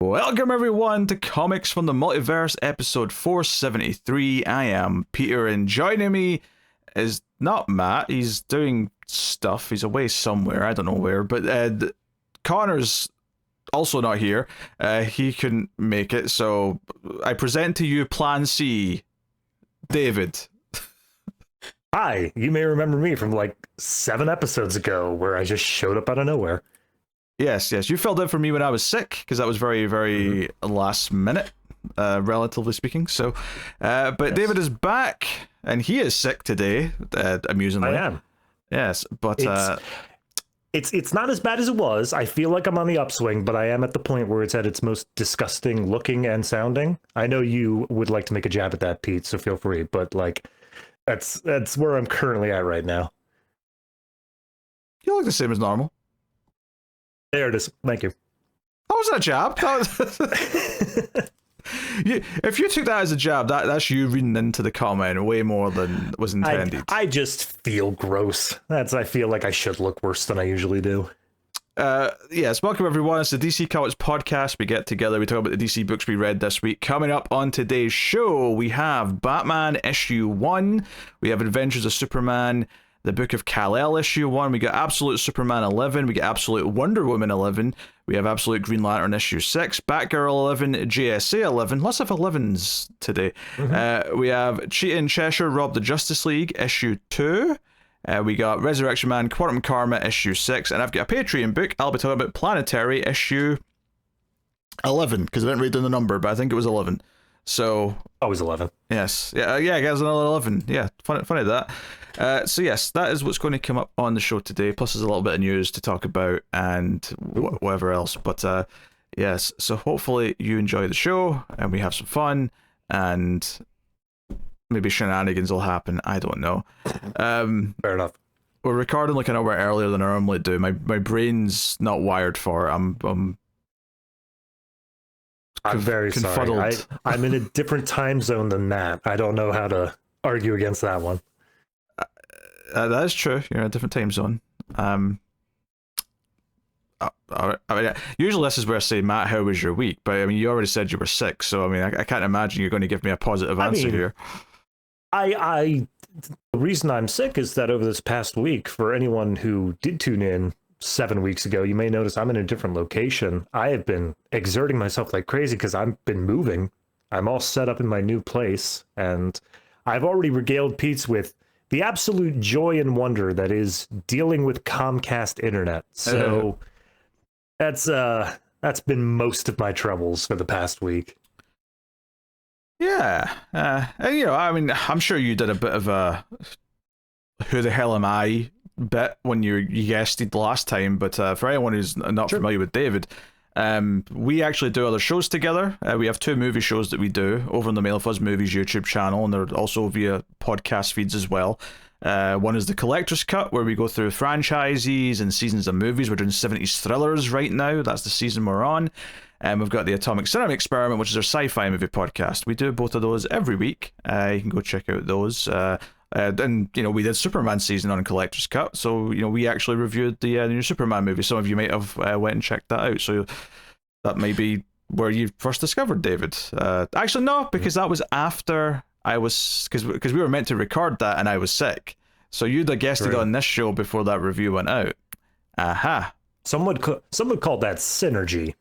Welcome everyone to Comics from the Multiverse, episode 473. I am Peter, and joining me is not Matt. He's doing stuff. He's away somewhere. I don't know where. But Connor's also not here. He couldn't make it. So I present to you Plan C, David. Hi, you may remember me from like 7 episodes ago where I just showed up out of nowhere. Yes. You filled in for me when I was sick, because that was very last minute, relatively speaking. So, but yes. David is back, and he is sick today, amusingly. I am. Yes, but it's not as bad as it was. I feel like I'm on the upswing, but I am at the point where it's at its most disgusting looking and sounding. I know you would like to make a jab at that, Pete, so feel free, but like that's where I'm currently at right now. You look the same as normal. There it is. Thank you. That wasn't a jab. If you took that as a jab, that's you reading into the comment way more than was intended. I just feel gross. I feel like I should look worse than I usually do. Yes, welcome everyone. It's the DC Comics podcast. We get together, we talk about the DC books we read this week. Coming up on today's show, we have Batman issue 1, we have Adventures of Superman, the Book of Kal-El issue 1, we got Absolute Superman 11, we got Absolute Wonder Woman 11, we have Absolute Green Lantern issue 6, Batgirl 11, JSA 11, lots of 11s today. We have Cheetah and Cheshire Rob the Justice League issue 2, we got Resurrection Man Quantum Karma issue 6, and I've got a Patreon book. I'll be talking about Planetary issue 11, because I didn't write down the number, but I think it was 11. So always 11. Yes. Yeah, guys, another 11. Yeah, funny that. So yes, that is what's going to come up on the show today. Plus, there's a little bit of news to talk about and whatever else. But yes, so hopefully you enjoy the show and we have some fun and maybe shenanigans will happen. I don't know. Fair enough. We're recording like an hour earlier than I normally do. My brain's not wired for it. I'm very sorry. I'm in a different time zone than that. I don't know how to argue against that one. That is true. You're in a different time zone. I mean, usually this is where I say, Matt, how was your week? But I mean, you already said you were sick, so I mean, I can't imagine you're going to give me a positive answer here. The reason I'm sick is that over this past week, for anyone who did tune in 7 weeks ago, you may notice I'm in a different location. I have been exerting myself like crazy because I've been moving. I'm all set up in my new place, and I've already regaled Pete with the absolute joy and wonder that is dealing with Comcast internet. So that's been most of my troubles for the past week. Yeah. And, you know, I mean, I'm sure you did a bit of a who the hell am I bit when you guested last time, but for anyone who's not familiar with David, we actually do other shows together. We have 2 movie shows that we do over on the Mail Fuzz Movies YouTube channel, and they're also via podcast feeds as well. One is the Collector's Cut, where we go through franchises and seasons of movies. We're doing 70s thrillers right now. That's the season we're on. And we've got the Atomic Cinema Experiment, which is our sci-fi movie podcast. We do both of those every week. You can go check out those. And, you know, we did Superman season on Collector's Cut, so, you know, we actually reviewed the new Superman movie. Some of you might have went and checked that out, so that may be where you first discovered David. Actually, no, because that was after I was, because we were meant to record that and I was sick. So you'd have guested on this show before that review went out. Aha. Some would call that synergy,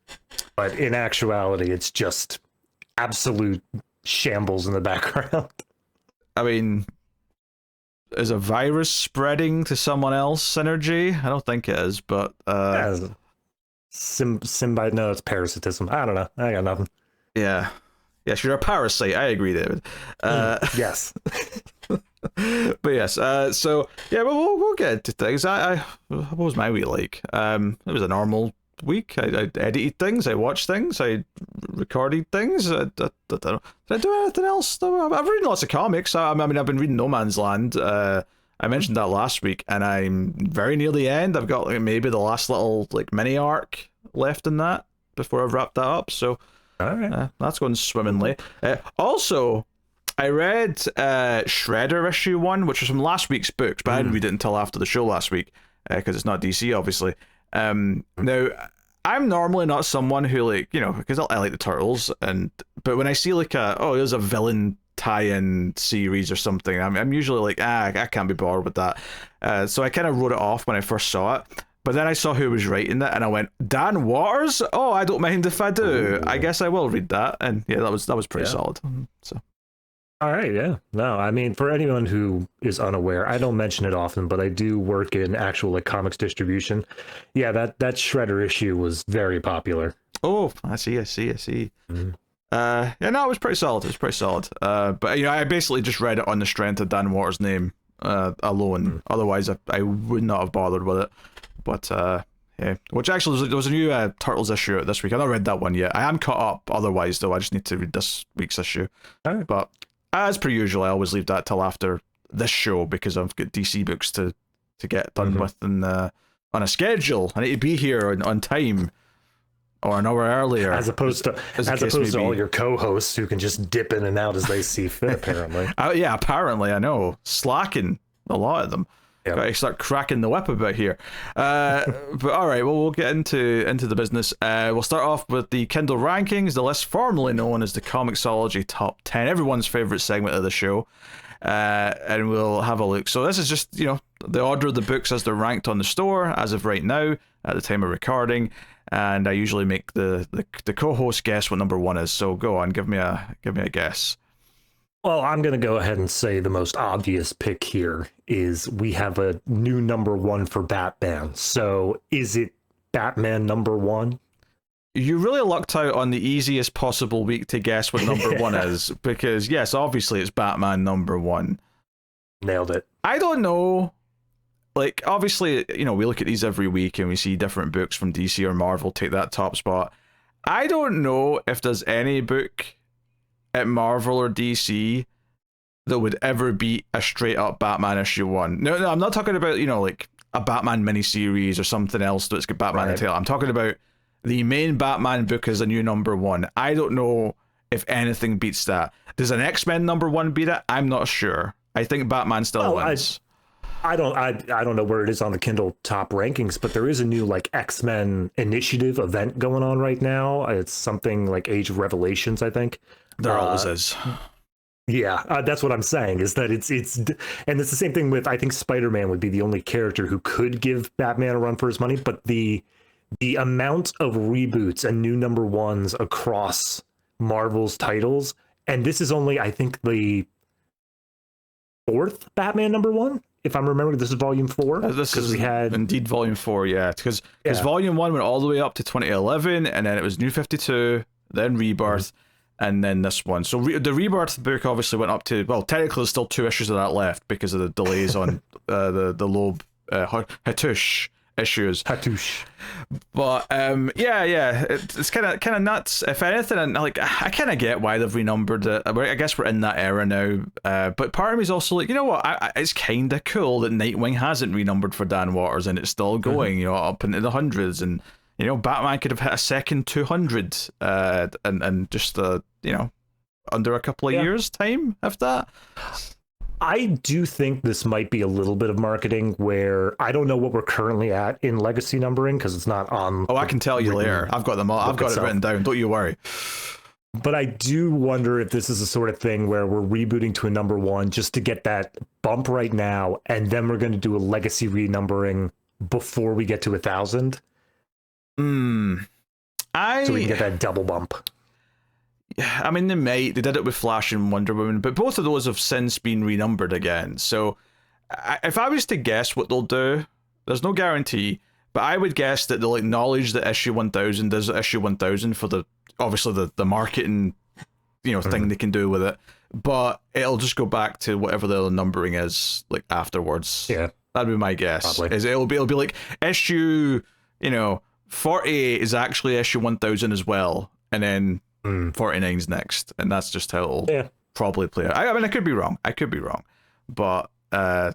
but in actuality, it's just absolute shambles in the background. I mean, is a virus spreading to someone else synergy? I don't think it is, but symbiote. No, it's parasitism. I don't know. I got nothing. Yeah. Yes, you're a parasite. I agree, David. Yes. But yes, so yeah, we'll get into things. What was my week like? It was a normal week. I edited things, I watched things, I recorded things. I don't know. Did I do anything else? I've read lots of comics. I mean, I've been reading No Man's Land. I mentioned that last week, and I'm very near the end. I've got like maybe the last little like mini arc left in that before I've wrapped that up. So all right, that's going swimmingly. Also, I read Shredder issue 1, which was from last week's books, but I didn't read it until after the show last week because it's not DC, obviously. Now, I'm normally not someone who, like, you know, because I like the Turtles, but when I see like there's a villain tie-in series or something, I'm usually like, I can't be bothered with that. So I kind of wrote it off when I first saw it. But then I saw who was writing it, and I went, Dan Waters? Oh, I don't mind if I do. Ooh. I guess I will read that. And yeah, that was pretty solid. So. All right, yeah. No, I mean, for anyone who is unaware, I don't mention it often, but I do work in actual like comics distribution. Yeah, that Shredder issue was very popular. Oh, I see. Mm-hmm. Yeah, no, it was pretty solid. But you know, I basically just read it on the strength of Dan Waters' name alone. Mm-hmm. Otherwise, I would not have bothered with it. But yeah, which actually there was a new Turtles issue out this week. I've not read that one yet. I am caught up. Otherwise, though, I just need to read this week's issue. All right. But as per usual, I always leave that till after this show because I've got DC books to get done with and on a schedule. I need to be here on time or an hour earlier, as opposed to all your co-hosts who can just dip in and out as they see fit. Apparently, yeah, apparently I know, slacking a lot of them. Yep. Got to start cracking the whip a bit here. But all right, well, we'll get into the business. We'll start off with the Kindle rankings, the list formerly known as the ComiXology Top 10, everyone's favorite segment of the show. And we'll have a look. So this is just, you know, the order of the books as they're ranked on the store as of right now at the time of recording. And I usually make the co-host guess what number one is. So go on, give me a guess. Well, I'm going to go ahead and say the most obvious pick here is we have a new number one for Batman. So is it Batman number one? You really lucked out on the easiest possible week to guess what number one is, because yes, obviously it's Batman number one. Nailed it. I don't know. Like, obviously, you know, we look at these every week and we see different books from DC or Marvel take that top spot. I don't know if there's any book at Marvel or DC that would ever beat a straight up Batman issue one. No, I'm not talking about, you know, like a Batman miniseries or something else that's got Batman in tail. I'm talking about the main Batman book as a new number one. I don't know if anything beats that. Does an X-Men number one beat it? I'm not sure. I think Batman still wins. I don't know where it is on the Kindle top rankings, but there is a new like X-Men initiative event going on right now. It's something like Age of Revelations, I think. There always is. Yeah, that's what I'm saying, is that it's and it's the same thing with, I think Spider-Man would be the only character who could give Batman a run for his money, but the amount of reboots and new number ones across Marvel's titles, and this is only, I think, the fourth Batman number one, if I'm remembering. This is volume 4. This is indeed volume 4, yeah, because volume 1 went all the way up to 2011, and then it was New 52, then Rebirth, and then this one. So the Rebirth book obviously went up to, well, technically there's still 2 issues of that left because of the delays on the Loeb Hattush issues. Hattush. But it's kind of nuts. If anything, and like, I kind of get why they've renumbered it. I guess we're in that era now. But part of me is also like, you know what? It's kind of cool that Nightwing hasn't renumbered for Dan Waters and it's still going, you know, up into the hundreds. And you know, Batman could have hit a second 200 and just you know, under a couple of years time, if that. I do think this might be a little bit of marketing where I don't know what we're currently at in legacy numbering because it's not on. Oh, I can tell you later. I've got them all. I've got it written down. Don't you worry. But I do wonder if this is the sort of thing where we're rebooting to a number one just to get that bump right now, and then we're going to do a legacy renumbering before we get to 1,000. So we can get that double bump. I mean, they did it with Flash and Wonder Woman, but both of those have since been renumbered again. So if I was to guess what they'll do, there's no guarantee, but I would guess that they'll acknowledge that issue 1000 is issue 1000 for obviously the marketing, you know, thing they can do with it, but it'll just go back to whatever the numbering is like afterwards. Yeah, that'd be my guess. Probably. Is it'll be like issue, you know, 48 is actually issue 1000 as well, and then 49's next, and that's just how it'll probably play out. I mean, I could be wrong, but I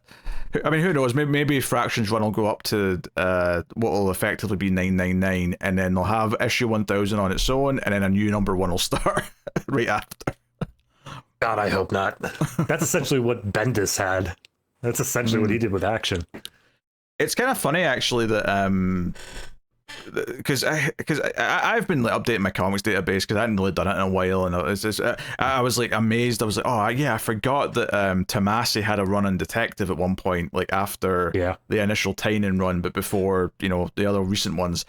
mean, who knows? Maybe Fractions Run will go up to what will effectively be 999, and then they'll have issue 1000 on its own, and then a new number one will start right after. God, I hope not. That's essentially what Bendis had. That's essentially what he did with Action. It's kind of funny, actually, that I've been like updating my comics database because I hadn't really done it in a while, and I was like amazed. I was like, oh yeah, I forgot that Tomasi had a run on Detective at one point, like after the initial Tynan run, but before the other recent ones.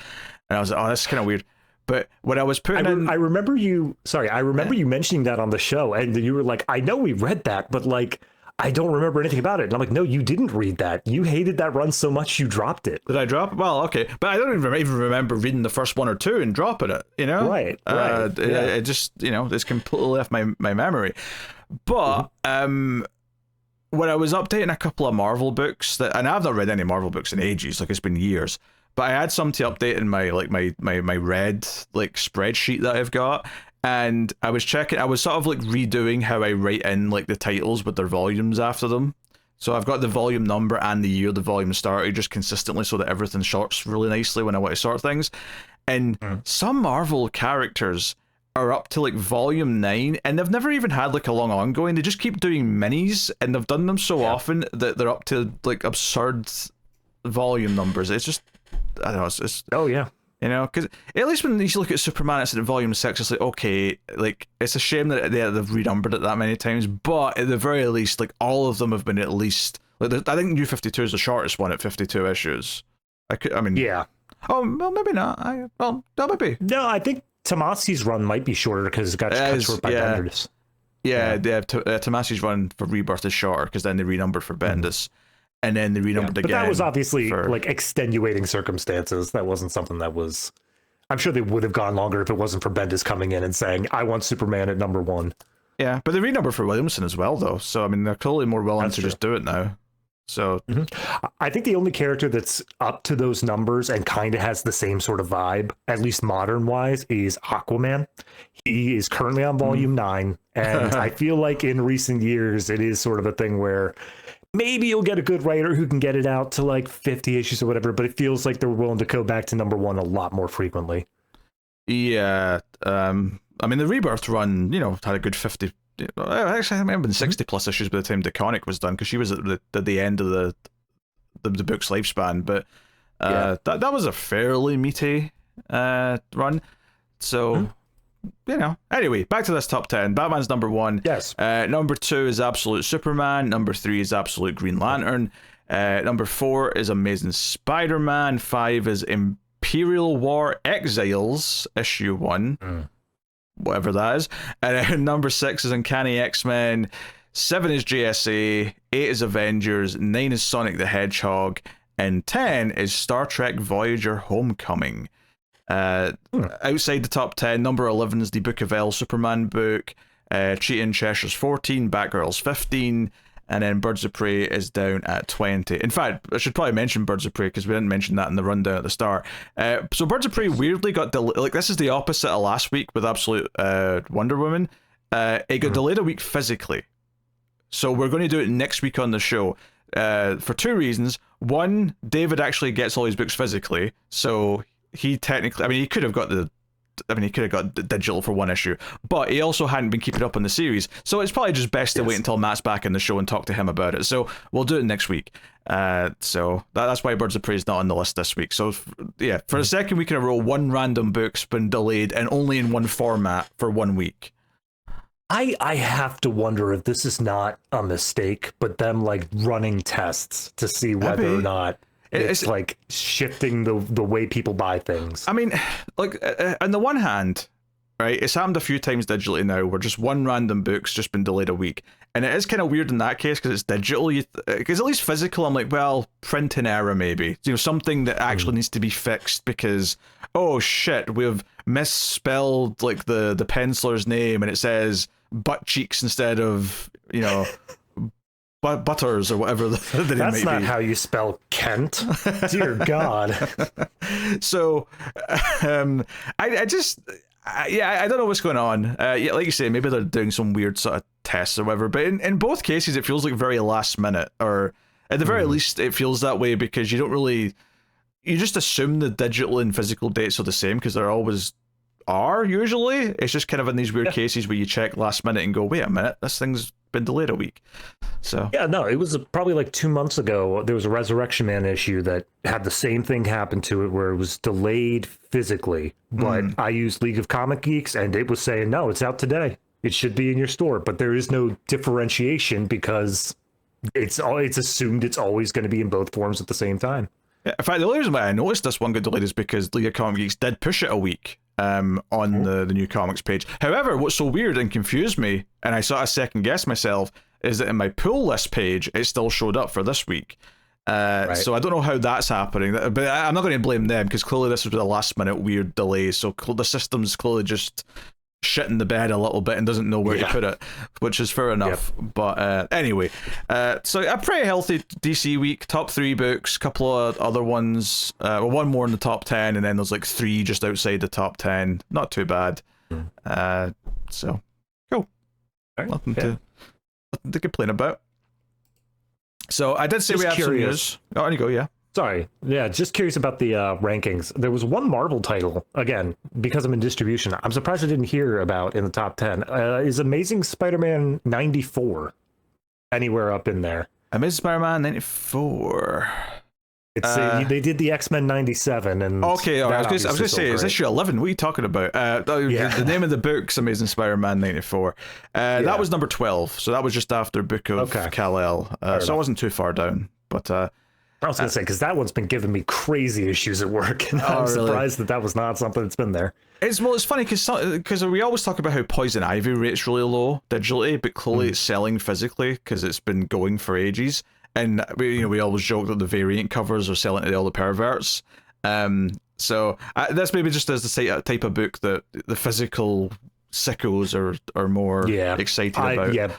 And I was like, oh, that's kind of weird. But when I was putting I remember you mentioning that on the show, and you were like, I know we read that, but like, I don't remember anything about it. And I'm like, no, you didn't read that. You hated that run so much you dropped it. Did I drop it? Well, okay. But I don't even remember reading the first one or two and dropping it, Right. It just, it's completely left my memory. But when I was updating a couple of Marvel books, and I've not read any Marvel books in ages, like it's been years, but I had some to update in my red like spreadsheet that I've got. And I was sort of like redoing how I write in like the titles with their volumes after them. So I've got the volume number and the year the volume started just consistently so that everything sorts really nicely when I want to sort things. And some Marvel characters are up to like volume 9 and they've never even had like a long ongoing. They just keep doing minis and they've done them so often that they're up to like absurd volume numbers. It's just, I don't know, it's oh yeah. Because at least when you look at Superman, it's at volume 6, it's like, okay, like, it's a shame that they've renumbered it that many times, but at the very least, like, all of them have been at least, like, I think New 52 is the shortest one at 52 issues. Yeah. Oh, well, maybe not. That might be. No, I think Tomasi's run might be shorter because it got cut short by Bendis. Tomasi's run for Rebirth is shorter because then they renumbered for Bendis. And then they renumbered again. But that was obviously like extenuating circumstances. That wasn't something that was... I'm sure they would have gone longer if it wasn't for Bendis coming in and saying, I want Superman at number 1. Yeah, but they renumbered for Williamson as well, though. So, I mean, they're clearly more willing to just do it now. So... I think the only character that's up to those numbers and kind of has the same sort of vibe, at least modern-wise, is Aquaman. He is currently on volume 9, and I feel like in recent years, it is sort of a thing where... maybe you'll get a good writer who can get it out to like 50 issues or whatever, but it feels like they're willing to go back to number 1 a lot more frequently. Yeah. I mean, the Rebirth run, had a good 50. Actually, I might have been 60 plus issues by the time DeConnick was done because she was at the end of the book's lifespan. But that was a fairly meaty run. So. Anyway, back to this top 10. Batman's number 1. Yes. Number 2 is Absolute Superman. Number 3 is Absolute Green Lantern. Number 4 is Amazing Spider-Man. 5 is Imperial War Exiles, issue 1. Whatever that is. And number 6 is Uncanny X-Men. 7 is JSA. 8 is Avengers. 9 is Sonic the Hedgehog. And 10 is Star Trek Voyager Homecoming. Outside the top 10, number 11 is the Book of El Superman book. Cheetah and Cheshire's 14, Batgirl's 15, and then Birds of Prey is down at 20. In fact, I should probably mention Birds of Prey because we didn't mention that in the rundown at the start. So Birds of Prey weirdly got delayed. Like, this is the opposite of last week with Absolute Wonder Woman. It got delayed a week physically. So we're going to do it next week on the show. For 2 reasons. One, David actually gets all his books physically, so he technically, he could have got the digital for 1 issue, but he also hadn't been keeping up on the series, so it's probably just best to wait until Matt's back in the show and talk to him about it. So we'll do it next week. So that's why Birds of Prey is not on the list this week. So for the second week in a row, 1 random book's been delayed and only in 1 format for 1 week. I have to wonder if this is not a mistake, but them like running tests to see whether or not it's like shifting the way people buy things. I mean, like, on the one hand, right, it's happened a few times digitally now where just 1 random book's just been delayed a week. And it is kind of weird in that case because it's digital. Because at least physical, I'm like, well, printing error maybe. Something that actually needs to be fixed because, oh shit, we've misspelled like the penciler's name and it says butt cheeks instead of, Butters or whatever the name That's may not be. how you spell Kent. Dear God. So, I don't know what's going on. Like you say, maybe they're doing some weird sort of tests or whatever. But in both cases, it feels like very last minute, or at the very least, it feels that way because you just assume the digital and physical dates are the same because they're always are usually. It's just kind of in these weird cases where you check last minute and go, wait a minute, this thing's been delayed a week. So yeah, no, it was probably like 2 months ago. There was a Resurrection Man issue that had the same thing happen to it, where it was delayed physically. But I used League of Comic Geeks, and it was saying, no, it's out today. It should be in your store. But there is no differentiation because it's assumed it's always going to be in both forms at the same time. Yeah, in fact, the only reason why I noticed this one got delayed is because League of Comic Geeks did push it a week on the new comics page. However, what's so weird and confused me, and I sort of second guessed myself, is that in my pull list page, it still showed up for this week. So I don't know how that's happening, but I'm not going to blame them, because clearly this was a last minute weird delay, so the system's clearly just shitting the bed a little bit and doesn't know where to put it, which is fair enough. But anyway, so a pretty healthy DC week. Top 3 books, couple of other ones, one more in the top 10, and then there's like 3 just outside the top 10. Not too bad. So cool. Nothing to complain about. So I did say just we have curious. Some news. Oh, and you go, yeah. Sorry. Yeah, just curious about the rankings. There was one Marvel title, again, because I'm in distribution, I'm surprised I didn't hear about in the top 10. Is Amazing Spider-Man 94 anywhere up in there? Amazing Spider-Man 94. It's they did the X-Men 97. And okay, all right. I was going to say, is issue 11? What are you talking about? The name of the book's Amazing Spider-Man 94. That was number 12, so that was just after Book of Kal-El. So I wasn't too far down, but... I was going to say, because that one's been giving me crazy issues at work, and I'm surprised that was not something that's been there. It's funny, because we always talk about how Poison Ivy rate's really low digitally, but clearly it's selling physically, because it's been going for ages. And we always joke that the variant covers are selling to all the perverts. So that's maybe just as the type of book that the physical sickos are more excited about. Yeah,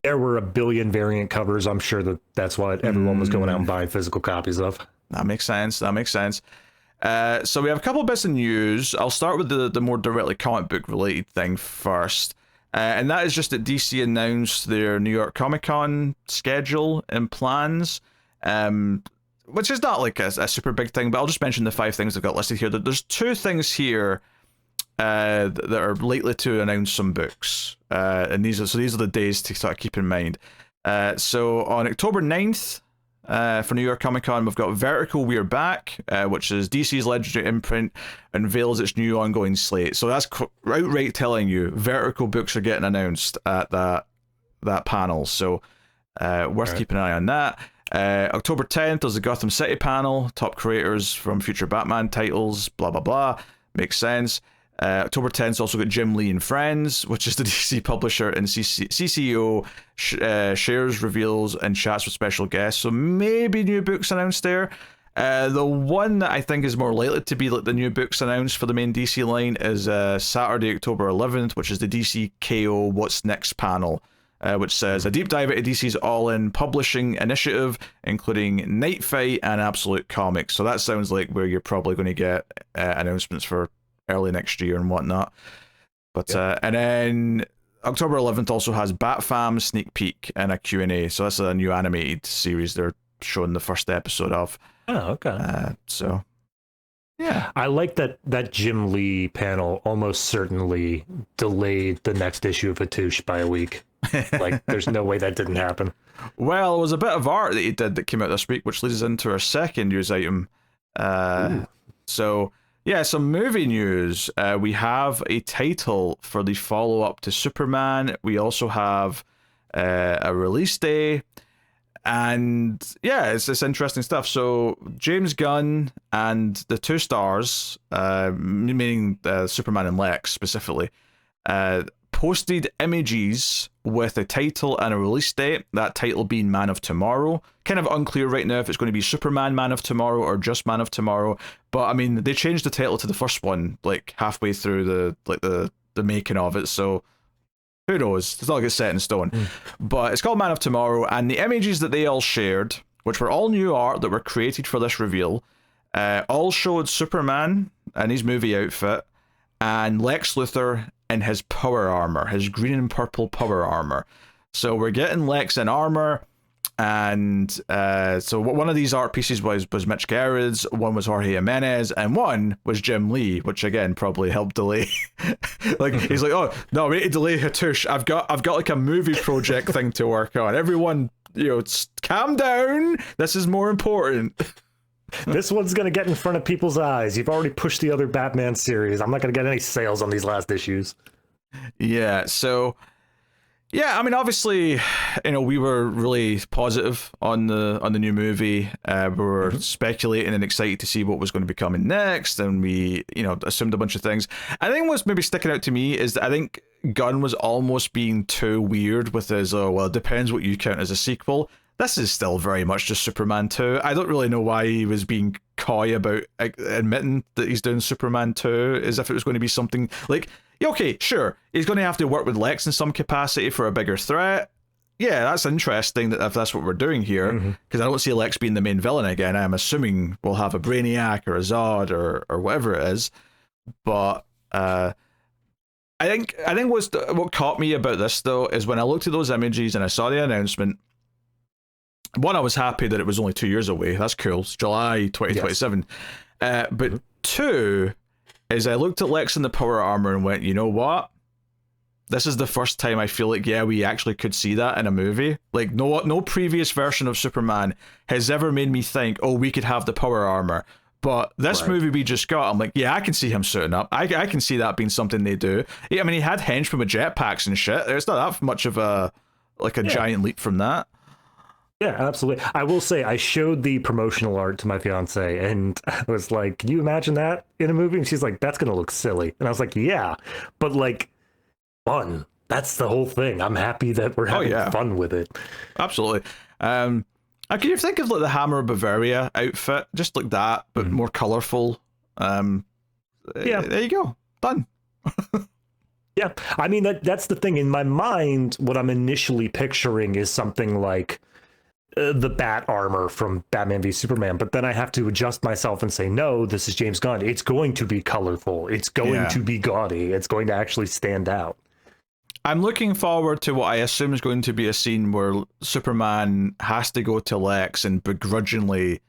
there were a billion variant covers. I'm sure that's what everyone was going out and buying physical copies of. That makes sense. So we have a couple of bits of news. I'll start with the more directly comic book related thing first. And that is just that DC announced their New York Comic Con schedule and plans, which is not like a super big thing, but I'll just mention the 5 things I've got listed here. There's 2 things here that are likely to announce some books, and these are the days to sort of keep in mind. So on October 9th, for New York Comic Con, we've got Vertical We're Back, which is DC's legendary imprint, unveils its new ongoing slate. So that's outright telling you Vertical books are getting announced at that panel. So worth keeping an eye on that. October 10th, there's the Gotham City panel, top creators from future Batman titles, blah blah blah. Makes sense. October 10th also got Jim Lee and Friends, which is the DC publisher, and CCO shares, reveals, and chats with special guests. So maybe new books announced there. The one that I think is more likely to be like the new books announced for the main DC line is Saturday, October 11th, which is the DC KO What's Next panel, which says a deep dive into DC's all-in publishing initiative, including Night Fight and Absolute Comics. So that sounds like where you're probably going to get announcements for early next year and whatnot. But and then October 11th also has Batfam sneak peek and a Q&A. So that's a new animated series they're showing the first episode of. Oh, okay. So yeah, I like that Jim Lee panel almost certainly delayed the next issue of Fatouche by a week. Like, there's no way that didn't happen. Well, it was a bit of art that he did that came out this week, which leads us into our second news item. So yeah, some movie news. We have a title for the follow-up to Superman. We also have a release day. And yeah, it's interesting stuff. So James Gunn and the 2 stars, meaning Superman and Lex specifically, posted images with a title and a release date, that title being Man of Tomorrow. Kind of unclear right now if it's going to be Superman Man of Tomorrow or just Man of Tomorrow, but I mean, they changed the title to the first one like halfway through the making of it, so who knows, it's not like it's set in stone. But it's called Man of Tomorrow, and the images that they all shared, which were all new art that were created for this reveal, all showed Superman in his movie outfit and Lex Luthor in his power armor, his green and purple power armor. So we're getting Lex in armor. And so one of these art pieces was Mitch Gerads, one was Jorge Jiménez, and one was Jim Lee, which again probably helped delay. Like he's like, oh no, we need to delay Hattush. I've got like a movie project thing to work on. Everyone, calm down. This is more important. This one's gonna get in front of people's eyes. You've already pushed the other Batman series. I'm not gonna get any sales on these last issues. Yeah, so yeah, I mean, obviously, we were really positive on the new movie. We were speculating and excited to see what was going to be coming next, and we, assumed a bunch of things. I think what's maybe sticking out to me is that I think Gunn was almost being too weird with his, it depends what you count as a sequel. This is still very much just Superman 2. I don't really know why he was being coy about admitting that he's doing Superman 2, as if it was going to be something like, okay, sure, he's going to have to work with Lex in some capacity for a bigger threat. Yeah, that's interesting if that's what we're doing here, because I don't see Lex being the main villain again. I'm assuming we'll have a Brainiac or a Zod or whatever it is. But I think what caught me about this, though, is when I looked at those images and I saw the announcement. One, I was happy that it was only 2 years away. That's cool. It's July 2027. Yes. But two, is I looked at Lex in the power armor and went, you know what? This is the first time I feel like, we actually could see that in a movie. Like, no previous version of Superman has ever made me think, we could have the power armor. But this movie we just got, I'm like, I can see him suiting up. I can see that being something they do. Yeah, I mean, he had henchmen with jetpacks and shit. It's not that much of a giant leap from that. Yeah, absolutely. I will say I showed the promotional art to my fiance and I was like, can you imagine that in a movie? And she's like, that's going to look silly. And I was like, yeah, but like fun. That's the whole thing. I'm happy that we're having fun with it. Absolutely. Can you think of like the Hammer of Bavaria outfit? Just like that, but more colorful. There you go. Done. Yeah. I mean, that's the thing. In my mind, what I'm initially picturing is something like the bat armor from Batman v Superman, but then I have to adjust myself and say, no, this is James Gunn. It's going to be colorful. It's going to be gaudy. It's going to actually stand out. I'm looking forward to what I assume is going to be a scene where Superman has to go to Lex and begrudgingly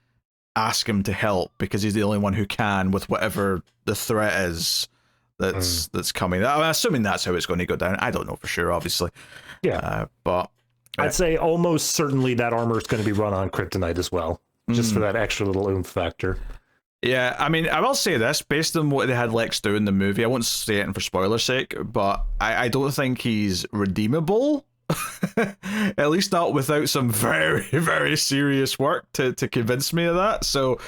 ask him to help because he's the only one who can with whatever the threat is that's coming. I'm assuming that's how it's going to go down. I don't know for sure, obviously. Yeah. But I'd say almost certainly that armor is going to be run on Kryptonite as well, just for that extra little oomph factor. Yeah, I mean, I will say this, based on what they had Lex do in the movie, I won't say it for spoiler's sake, but I don't think he's redeemable. At least not without some very, very serious work to convince me of that. So,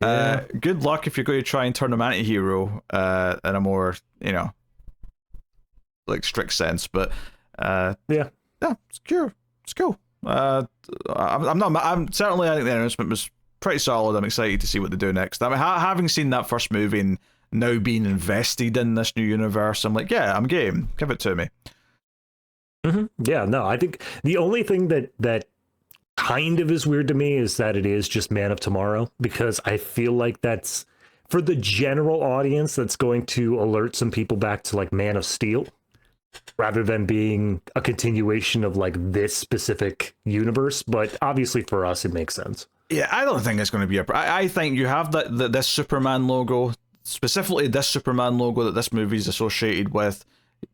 good luck if you're going to try and turn him anti-hero in a more, strict sense. But, it's cool. It's cool. I'm certainly, I think the announcement was pretty solid. I'm excited to see what they do next. I mean, having seen that first movie and now being invested in this new universe, I'm like, I'm game. Give it to me. Yeah, no, I think the only thing that kind of is weird to me is that it is just Man of Tomorrow, because I feel like that's, for the general audience, that's going to alert some people back to like Man of Steel, rather than being a continuation of like this specific universe. But obviously for us, it makes sense. Yeah, I don't think it's going to be I think you have this Superman logo, specifically this Superman logo that this movie is associated with.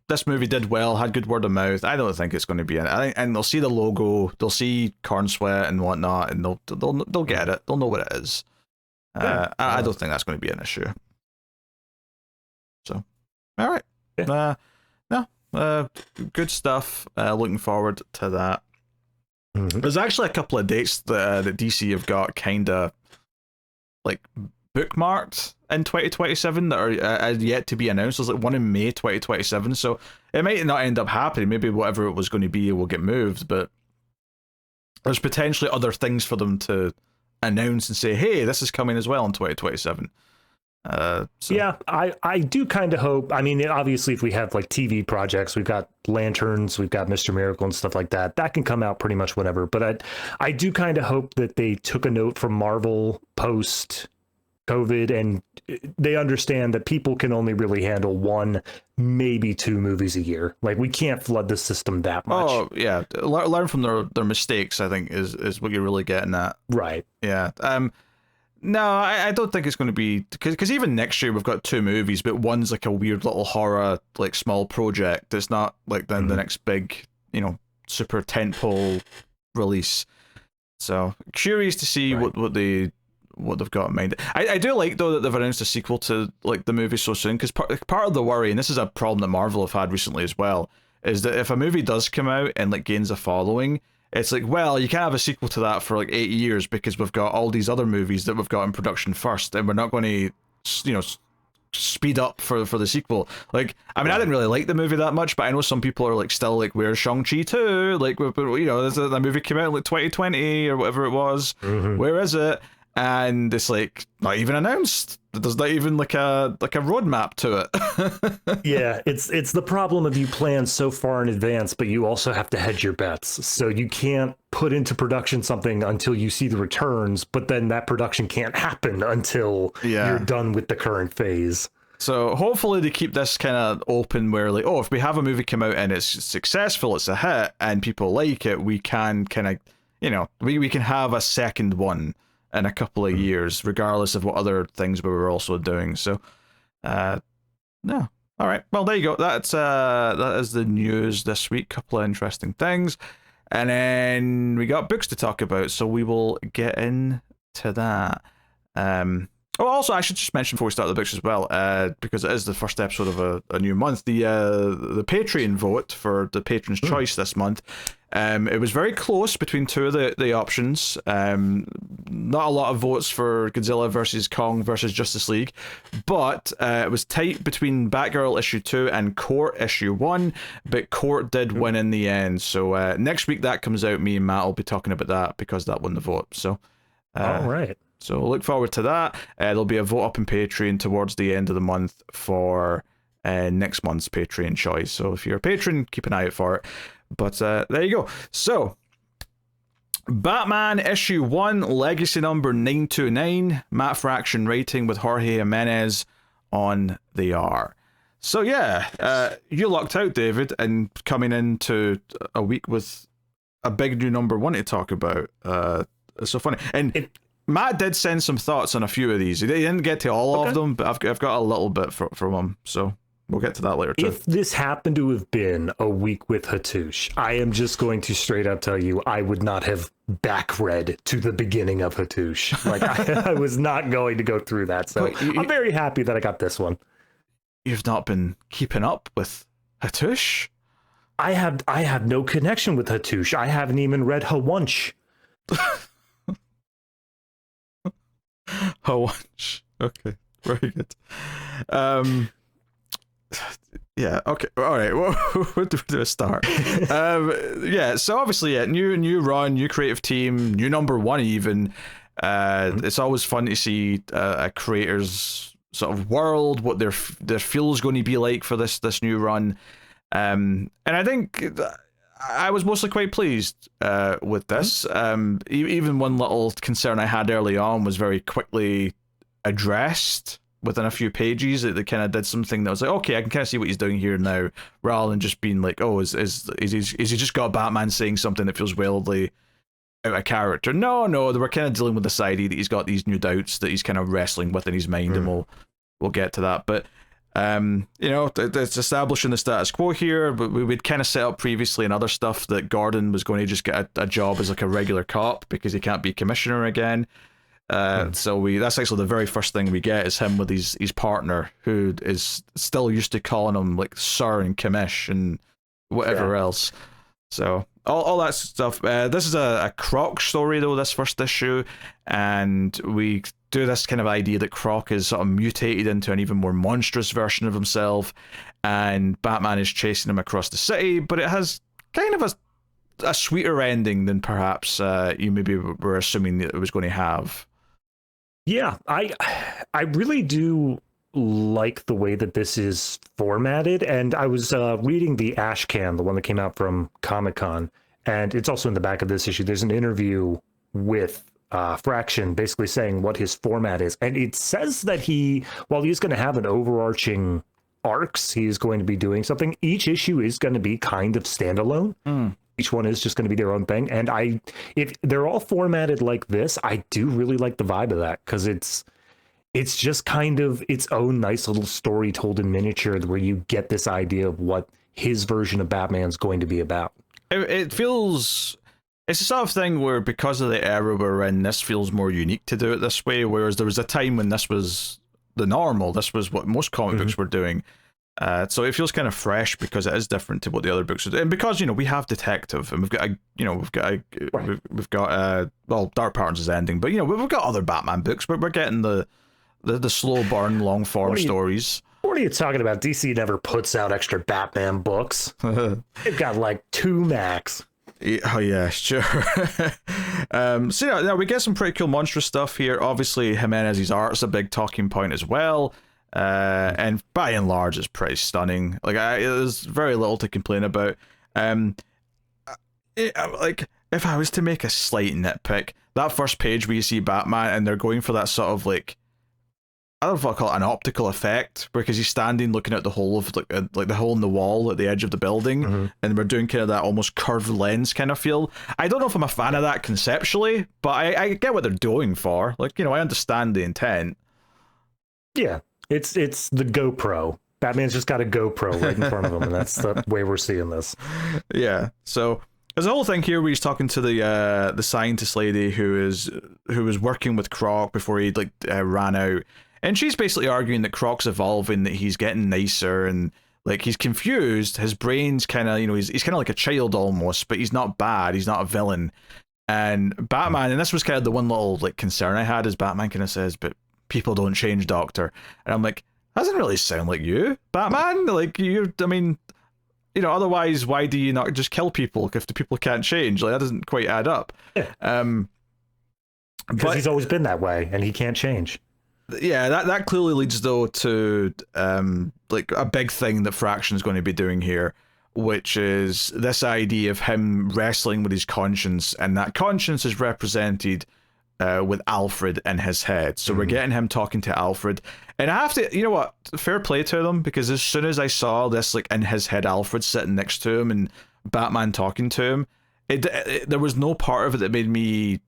This movie did well, had good word of mouth. I don't think it's going to be in it. And they'll see the logo, they'll see Corn Sweat and whatnot, and they'll get it. They'll know what it is. I don't think that's going to be an issue. So, all right. Yeah. Good stuff. Looking forward to that. There's actually a couple of dates that DC have got kind of like bookmarked in 2027 that are yet to be announced. There's like one in May 2027, so it might not end up happening. Maybe whatever it was going to be will get moved, but there's potentially other things for them to announce and say, hey, this is coming as well in 2027. Yeah, I do kind of hope. I mean, obviously, if we have like TV projects, we've got Lanterns, we've got Mr. Miracle and stuff like that. That can come out pretty much whenever. But I do kind of hope that they took a note from Marvel post COVID, and they understand that people can only really handle 1, maybe 2 movies a year. Like, we can't flood the system that much. Oh yeah, learn from their mistakes, I think, is what you're really getting at. Right. Yeah. No, I don't think it's going to be, because even next year we've got 2 movies, but one's like a weird little horror, like small project. It's not like the next big, super tentpole release. So curious to see what they've got in mind. I do like, though, that they've announced a sequel to like the movie so soon, because part of the worry, and this is a problem that Marvel have had recently as well, is that if a movie does come out and like gains a following, it's like, well, you can't have a sequel to that for like 8 years because we've got all these other movies that we've got in production first, and we're not going to, speed up for the sequel. Like, I mean, I didn't really like the movie that much, but I know some people are like still like, where's Shang-Chi 2? Like, the movie came out in like 2020 or whatever it was. Where is it? And it's like not even announced. There's not even like a roadmap to it. Yeah, it's the problem of you plan so far in advance, but you also have to hedge your bets. So you can't put into production something until you see the returns, but then that production can't happen until you're done with the current phase. So hopefully they keep this kind of open where, like, if we have a movie come out and it's successful, it's a hit, and people like it, we can kind of, we can have a second one in a couple of years, regardless of what other things we were also doing. So, no. All right. Well, there you go. That is the news this week. Couple of interesting things. And then we got books to talk about, so we will get into that. Also, I should just mention before we start the books as well, because it is the first episode of a new month, the Patreon vote for the Patron's Choice this month. It was very close between 2 of the options. Not a lot of votes for Godzilla versus Kong versus Justice League, but it was tight between Batgirl issue 2 and Court issue 1, but Court did win in the end. So next week that comes out, me and Matt will be talking about that because that won the vote. So all right. So look forward to that. There'll be a vote up in Patreon towards the end of the month for next month's Patreon choice. So if you're a patron, keep an eye out for it. But there you go. So, Batman issue 1, legacy number 929, Matt Fraction rating with Jorge Jiménez on the R. So yeah, you lucked out, David, and coming into a week with a big new number 1 to talk about. It's so funny. And Matt did send some thoughts on a few of these. He didn't get to all of them, but I've got a little bit from him. So we'll get to that later too. If this happened to have been a week with Hattush, I am just going to straight up tell you, I would not have back read to the beginning of Hattush. Like, I was not going to go through that. So I'm very happy that I got this one. You've not been keeping up with Hattush? I have no connection with Hattush. I haven't even read Hawunch. Hawunch. Okay, very good. Yeah, okay, all right. Where do we start? Yeah, so obviously, new run, new creative team, new number 1 even. It's always fun to see a creator's sort of world, what their feel is going to be like for this new run. And I think I was mostly quite pleased with this. Even one little concern I had early on was very quickly addressed within a few pages. They kind of did something that was like, okay, I can kind of see what he's doing here now, rather than just being like, oh, is he just got Batman saying something that feels wildly out of character? No, they were kind of dealing with this idea that he's got these new doubts that he's kind of wrestling with in his mind, and we'll get to that. But it's establishing the status quo here, but we'd kind of set up previously in other stuff that Gordon was going to just get a job as like a regular cop because he can't be commissioner again. So that's actually the very first thing we get is him with his partner, who is still used to calling him like sir and commish and whatever else. So all that stuff. This is a Croc story though, this first issue, and we do this kind of idea that Croc is sort of mutated into an even more monstrous version of himself, and Batman is chasing him across the city, but it has kind of a sweeter ending than perhaps you maybe were assuming that it was going to have. Yeah, I really do like the way that this is formatted, and I was reading the Ashcan, the one that came out from Comic-Con, and it's also in the back of this issue. There's an interview with Fraction, basically saying what his format is. And it says that while he's going to have an overarching arcs, he's going to be doing something. Each issue is going to be kind of standalone. Each one is just going to be their own thing. And if they're all formatted like this, I do really like the vibe of that, because it's just kind of its own nice little story told in miniature, where you get this idea of what his version of Batman's going to be about. It feels... It's the sort of thing where, because of the era we're in, this feels more unique to do it this way, whereas there was a time when this was the normal. This was what most comic books were doing. So it feels kind of fresh because it is different to what the other books are doing. And because, we have Detective, and we've got well, Dark Patterns is ending, but, we've got other Batman books, but we're getting the slow burn, long form stories. What are you talking about? DC never puts out extra Batman books. They've got like 2 max. Oh yeah, sure. So yeah, we get some pretty cool monstrous stuff here. Obviously, Jiménez's art's a big talking point as well, and by and large, it's pretty stunning. Like, there's very little to complain about. Like, if I was to make a slight nitpick, that first page where you see Batman and they're going for that sort of like, I don't know if I'll call it an optical effect, because he's standing looking at the hole of like the hole in the wall at the edge of the building, and we're doing kind of that almost curved lens kind of feel. I don't know if I'm a fan of that conceptually, but I get what they're doing for. Like, I understand the intent. Yeah, it's the GoPro. Batman's just got a GoPro right in front of him, and that's the way we're seeing this. Yeah, so there's a whole thing here where he's talking to the scientist lady who was working with Croc before he ran out. And she's basically arguing that Croc's evolving, that he's getting nicer, and like he's confused. His brain's kind of, he's kind of like a child almost, but he's not bad. He's not a villain. And Batman, and this was kind of the one little like concern I had, is Batman kind of says, "But people don't change, Doctor." And I'm like, that doesn't really sound like you, Batman. Like otherwise, why do you not just kill people if the people can't change? Like, that doesn't quite add up. Because he's always been that way, and he can't change. Yeah, that clearly leads though to like a big thing that Fraction's going to be doing here, which is this idea of him wrestling with his conscience, and that conscience is represented with Alfred in his head. So we're getting him talking to Alfred, and I have to, fair play to them, because as soon as I saw this like in his head Alfred sitting next to him and Batman talking to him, there was no part of it that made me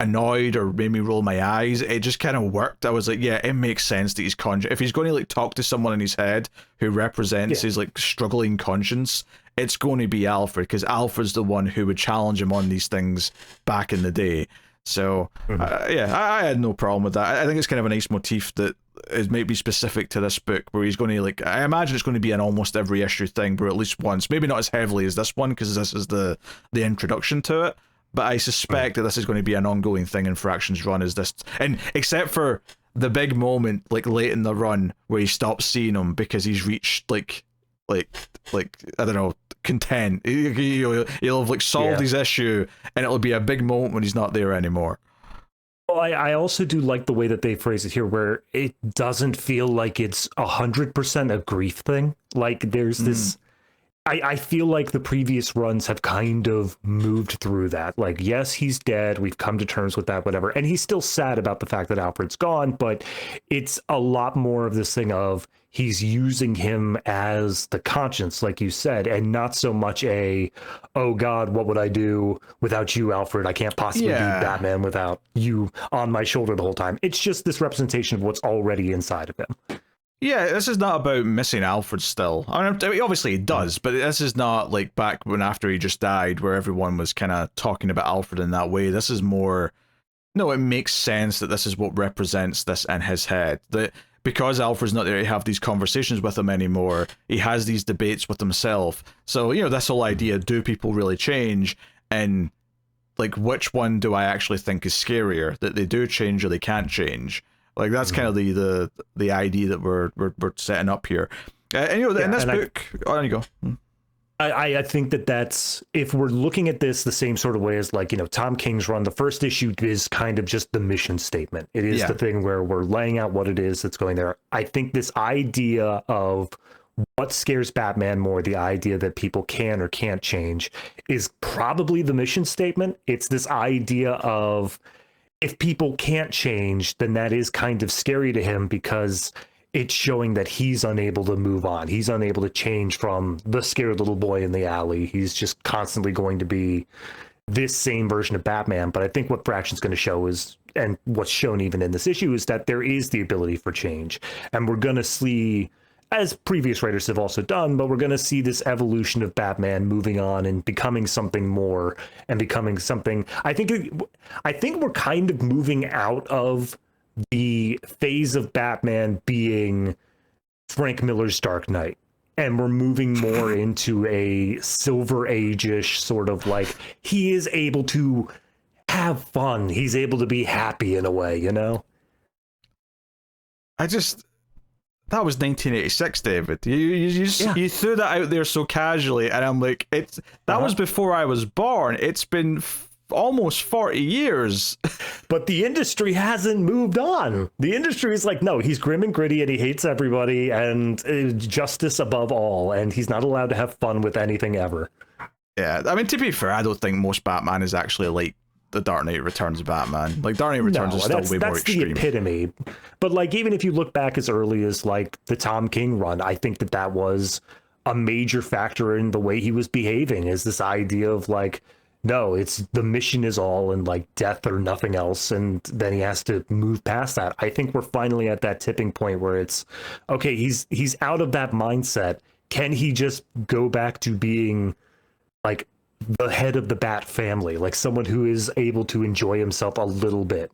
annoyed or made me roll my eyes. It just kind of worked. I was like, yeah, it makes sense that he's conscious. If he's going to like talk to someone in his head who represents his like struggling conscience, it's going to be Alfred, because Alfred's the one who would challenge him on these things back in the day. So I had no problem with that. I think it's kind of a nice motif that is maybe specific to this book, where he's going to like, I imagine it's going to be an almost every issue thing, but at least once, maybe not as heavily as this one, because this is the introduction to it. But I suspect that this is going to be an ongoing thing in Fraction's run, is this, and except for the big moment like late in the run where he stops seeing him because he's reached like I don't know, content. He'll have like solved his issue, and it'll be a big moment when he's not there anymore. Well, I also do like the way that they phrase it here, where it doesn't feel like it's 100% a grief thing. Like there's this. I feel like the previous runs have kind of moved through that. Like, yes, he's dead. We've come to terms with that, whatever. And he's still sad about the fact that Alfred's gone, but it's a lot more of this thing of he's using him as the conscience, like you said, and not so much oh God, what would I do without you, Alfred? I can't possibly be Batman without you on my shoulder the whole time. It's just this representation of what's already inside of him. Yeah, this is not about missing Alfred still. I mean, obviously it does, but this is not like back when after he just died, where everyone was kind of talking about Alfred in that way. This is more, no, it makes sense that this is what represents this in his head. That because Alfred's not there to have these conversations with him anymore, he has these debates with himself. So, this whole idea, do people really change? And like, which one do I actually think is scarier? That they do change or they can't change? Like, that's kind of the idea that we're setting up here. And in this book, there you go. I think that's, if we're looking at this the same sort of way as like, Tom King's run, the first issue is kind of just the mission statement. It is the thing where we're laying out what it is that's going there. I think this idea of what scares Batman more, the idea that people can or can't change, is probably the mission statement. It's this idea of if people can't change, then that is kind of scary to him, because it's showing that he's unable to move on. He's unable to change from the scared little boy in the alley. He's just constantly going to be this same version of Batman. But I think what Fraction's going to show is, and what's shown even in this issue, is that there is the ability for change. And we're going to see, as previous writers have also done, but we're going to see this evolution of Batman moving on and becoming something more, and becoming something. I think we're kind of moving out of the phase of Batman being Frank Miller's Dark Knight, and we're moving more into a Silver Age-ish sort of, like, he is able to have fun, he's able to be happy in a way, you know? That was 1986, David. You threw that out there so casually, and I'm like, that was before I was born. It's been almost 40 years. But the industry hasn't moved on. The industry is like, no, he's grim and gritty, and he hates everybody, and justice above all, and he's not allowed to have fun with anything ever. Yeah, I mean, to be fair, I don't think most Batman is actually like the Dark Knight Returns Batman. Like, Dark Knight Returns is still way more extreme. That's the epitome. But, like, even if you look back as early as, like, the Tom King run, I think that was a major factor in the way he was behaving, is this idea of, like, no, it's the mission is all, and, like, death or nothing else, and then he has to move past that. I think we're finally at that tipping point where it's, okay, he's out of that mindset. Can he just go back to being, like, the head of the Bat family, like someone who is able to enjoy himself a little bit?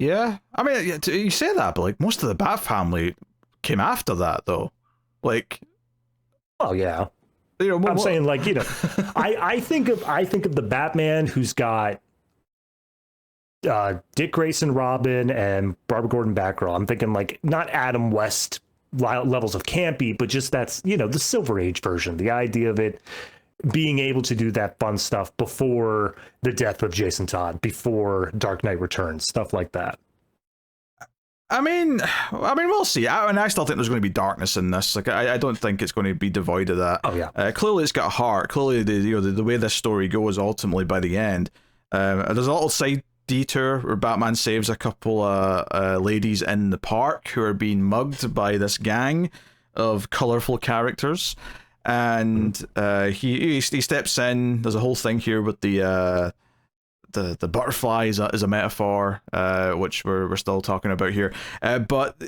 Yeah, I mean, you say that, but, like, most of the Bat family came after that, though. Like, oh yeah, you know, I'm saying, like, you know, I think of the Batman who's got Dick Grayson Robin and Barbara Gordon Batgirl. I'm thinking, like, not Adam West levels of campy, but just that's, you know, the Silver Age version. The idea of it being able to do that fun stuff before the death of Jason Todd, before Dark Knight Returns, stuff like that. I mean, we'll see. I still think there's going to be darkness in this. Like, I don't think it's going to be devoid of that. Oh yeah. Clearly, it's got a heart. Clearly, the way this story goes, ultimately by the end, there's a little side detour where Batman saves a couple ladies in the park who are being mugged by this gang of colorful characters, and he steps in. There's a whole thing here with the butterfly is a metaphor, which we're still talking about here, but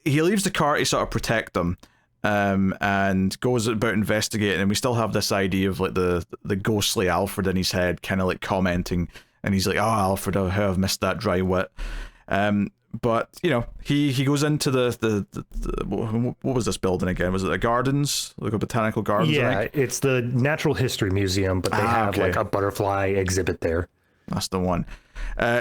he leaves the car to sort of protect them, and goes about investigating, and we still have this idea of, like, the ghostly Alfred in his head, kind of like commenting, and he's like, oh, Alfred, how I've missed that dry wit. But, you know, he goes into the what was this building again? Was it the gardens, like a botanical gardens? Yeah, it's the Natural History Museum, but they have like a butterfly exhibit there. That's the one.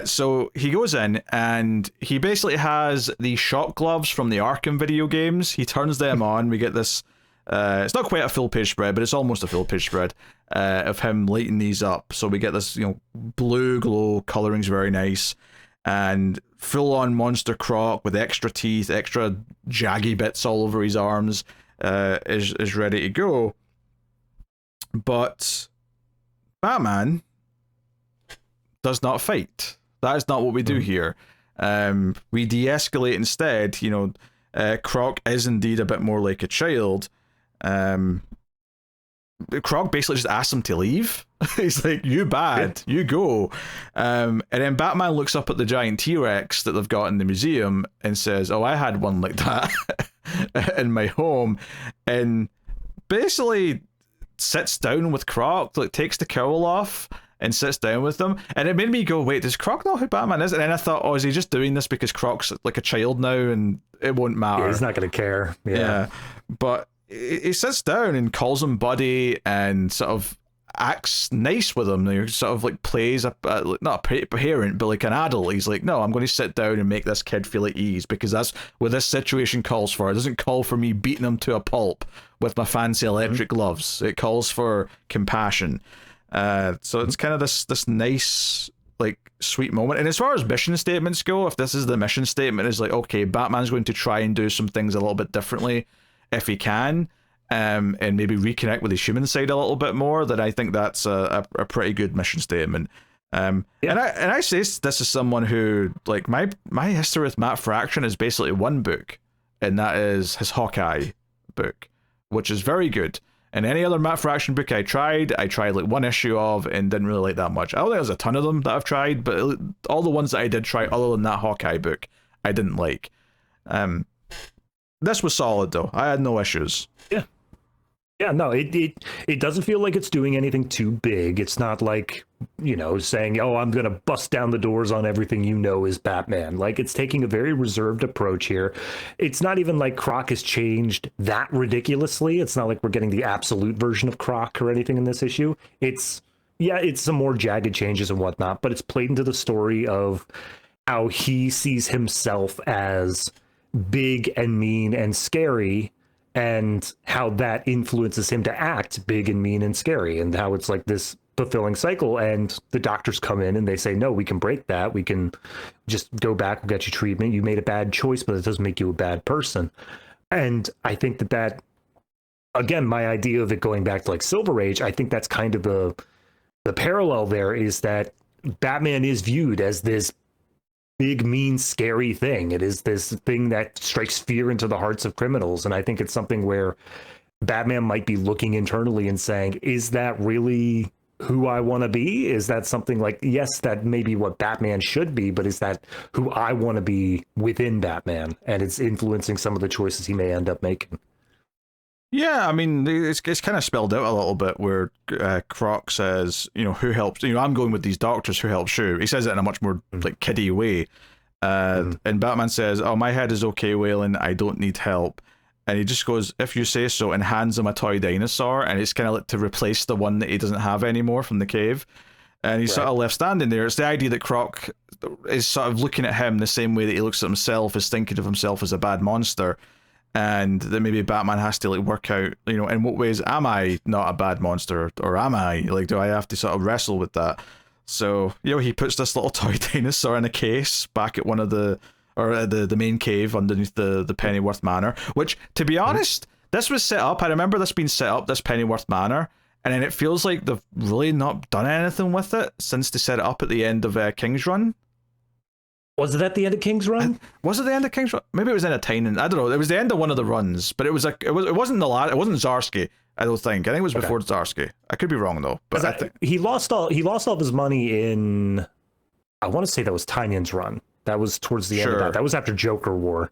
So he goes in, and he basically has the shock gloves from the Arkham video games. He turns them on. We get this, it's not quite a full page spread, but it's almost a full page spread of him lighting these up. So we get this, you know, blue glow, coloring's very nice, and full on Monster Croc with extra teeth, extra jaggy bits all over his arms, is ready to go. But Batman does not fight. That is not what we do here. We de-escalate instead. You know, Croc is indeed a bit more like a child. Croc basically just asks him to leave. He's like, you bad, you go. And then Batman looks up at the giant T-Rex that they've got in the museum and says, oh, I had one like that in my home. And basically sits down with Croc, like, takes the cowl off and sits down with them. And it made me go, wait, does Croc know who Batman is? And then I thought, oh, is he just doing this because Croc's like a child now and it won't matter? Yeah, he's not going to care. Yeah. But he sits down and calls him buddy and sort of acts nice with him. He sort of, like, plays not a parent, but like an adult. He's like, no, I'm going to sit down and make this kid feel at ease, because that's what this situation calls for. It doesn't call for me beating him to a pulp with my fancy electric gloves. It calls for compassion. So it's kind of this nice, like, sweet moment. And as far as mission statements go, if this is the mission statement, is like, okay, Batman's going to try and do some things a little bit differently if he can, and maybe reconnect with his human side a little bit more, then I think that's a pretty good mission statement. And I say this is someone who, like, my history with Matt Fraction is basically one book, and that is his Hawkeye book, which is very good. And any other Matt Fraction book I tried like one issue of and didn't really like that much. I don't think there's a ton of them that I've tried, but all the ones that I did try other than that Hawkeye book, I didn't like. This was solid though. I had no issues. Yeah, no, it doesn't feel like it's doing anything too big. It's not like, saying, oh, I'm going to bust down the doors on everything is Batman. Like, it's taking a very reserved approach here. It's not even like Croc has changed that ridiculously. It's not like we're getting the absolute version of Croc or anything in this issue. It's some more jagged changes and whatnot, but it's played into the story of how he sees himself as big and mean and scary, and how that influences him to act big and mean and scary, and how it's like this fulfilling cycle. And the doctors come in and they say, no, we can break that. We can just go back, we'll get you treatment. You made a bad choice, but it doesn't make you a bad person. And I think that, again, my idea of it going back to like Silver Age, I think that's kind of the parallel there, is that Batman is viewed as this big, mean, scary thing. It is this thing that strikes fear into the hearts of criminals. And I think it's something where Batman might be looking internally and saying, is that really who I want to be? Is that something like, yes, that may be what Batman should be, but is that who I want to be within Batman? And it's influencing some of the choices he may end up making. Yeah, I mean, it's kind of spelled out a little bit where Croc says, who helps? I'm going with these doctors, who helps you? He says it in a much more like kiddie way. And Batman says, oh, my head is okay, Wayland, I don't need help. And he just goes, if you say so, and hands him a toy dinosaur, and it's kind of like to replace the one that he doesn't have anymore from the cave. And he's sort of left standing there. It's the idea that Croc is sort of looking at him the same way that he looks at himself, is thinking of himself as a bad monster. And that maybe Batman has to like work out, in what ways am I not a bad monster, or am I? Like, do I have to sort of wrestle with that? So, he puts this little toy dinosaur in a case back at one of the main cave underneath the Pennyworth Manor, which, to be honest, this was set up. I remember this being set up, this Pennyworth Manor, and then it feels like they've really not done anything with it since they set it up at the end of King's Run. Was it at the end of King's Run? Was it the end of King's Run? Maybe it was in a Tynan. I don't know. It was the end of one of the runs, but it wasn't it wasn't Zarsky. I don't think. I think it was before Zarsky. I could be wrong though. But I think he lost all of his money in. I want to say that was Tynan's run. That was towards the end of that. That was after Joker War.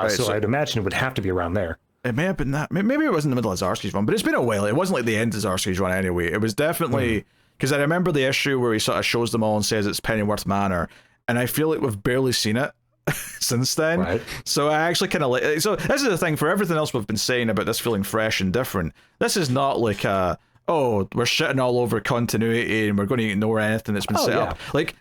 So I'd imagine it would have to be around there. It may have been that. Maybe it was in the middle of Zarsky's run, but it's been a while. It wasn't like the end of Zarsky's run anyway. It was definitely because I remember the issue where he sort of shows them all and says it's Pennyworth Manor. And I feel like we've barely seen it since then. Right. So I actually kind of like... So this is the thing, for everything else we've been saying about this feeling fresh and different, this is not like we're shitting all over continuity and we're going to ignore anything that's been set up. Like,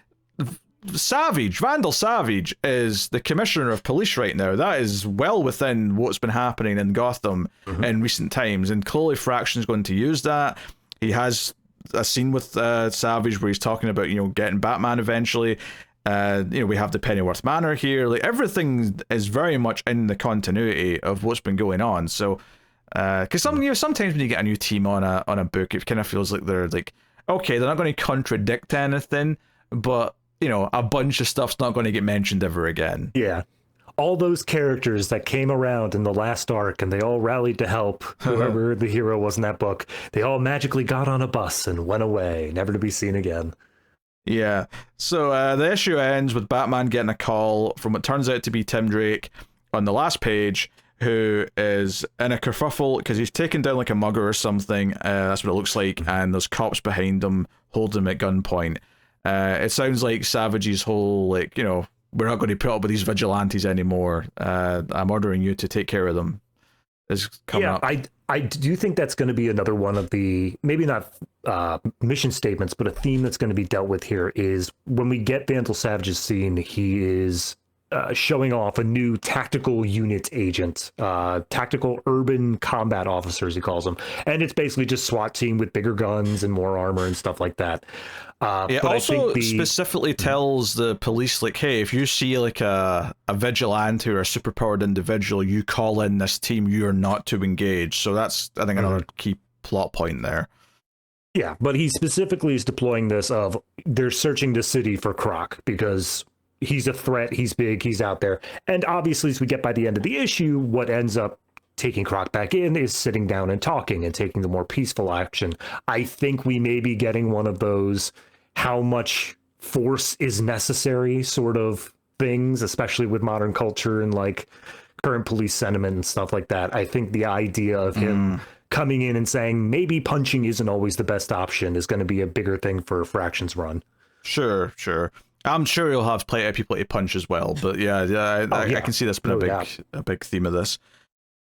Vandal Savage is the commissioner of police right now. That is well within what's been happening in Gotham in recent times. And clearly Fraction's going to use that. He has a scene with Savage where he's talking about, getting Batman eventually. We have the Pennyworth Manor here. Like, everything is very much in the continuity of what's been going on. So, because sometimes when you get a new team on a book, it kind of feels like they're like, okay, they're not going to contradict anything, but a bunch of stuff's not going to get mentioned ever again. Yeah, all those characters that came around in the last arc, and they all rallied to help whoever the hero was in that book. They all magically got on a bus and went away, never to be seen again. Yeah, so the issue ends with Batman getting a call from what turns out to be Tim Drake on the last page, who is in a kerfuffle because he's taken down like a mugger or something. That's what it looks like, and there's cops behind him holding him at gunpoint. It sounds like Savage's whole, we're not going to put up with these vigilantes anymore. I'm ordering you to take care of them. Is coming up. I do think that's going to be another one of the, maybe not mission statements, but a theme that's going to be dealt with here is when we get Vandal Savage's scene, he is showing off a new tactical unit agent, tactical urban combat officers, he calls them. And it's basically just SWAT team with bigger guns and more armor and stuff like that. It also specifically tells the police, like, hey, if you see like a vigilante or a superpowered individual, you call in this team, you're not to engage. So that's, I think, another key plot point there. Yeah, but he specifically is deploying this of they're searching the city for Croc because he's a threat, he's big, he's out there. And obviously, as we get by the end of the issue, what ends up taking Croc back in is sitting down and talking and taking the more peaceful action. I think we may be getting one of those how much force is necessary sort of things, especially with modern culture and like current police sentiment and stuff like that. I think the idea of him coming in and saying maybe punching isn't always the best option is going to be a bigger thing for Fraction's run. Sure. I'm sure you'll have plenty of people to punch as well, but I can see that's been a big theme of this.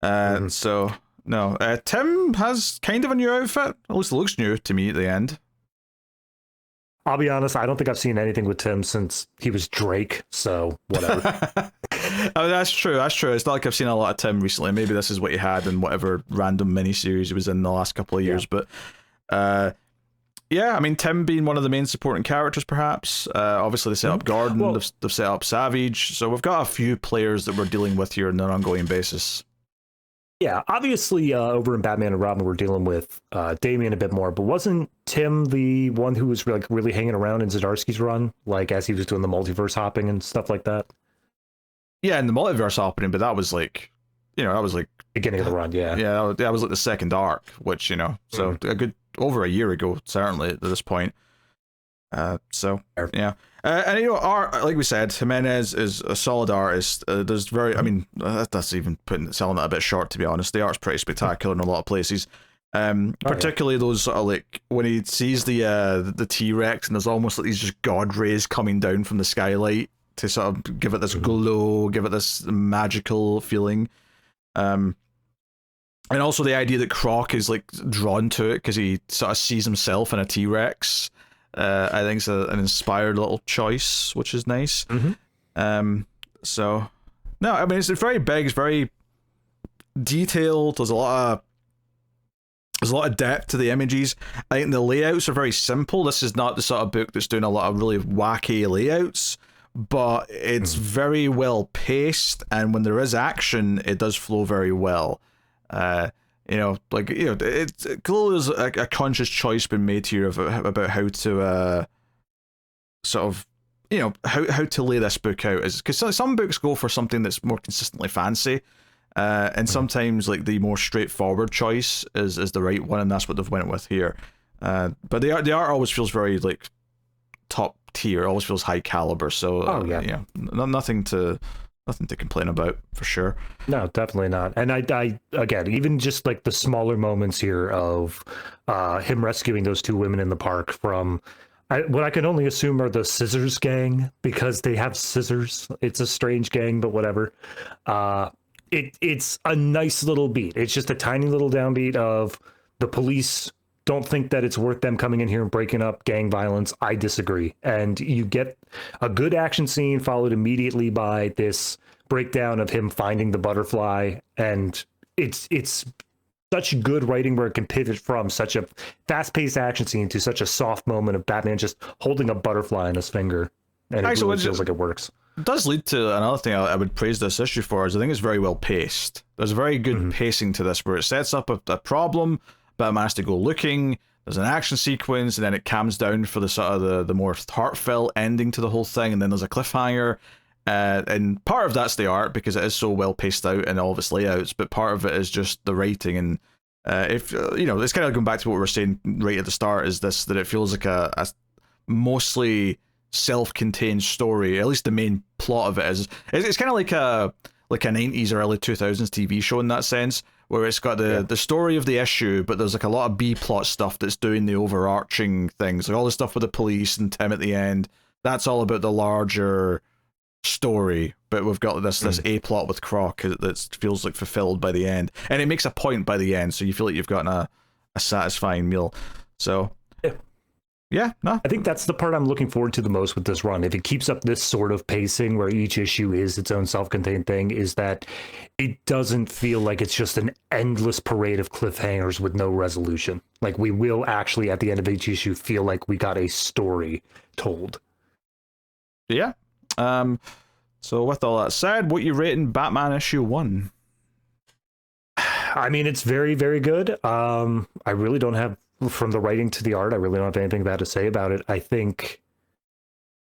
So no, Tim has kind of a new outfit. At least it looks new to me at the end. I'll be honest, I don't think I've seen anything with Tim since he was Drake, so whatever. Oh, that's true. It's not like I've seen a lot of Tim recently. Maybe this is what he had in whatever random miniseries he was in the last couple of years. But I mean, Tim being one of the main supporting characters, perhaps. Obviously, they set up Gordon, they've set up Savage. So we've got a few players that we're dealing with here on an ongoing basis. Yeah, obviously, over in Batman and Robin, we're dealing with Damian a bit more, but wasn't Tim the one who was like really hanging around in Zdarsky's run, like as he was doing the multiverse hopping and stuff like that? Yeah, in the multiverse hopping, but that was like, beginning of the run. Yeah, that was like the second arc, which so a good over a year ago, certainly at this point. Yeah. And art, like we said, Jiménez is a solid artist. There's that's even selling that a bit short, to be honest. The art's pretty spectacular in a lot of places. Particularly those sort of like when he sees the T-Rex and there's almost like these just god rays coming down from the skylight to sort of give it this glow, give it this magical feeling. And also the idea that Croc is like drawn to it because he sort of sees himself in a T-Rex. I think it's an inspired little choice, which is nice. So no, I mean it's very big, it's very detailed. There's a lot of depth to the images. I think the layouts are very simple. This is not the sort of book that's doing a lot of really wacky layouts, but it's very well paced, and when there is action, it does flow very well. It's clearly there's a conscious choice been made here about how to sort of how to lay this book out, is because some books go for something that's more consistently fancy, and sometimes like the more straightforward choice is the right one, and that's what they've went with here. But the art always feels very like top tier, always feels high caliber. So nothing to complain about for sure. No, definitely not. And I again, even just like the smaller moments here of him rescuing those two women in the park from what I can only assume are the Scissors Gang, because they have scissors. It's a strange gang, but whatever. It's a nice little beat. It's just a tiny little downbeat of the police don't think that it's worth them coming in here and breaking up gang violence. I disagree. And you get a good action scene followed immediately by this breakdown of him finding the butterfly. And it's such good writing where it can pivot from such a fast-paced action scene to such a soft moment of Batman just holding a butterfly in his finger. And it really feels like it works. It does lead to another thing I would praise this issue for, is I think it's very well paced. There's a very good pacing to this where it sets up a problem, Batman has to go looking, there's an action sequence, and then it calms down for the sort of the more heartfelt ending to the whole thing, and then there's a cliffhanger. And part of that's the art, because it is so well paced out in all of its layouts, but part of it is just the writing. And if it's kind of going back to what we were saying right at the start, is this, that it feels like a mostly self-contained story. At least the main plot of it is it's kind of like a 90s or early 2000s TV show in that sense, where it's got the story of the issue, but there's like a lot of B-plot stuff that's doing the overarching things, like all the stuff with the police and Tim at the end. That's all about the larger story, but we've got this A-plot with Croc that feels like fulfilled by the end, and it makes a point by the end, so you feel like you've gotten a satisfying meal. So yeah, no, I think that's the part I'm looking forward to the most with this run. If it keeps up this sort of pacing where each issue is its own self-contained thing, is that it doesn't feel like it's just an endless parade of cliffhangers with no resolution. Like, we will actually, at the end of each issue, feel like we got a story told. Yeah. So with all that said, what you rating Batman issue 1? I mean, it's very, very good. I really don't have from the writing to the art, I really don't have anything bad to say about it. I think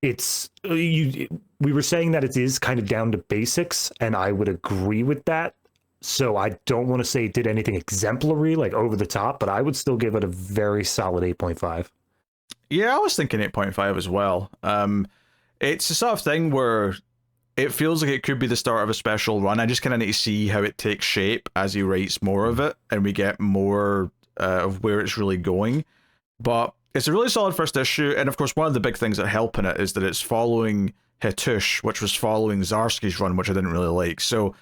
it's we were saying that it is kind of down to basics, and I would agree with that. So I don't want to say it did anything exemplary, like over the top, but I would still give it a very solid 8.5. Yeah, I was thinking 8.5 as well. It's the sort of thing where it feels like it could be the start of a special run. I just kind of need to see how it takes shape as he writes more of it, and we get more of where it's really going. But it's a really solid first issue, and of course one of the big things that help in it is that it's following Hitush, which was following Zarsky's run, which I didn't really like. So,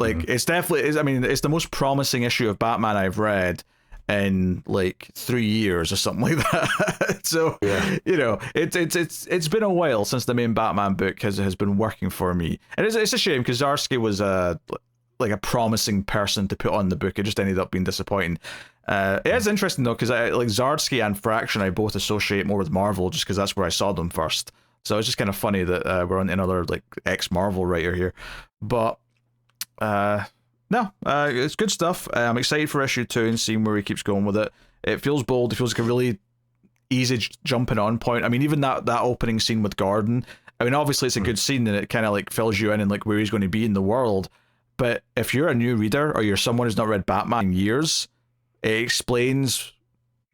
like, it's definitely, I mean, it's the most promising issue of Batman I've read in like 3 years or something like that. So, you know, it's been a while since the main Batman book has been working for me, and it's a shame because Zarsky was a promising person to put on the book. It just ended up being disappointing. It is interesting though, because I like Zarsky and Fraction I both associate more with Marvel just because that's where I saw them first. So it's just kind of funny that we're on another like ex-Marvel writer here, but no, it's good stuff. I'm excited for issue 2 and seeing where he keeps going with it. It feels bold. It feels like a really easy jumping on point. I mean, even that opening scene with Gordon, I mean, obviously it's a good scene and it kind of like fills you in and like where he's going to be in the world. But if you're a new reader or you're someone who's not read Batman in years, it explains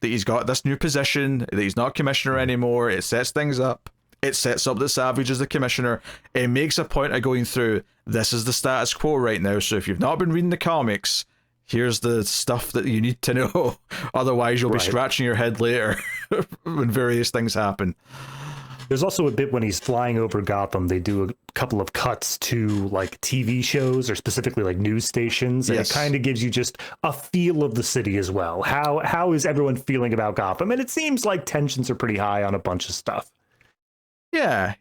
that he's got this new position, that he's not commissioner anymore. It sets things up. It sets up that Savage is the commissioner. It makes a point of going through, this is the status quo right now, so if you've not been reading the comics, here's the stuff that you need to know. Otherwise, you'll be scratching your head later when various things happen. There's also a bit when he's flying over Gotham, they do a couple of cuts to like TV shows or specifically like news stations, and it kind of gives you just a feel of the city as well. How is everyone feeling about Gotham? And it seems like tensions are pretty high on a bunch of stuff. Yeah.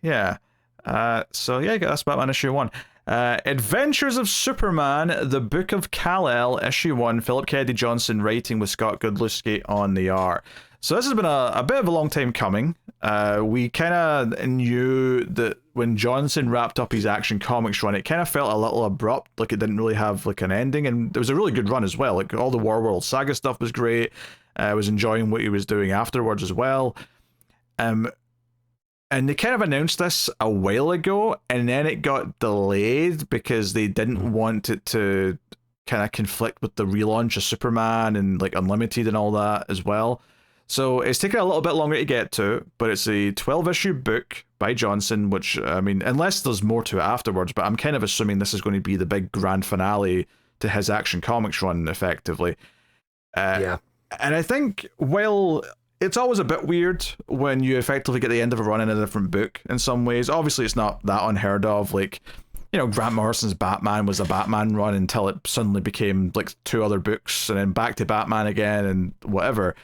So yeah, that's Batman issue 1. Adventures of Superman, the Book of Kal-El, issue 1, Philip Kennedy Johnson writing with Scott Godlewski on the art. So this has been a bit of a long time coming. We kind of knew that when Johnson wrapped up his Action Comics run, it kind of felt a little abrupt, like it didn't really have like an ending, and it was a really good run as well. Like all the War World Saga stuff was great. I was enjoying what he was doing afterwards as well. And they kind of announced this a while ago, and then it got delayed because they didn't want it to kind of conflict with the relaunch of Superman and like Unlimited and all that as well. So it's taken a little bit longer to get to, but it's a 12-issue book by Johnson, which, I mean, unless there's more to it afterwards, but I'm kind of assuming this is going to be the big grand finale to his Action Comics run, effectively. And I think, well, it's always a bit weird when you effectively get the end of a run in a different book in some ways. Obviously, it's not that unheard of. Like, you know, Grant Morrison's Batman was a Batman run until it suddenly became like 2 other books and then back to Batman again and whatever.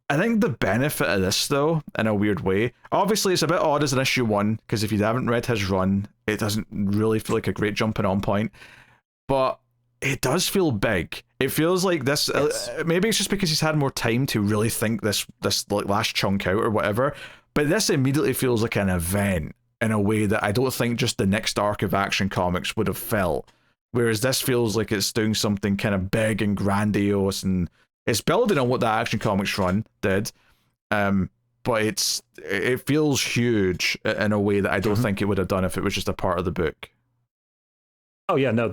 I think the benefit of this, though, in a weird way, obviously it's a bit odd as an issue 1, because if you haven't read his run, it doesn't really feel like a great jumping on point. But it does feel big. It feels like this. Maybe it's just because he's had more time to really think this like last chunk out or whatever. But this immediately feels like an event in a way that I don't think just the next arc of Action Comics would have felt. Whereas this feels like it's doing something kind of big and grandiose, and it's building on what that Action Comics run did. But it feels huge in a way that I don't think it would have done if it was just a part of the book. Oh yeah, no,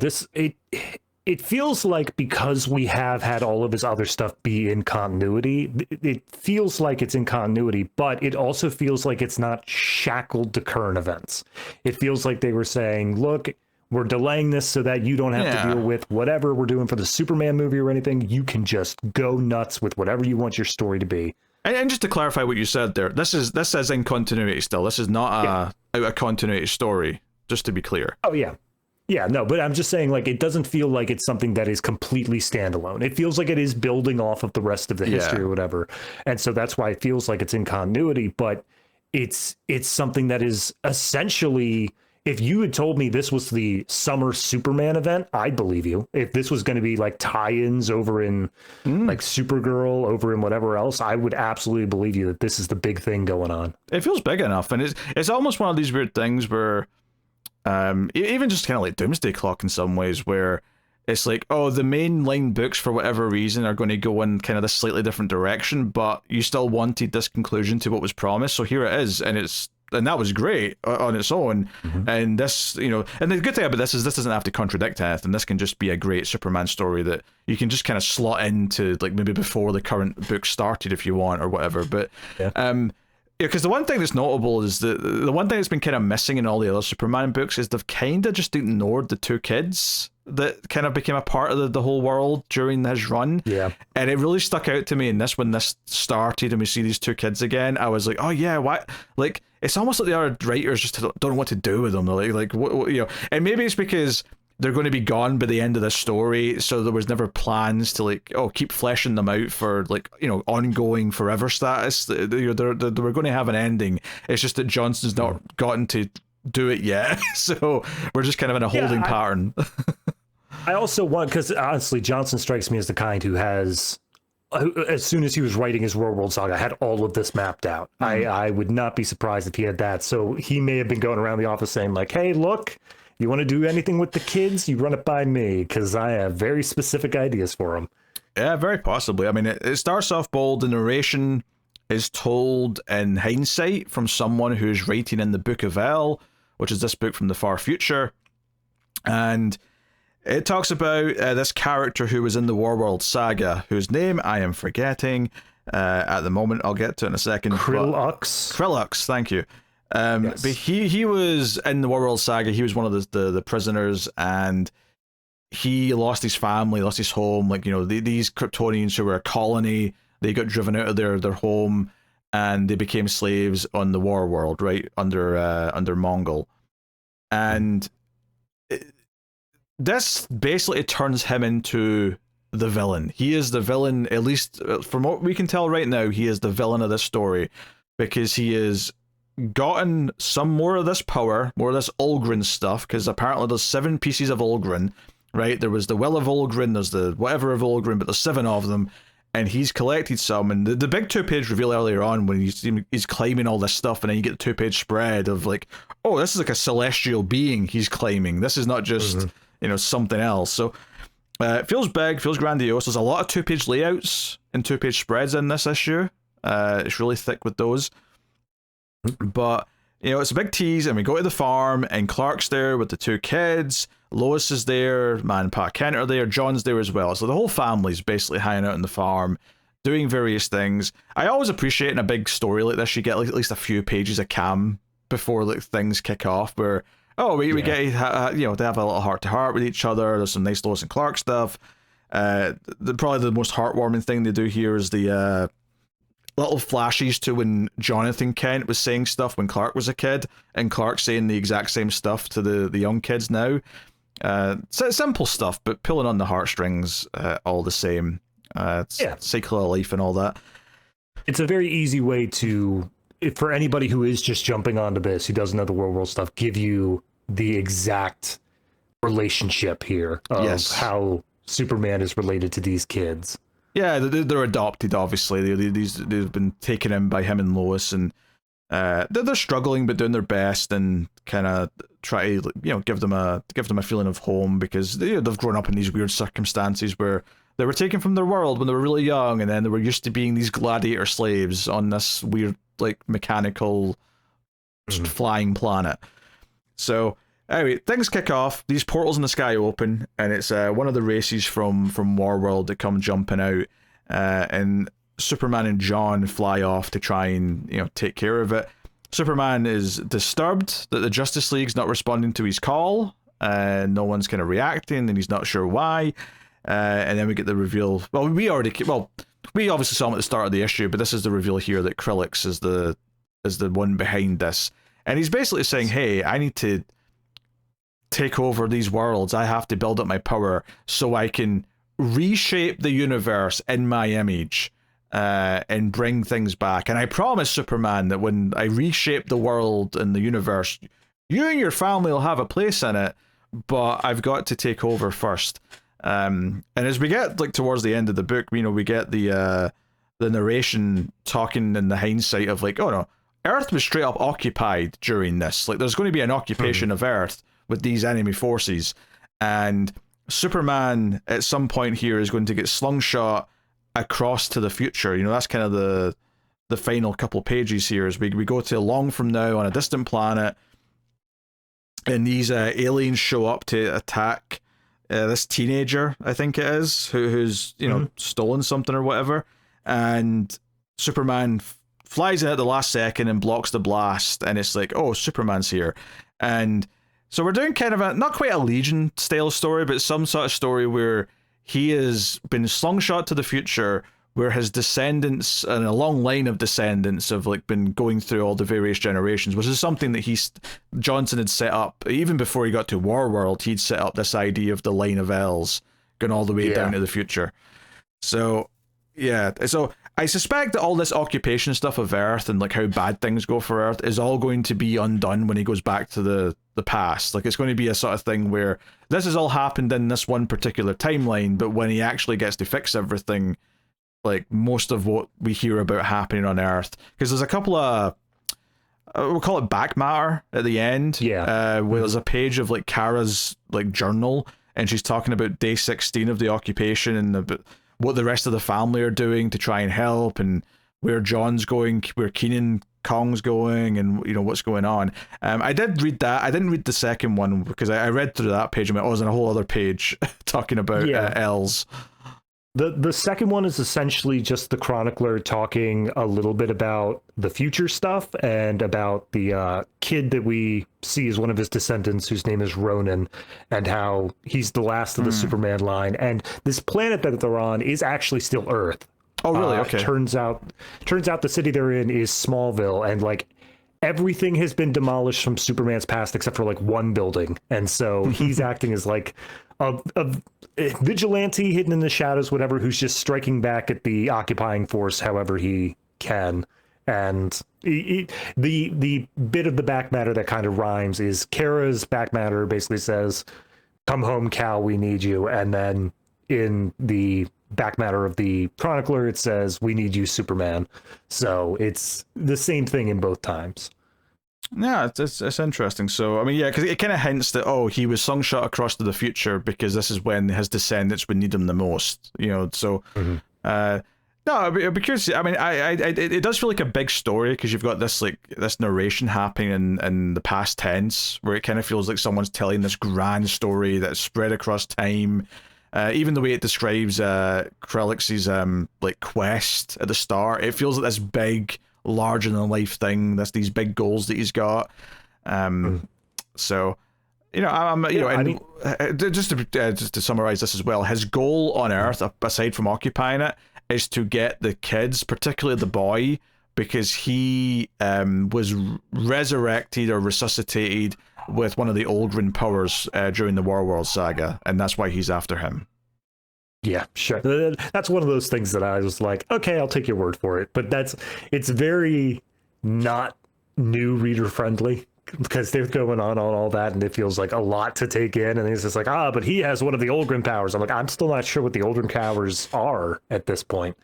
it feels like because we have had all of his other stuff be in continuity, it feels like it's in continuity, but it also feels like it's not shackled to current events. It feels like they were saying, look, we're delaying this so that you don't have to deal with whatever we're doing for the Superman movie or anything. You can just go nuts with whatever you want your story to be. And just to clarify what you said there, this is in continuity still. This is not a continuity story, just to be clear. Oh, yeah. Yeah, no, but I'm just saying, like, it doesn't feel like it's something that is completely standalone. It feels like it is building off of the rest of the history or whatever. And so that's why it feels like it's in continuity, but it's something that is essentially, if you had told me this was the summer Superman event, I'd believe you. If this was going to be like tie-ins over in like Supergirl, over in whatever else, I would absolutely believe you that this is the big thing going on. It feels big enough, and it's almost one of these weird things where even just kind of like Doomsday Clock in some ways, where it's like, oh, the mainline books for whatever reason are going to go in kind of this slightly different direction, but you still wanted this conclusion to what was promised, so here it is, and that was great on its own. And this, and the good thing about this is this doesn't have to contradict anything. This can just be a great Superman story that you can just kind of slot into, like, maybe before the current book started if you want, or whatever. But because the one thing that's notable is the one thing that's been kind of missing in all the other Superman books is they've kind of just ignored the two kids that kind of became a part of the whole world during his run. Yeah. And it really stuck out to me in this, when this started and we see these two kids again, I was like, oh yeah, why? Like, it's almost like the other writers just don't know what to do with them. They're like what, and maybe it's because they're going to be gone by the end of the story, so there was never plans to, like, keep fleshing them out for, like, ongoing forever status. They were going to have an ending. It's just that Johnson's not gotten to do it yet, so we're just kind of in a holding pattern. I also want, because honestly, Johnson strikes me as the kind who has, as soon as he was writing his World Saga, had all of this mapped out. I would not be surprised if he had that. So he may have been going around the office saying, like, hey, look, you want to do anything with the kids, you run it by me, because I have very specific ideas for them. Yeah, very possibly. I mean, it starts off bold. The narration is told in hindsight from someone who's writing in the Book of El, which is this book from the far future. And it talks about this character who was in the Warworld saga, whose name I am forgetting at the moment. I'll get to it in a second. Krillux, thank you. Yes. But he was in the Warworld saga. He was one of the prisoners, and he lost his family, lost his home. Like, these Kryptonians who were a colony, they got driven out of their home, and they became slaves on the Warworld, right, under Mongol. And this basically turns him into the villain. He is the villain, at least from what we can tell right now. He is the villain of this story, because he has gotten some more of this power, more of this Ulgrin stuff, because apparently there's 7 pieces of Ulgrin, right? There was the Will of Ulgrin, there's the whatever of Ulgrin, but there's 7 of them, and he's collected some. And the big 2-page reveal earlier on, when he's claiming all this stuff, and then you get the 2-page spread of, like, oh, this is like a celestial being he's claiming. This is not just something else. So it feels big, feels grandiose. There's a lot of 2-page layouts and 2-page spreads in this issue. It's really thick with those. But, it's a big tease, and we go to the farm, and Clark's there with the 2 kids, Lois is there, Man, Pat Kent are there, John's there as well. So the whole family's basically hanging out on the farm, doing various things. I always appreciate in a big story like this, you get like at least a few pages of cam before, like, things kick off, where, we get, they have a little heart-to-heart with each other. There's some nice Lois and Clark stuff. Probably the most heartwarming thing they do here is the little flashes to when Jonathan Kent was saying stuff when Clark was a kid, and Clark saying the exact same stuff to the young kids now. So simple stuff, but pulling on the heartstrings all the same. Cycle of life and all that. It's a very easy way to, for anybody who is just jumping onto this, who doesn't know the world stuff, give you the exact relationship here of how Superman is related to these kids. Yeah, they're adopted, obviously. They've been taken in by him and Lois, and they're struggling but doing their best, and kind of try to, give them a feeling of home, because they've grown up in these weird circumstances where they were taken from their world when they were really young, and then they were used to being these gladiator slaves on this weird, like, mechanical flying planet. So anyway, things kick off. These portals in the sky open, and it's one of the races from Warworld that come jumping out, and Superman and John fly off to try and take care of it. Superman is disturbed that the Justice League's not responding to his call, and no one's kind of reacting, and he's not sure why. And then we get the reveal. Well, we obviously saw him at the start of the issue, but this is the reveal here that Krillix is the one behind this, and he's basically saying, "Hey, I need to take over these worlds. I have to build up my power so I can reshape the universe in my image, and bring things back. And I promise, Superman, that when I reshape the world and the universe, you and your family will have a place in it, but I've got to take over first." And as we get towards the end of the book, we get the narration talking in the hindsight of oh no, Earth was straight up occupied during this. There's going to be an occupation of Earth with these enemy forces, and Superman at some point here is going to get slungshot across to the future. That's kind of the final couple pages here, as we go to long from now on a distant planet, and these aliens show up to attack this teenager, I think it is, who's stolen something or whatever, and Superman flies in at the last second and blocks the blast, and it's like, oh, Superman's here. And so we're doing kind of not quite a Legion style story, but some sort of story where he has been slungshot to the future, where his descendants and a long line of descendants have been going through all the various generations, which is something that Johnson had set up even before he got to Warworld. He'd set up this idea of the line of L's going all the way down to the future. So I suspect that all this occupation stuff of Earth and how bad things go for Earth is all going to be undone when he goes back to the past. It's going to be a sort of thing where this has all happened in this one particular timeline, but when he actually gets to fix everything, most of what we hear about happening on Earth, because there's a couple of we'll call it back matter at the end, where there's a page of Kara's journal, and she's talking about day 16 of the occupation and about what the rest of the family are doing to try and help, and where John's going, where Keenan Kong's going, and what's going on. I did read that. I didn't read the second one because I read through that page and went, oh, there's a whole other page talking about L's. The second one is essentially just the chronicler talking a little bit about the future stuff and about the kid that we see as one of his descendants, whose name is Ronan, and how he's the last of the Superman line. And this planet that they're on is actually still Earth. Oh, really? Okay. Turns out the city they're in is Smallville, and everything has been demolished from Superman's past except for one building, and so he's acting as a vigilante hidden in the shadows, whatever, who's just striking back at the occupying force however he can. And the bit of the back matter that kind of rhymes is Kara's back matter basically says, "Come home, Cal, we need you," and then in the back matter of the chronicler it says, "We need you, Superman." So it's the same thing in both times. Yeah, it's interesting. So, because it kind of hints that, he was slungshot across to the future because this is when his descendants would need him the most, so, no, I'd be curious. It does feel like a big story because you've got this, this narration happening in the past tense, where it kind of feels like someone's telling this grand story that's spread across time. Even the way it describes Krellix's, quest at the start, it feels like this big, larger than life thing. That's these big goals that he's got. So, just to summarize this as well, his goal on Earth, aside from occupying it, is to get the kids, particularly the boy, because he was resurrected or resuscitated with one of the Olgrin powers during the Warworld saga, and that's why he's after him. Yeah, sure. That's one of those things that I was like, okay, I'll take your word for it. But it's very not new reader friendly because they're going on all that, and it feels like a lot to take in. And it's just like, but he has one of the Olgrin powers. I'm like, I'm still not sure what the Olgrin powers are at this point.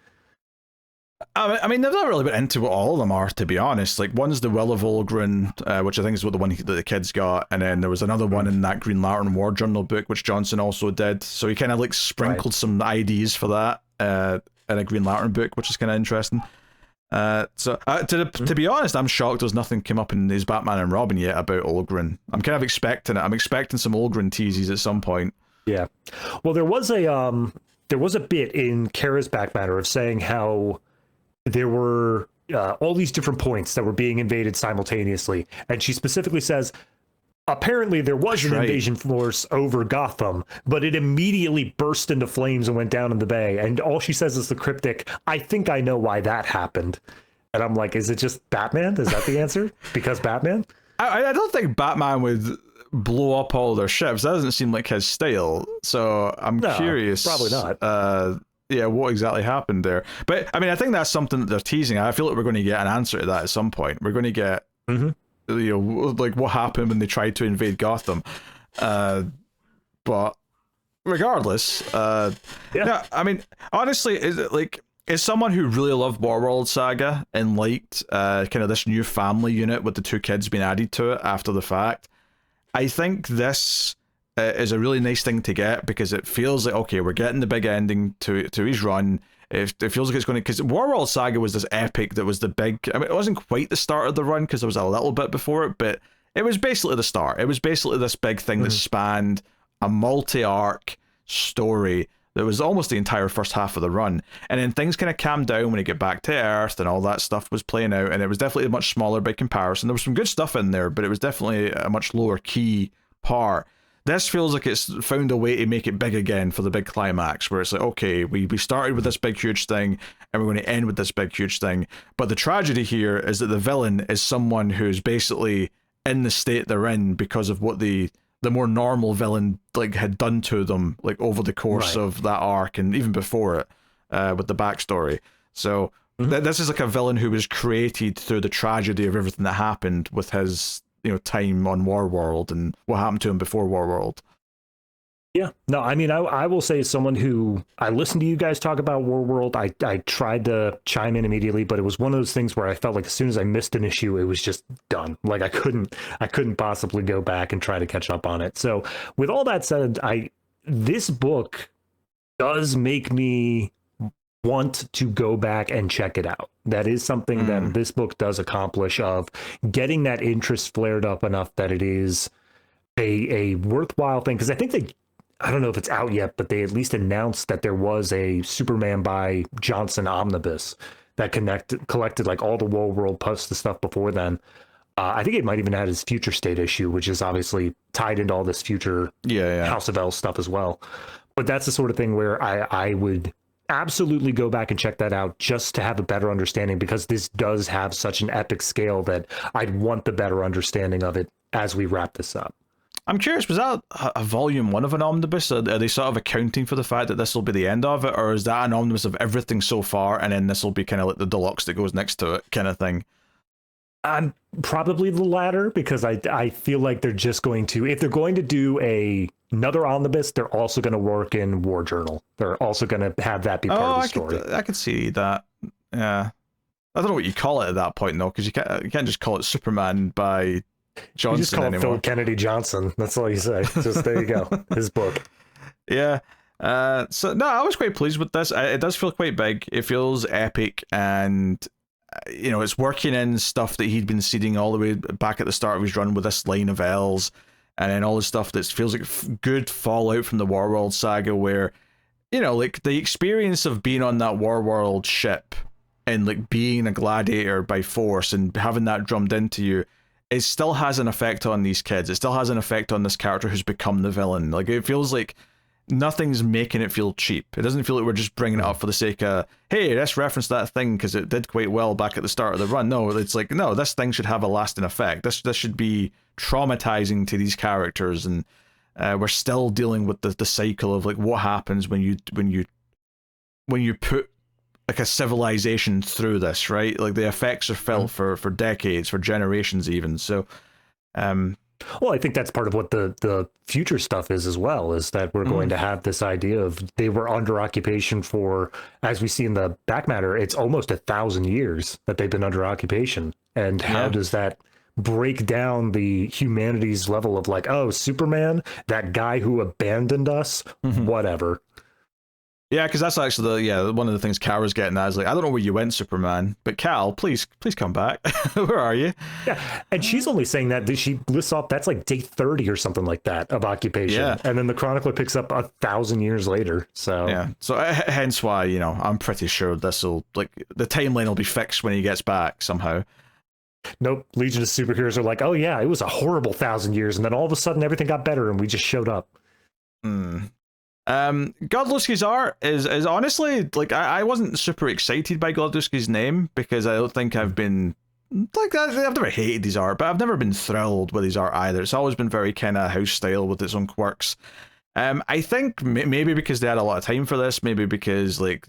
They've not really been into what all of them are, to be honest. One's the Will of Olgrin, which I think is what the one that the kids got, and then there was another one in that Green Lantern War Journal book, which Johnson also did. So he kind of sprinkled some ideas for that in a Green Lantern book, which is kind of interesting. To be honest, I'm shocked there's nothing came up in his Batman and Robin yet about Olgrin. I'm kind of expecting it. I'm expecting some Olgrin teases at some point. Yeah. Well, there was a bit in Kara's back matter of saying how there were all these different points that were being invaded simultaneously. And she specifically says, apparently there was an invasion force over Gotham, but it immediately burst into flames and went down in the bay. And all she says is the cryptic, "I think I know why that happened." And I'm like, is it just Batman? Is that the answer? Because Batman? I don't think Batman would blow up all their ships. That doesn't seem like his style. So I'm curious. Probably not. What exactly happened there? But I think that's something that they're teasing. I feel like we're going to get an answer to that at some point. We're going to get, what happened when they tried to invade Gotham. But regardless, honestly, is it as someone who really loved Warworld Saga and liked kind of this new family unit with the two kids being added to it after the fact, I think this is a really nice thing to get, because it feels like, okay, we're getting the big ending to his run. It feels like it's going to, because Warworld Saga was this epic that was the big, I mean, it wasn't quite the start of the run because there was a little bit before it, but it was basically the start. It was basically this big thing that spanned a multi-arc story that was almost the entire first half of the run. And then things kind of calmed down when he get back to Earth and all that stuff was playing out, and it was definitely much smaller by comparison. There was some good stuff in there, but it was definitely a much lower key part. This feels like it's found a way to make it big again for the big climax, where it's like, okay, we started with this big huge thing, and we're going to end with this big huge thing. But the tragedy here is that the villain is someone who's basically in the state they're in because of what the more normal villain like had done to them like over the course of that arc and even before it, with the backstory. So this is like a villain who was created through the tragedy of everything that happened with his time on Warworld and what happened to him before Warworld. Yeah, no, I mean, I will say, as someone who, I listened to you guys talk about Warworld, I tried to chime in immediately, but it was one of those things where I felt like as soon as I missed an issue, it was just done. Like I couldn't possibly go back and try to catch up on it. So with all that said, this book does make me want to go back and check it out. That is something that this book does accomplish, of getting that interest flared up enough that it is a worthwhile thing. Because I don't know if it's out yet, but they at least announced that there was a Superman by Johnson omnibus that collected like all the World plus the stuff before then. I think it might even have his Future State issue, which is obviously tied into all this future House of L stuff as well. But that's the sort of thing where I would absolutely go back and check that out just to have a better understanding, because this does have such an epic scale that I'd want the better understanding of it as we wrap this up. I'm curious, was that a volume one of an omnibus? Are they sort of accounting for the fact that this will be the end of it, or is that an omnibus of everything so far, and then this will be kind of like the deluxe that goes next to it kind of thing? I'm probably the latter, because I feel like they're just going to, if they're going to do another omnibus, they're also going to work in War Journal. They're also going to have that be part of the story. I could see that. Yeah, I don't know what you call it at that point though, because you can't just call it Superman by Johnson. You just call it Phil Kennedy Johnson. That's all you say. Just there you go. His book. Yeah. So no, I was quite pleased with this. It does feel quite big. It feels epic, and it's working in stuff that he'd been seeding all the way back at the start of his run with this line of L's, and then all the stuff that feels like good fallout from the Warworld saga, where like the experience of being on that Warworld ship and like being a gladiator by force and having that drummed into you, it still has an effect on these kids. It still has an effect on this character who's become the villain. Like, it feels like nothing's making it feel cheap. It doesn't feel like we're just bringing it up for the sake of, hey, let's reference that thing because it did quite well back at the start of the run. No, it's like, no, this thing should have a lasting effect. This should be traumatizing to these characters, and we're still dealing with the cycle of like what happens when you put like a civilization through this, right? Like the effects are felt for decades, for generations even. So well, I think that's part of what the future stuff is as well, is that we're going to have this idea of they were under occupation for, as we see in the back matter, it's almost 1,000 years that they've been under occupation. And how does that break down the humanity's level of like, oh, Superman, that guy who abandoned us, whatever. Yeah, because that's actually one of the things Kara's getting at is like, I don't know where you went, Superman, but Kal, please come back. Where are you? Yeah, and she's only saying that she lists off, that's like day 30 or something like that of occupation. Yeah. And then the Chronicler picks up 1,000 years later. So yeah, so hence why, I'm pretty sure this will, like, the timeline will be fixed when he gets back somehow. Nope, Legion of Superheroes are like, oh yeah, it was a horrible 1,000 years, and then all of a sudden everything got better and we just showed up. Godlewski's art is honestly, like, I wasn't super excited by Godlewski's name because I don't think I've been, like, I've never hated his art, but I've never been thrilled with his art either. It's always been very kind of house style with its own quirks. I think maybe because they had a lot of time for this, maybe because, like,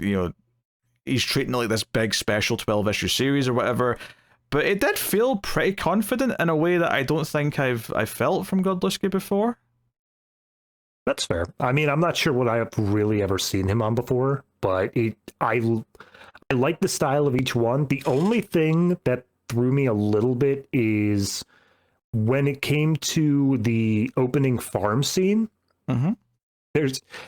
he's treating it like this big special 12-issue series or whatever, but it did feel pretty confident in a way that I don't think I've felt from Godlewski before. That's fair. I mean, I'm not sure what I have really ever seen him on before, but I like the style of each one. The only thing that threw me a little bit is when it came to the opening farm scene, Mm-hmm.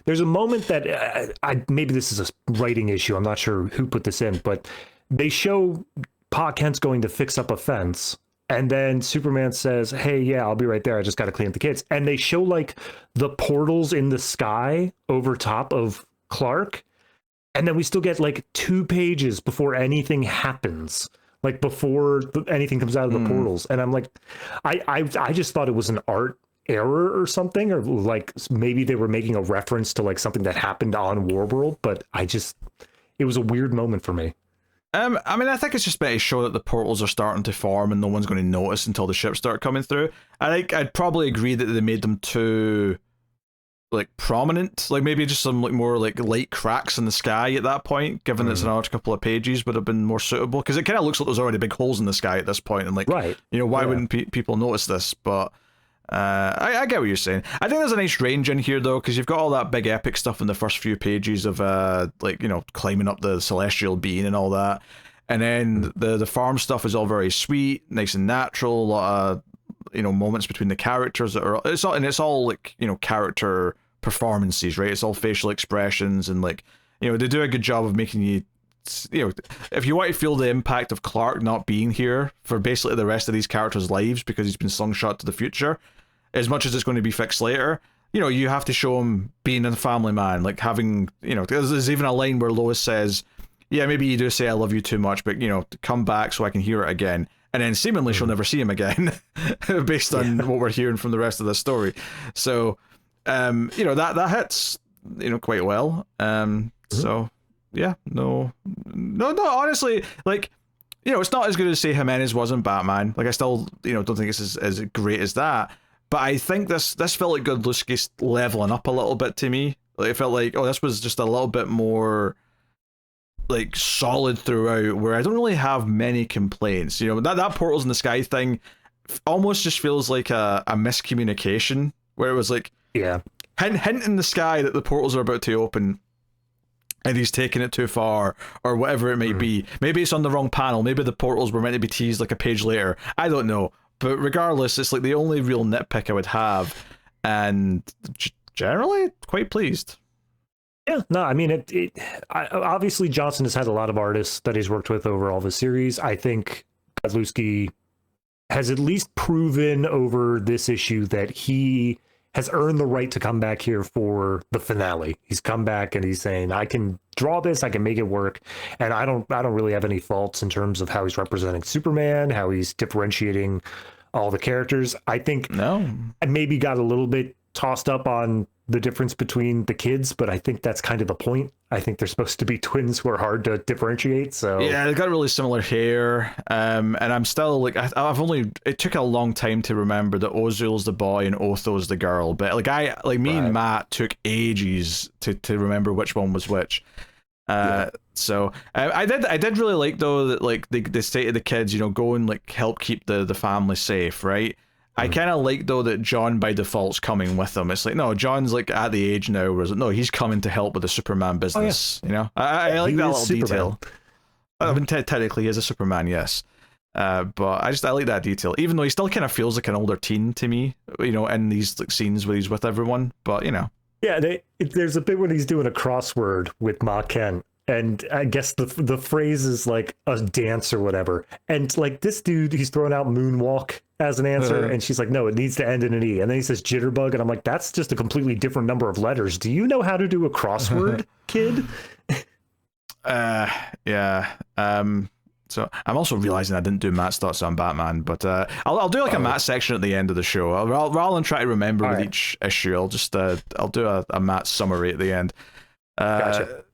There's a moment that maybe this is a writing issue. I'm not sure who put this in, but they show Pa Kent's going to fix up a fence, and then Superman says, "Hey, yeah, I'll be right there. I just got to clean up the kids." And they show like the portals in the sky over top of Clark, and then we still get like 2 pages before anything happens, like before anything comes out of the portals. And I'm like, I just thought it was an art error or something, or like maybe they were making a reference to like something that happened on Warworld, but it was a weird moment for me. I mean, I think it's just meant to show that the portals are starting to form and no one's going to notice until the ships start coming through. I think I'd probably agree that they made them too like prominent, like maybe just some like more like light cracks in the sky at that point, given it's another couple of pages would have been more suitable, because it kind of looks like there's already big holes in the sky at this point, and like, right, why wouldn't people notice this? But I get what you're saying. I think there's a nice range in here though, because you've got all that big epic stuff in the first few pages of like, climbing up the celestial being and all that, and then the farm stuff is all very sweet, nice and natural, a lot of moments between the characters that are it's all like character performances, right? It's all facial expressions, and like they do a good job of making you if you want to feel the impact of Clark not being here for basically the rest of these characters' lives because he's been slingshot to the future, as much as it's going to be fixed later, you have to show him being a family man, like having there's even a line where Lois says, yeah, maybe you do say I love you too much, but come back so I can hear it again. And then seemingly she'll never see him again based on what we're hearing from the rest of the story. So that hits quite well. So yeah, no, honestly, like it's not as good as say Jiménez was in Batman. Like I still don't think it's as great as that, but I think this felt like Godlewski leveling up a little bit to me. Like it felt like, oh, this was just a little bit more like solid throughout, where I don't really have many complaints. That portals in the sky thing almost just feels like a miscommunication, where it was like, yeah, hint in the sky that the portals are about to open and he's taking it too far, or whatever it might be. Maybe it's on the wrong panel, maybe the portals were meant to be teased like a page later, I don't know, but regardless, it's like the only real nitpick I would have, and generally quite pleased. Yeah, no, I mean, obviously Johnson has had a lot of artists that he's worked with over all the series. I think Godlewski has at least proven over this issue that he has earned the right to come back here for the finale. He's come back and he's saying, I can draw this, I can make it work. And I don't really have any faults in terms of how he's representing Superman, how he's differentiating all the characters. I think I maybe got a little bit tossed up on the difference between the kids, but I think that's kind of the point. I think they're supposed to be twins who are hard to differentiate. So yeah, they got really similar hair, and I'm still like, it took a long time to remember that Ozul's the boy and Otho's the girl, but me and Matt took ages to remember which one was which. So I did really like though that like they say to the kids, go and like help keep the family safe, right? I kind of like though that John by default's coming with them. It's like, no, John's like at the age now where no, he's coming to help with the Superman business. I like that little Superman. Detail. I mean, technically he is a Superman, yes, but I like that detail, even though he still kind of feels like an older teen to me, in these like scenes where he's with everyone. But yeah, there's a bit when he's doing a crossword with Ma Kent. And I guess the phrase is like a dance or whatever. And like this dude, he's throwing out moonwalk as an answer. And she's like, no, it needs to end in an E. And then he says jitterbug. And I'm like, that's just a completely different number of letters. Do you know how to do a crossword, kid? Yeah. So I'm also realizing I didn't do Matt's thoughts on Batman, but I'll do like a Matt section at the end of the show. Rather than try to remember with each issue, I'll just I'll do a Matt summary at the end. Gotcha.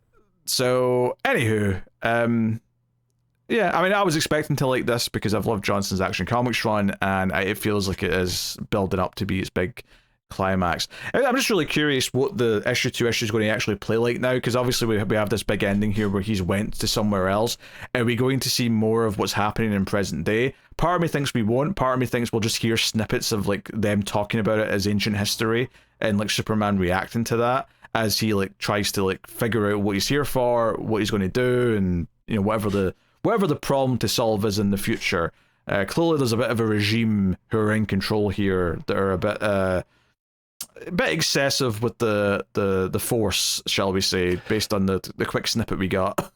So, anywho, yeah, I mean, I was expecting to like this because I've loved Johnson's Action Comics run, and it feels like it is building up to be its big climax. I'm just really curious what the issue 2 issue is going to actually play like now, because obviously we have this big ending here where he's went to somewhere else. Are we going to see more of what's happening in present day? Part of me thinks we won't. Part of me thinks we'll just hear snippets of like them talking about it as ancient history and like Superman reacting to that as he like tries to like figure out what he's here for, what he's going to do, and whatever the problem to solve is in the future. Clearly there's a bit of a regime who are in control here that are a bit a bit excessive with the force, shall we say, based on the quick snippet we got.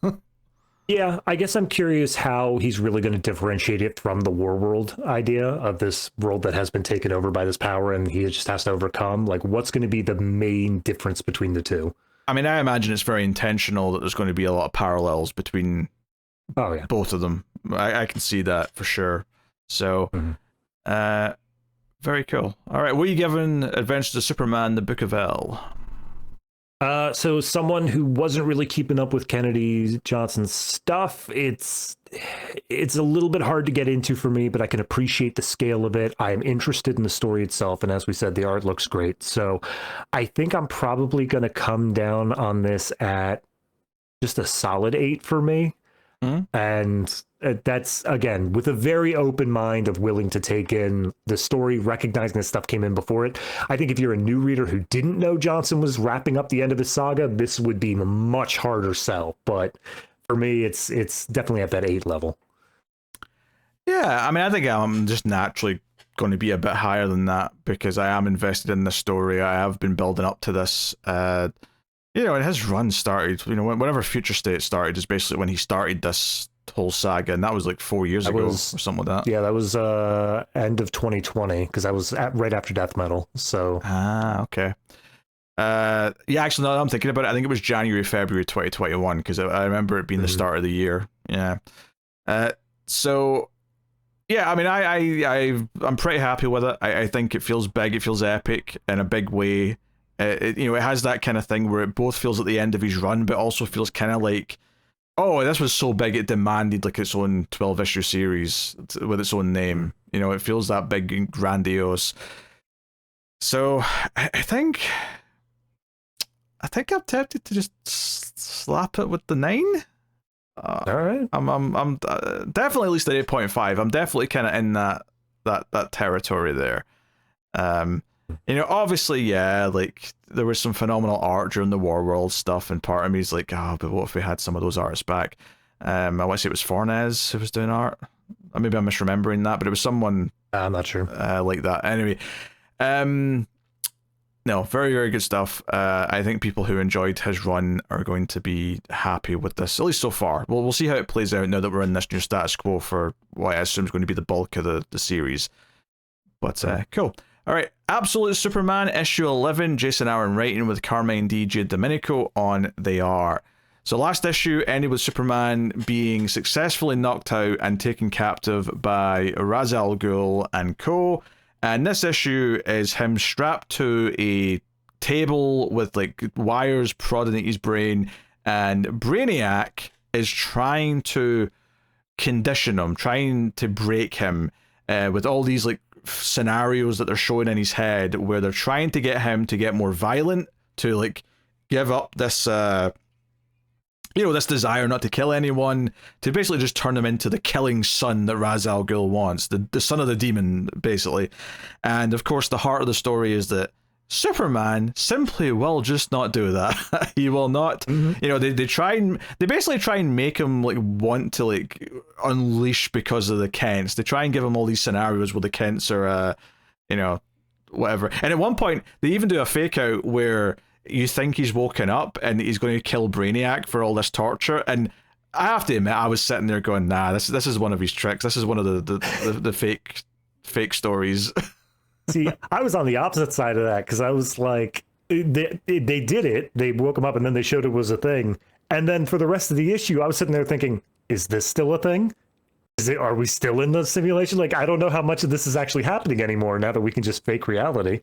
Yeah, I guess I'm curious how he's really going to differentiate it from the war world idea of this world that has been taken over by this power and he just has to overcome. Like, what's going to be the main difference between the two? I mean, I imagine it's very intentional that there's going to be a lot of parallels between both of them. I can see that for sure. So, very cool. All right, what are you giving Adventures of Superman, the Book of L? So someone who wasn't really keeping up with Kennedy Johnson's stuff, it's a little bit hard to get into for me, but I can appreciate the scale of it. I am interested in the story itself, and as we said, the art looks great. So I think I'm probably going to come down on this at just a solid 8 for me. And that's, again, with a very open mind of willing to take in the story, recognizing that stuff came in before it. I think if you're a new reader who didn't know Johnson was wrapping up the end of his saga, this would be a much harder sell. But for me, it's definitely at that 8 level. Yeah, I mean, I think I'm just naturally going to be a bit higher than that because I am invested in this story. I have been building up to this. You know, and his run started, you know, whenever Future State started is basically when he started this whole saga, and that was like 4 years ago or something like that. Yeah, that was end of 2020, because I was right after Death Metal, so... okay. Yeah, actually, now that I'm thinking about it, I think it was January, February 2021, because I remember it being the start of the year. Yeah. So, yeah, I mean, I'm pretty happy with it. I think it feels big, it feels epic in a big way. You know, it has that kind of thing where it both feels at the end of his run, but also feels kind of like, oh, this was so big it demanded like its own 12-issue series with its own name. You know, it feels that big and grandiose. So I think I'm tempted to just slap it with the 9. All right. I'm definitely at least at 8.5. I'm definitely kind of in that territory there. You know, obviously, yeah, like there was some phenomenal art during the War World stuff, and part of me is like, oh, but what if we had some of those artists back? I want to say it was Fornes who was doing art. Maybe I'm misremembering that, but it was someone. I'm not sure. Like that. Anyway, no, very, very good stuff. I think people who enjoyed his run are going to be happy with this, at least so far. We'll see how it plays out now that we're in this new status quo for what I assume is going to be the bulk of the series. But cool. All right, Absolute Superman, issue 11, Jason Aaron writing with Carmine D. Giandomenico on the art. So last issue ended with Superman being successfully knocked out and taken captive by Ra's al Ghul and co. And this issue is him strapped to a table with like wires prodding at his brain, and Brainiac is trying to condition him, trying to break him with all these like scenarios that they're showing in his head where they're trying to get him to get more violent, to like give up this this desire not to kill anyone, to basically just turn him into the killing son that Ra's al Ghul wants, the son of the demon, basically. And of course the heart of the story is that Superman simply will just not do that. He will not. You know, they basically try and make him like want to like unleash because of the Kents. They try and give him all these scenarios where the Kents are whatever. And at one point they even do a fake out where you think he's woken up and he's going to kill Brainiac for all this torture. And I have to admit, I was sitting there going, nah, this is one of his tricks. This is one of the fake stories. See, I was on the opposite side of that because I was like, they did it. They woke him up and then they showed it was a thing. And then for the rest of the issue, I was sitting there thinking, is this still a thing? Are we still in the simulation? Like, I don't know how much of this is actually happening anymore now that we can just fake reality.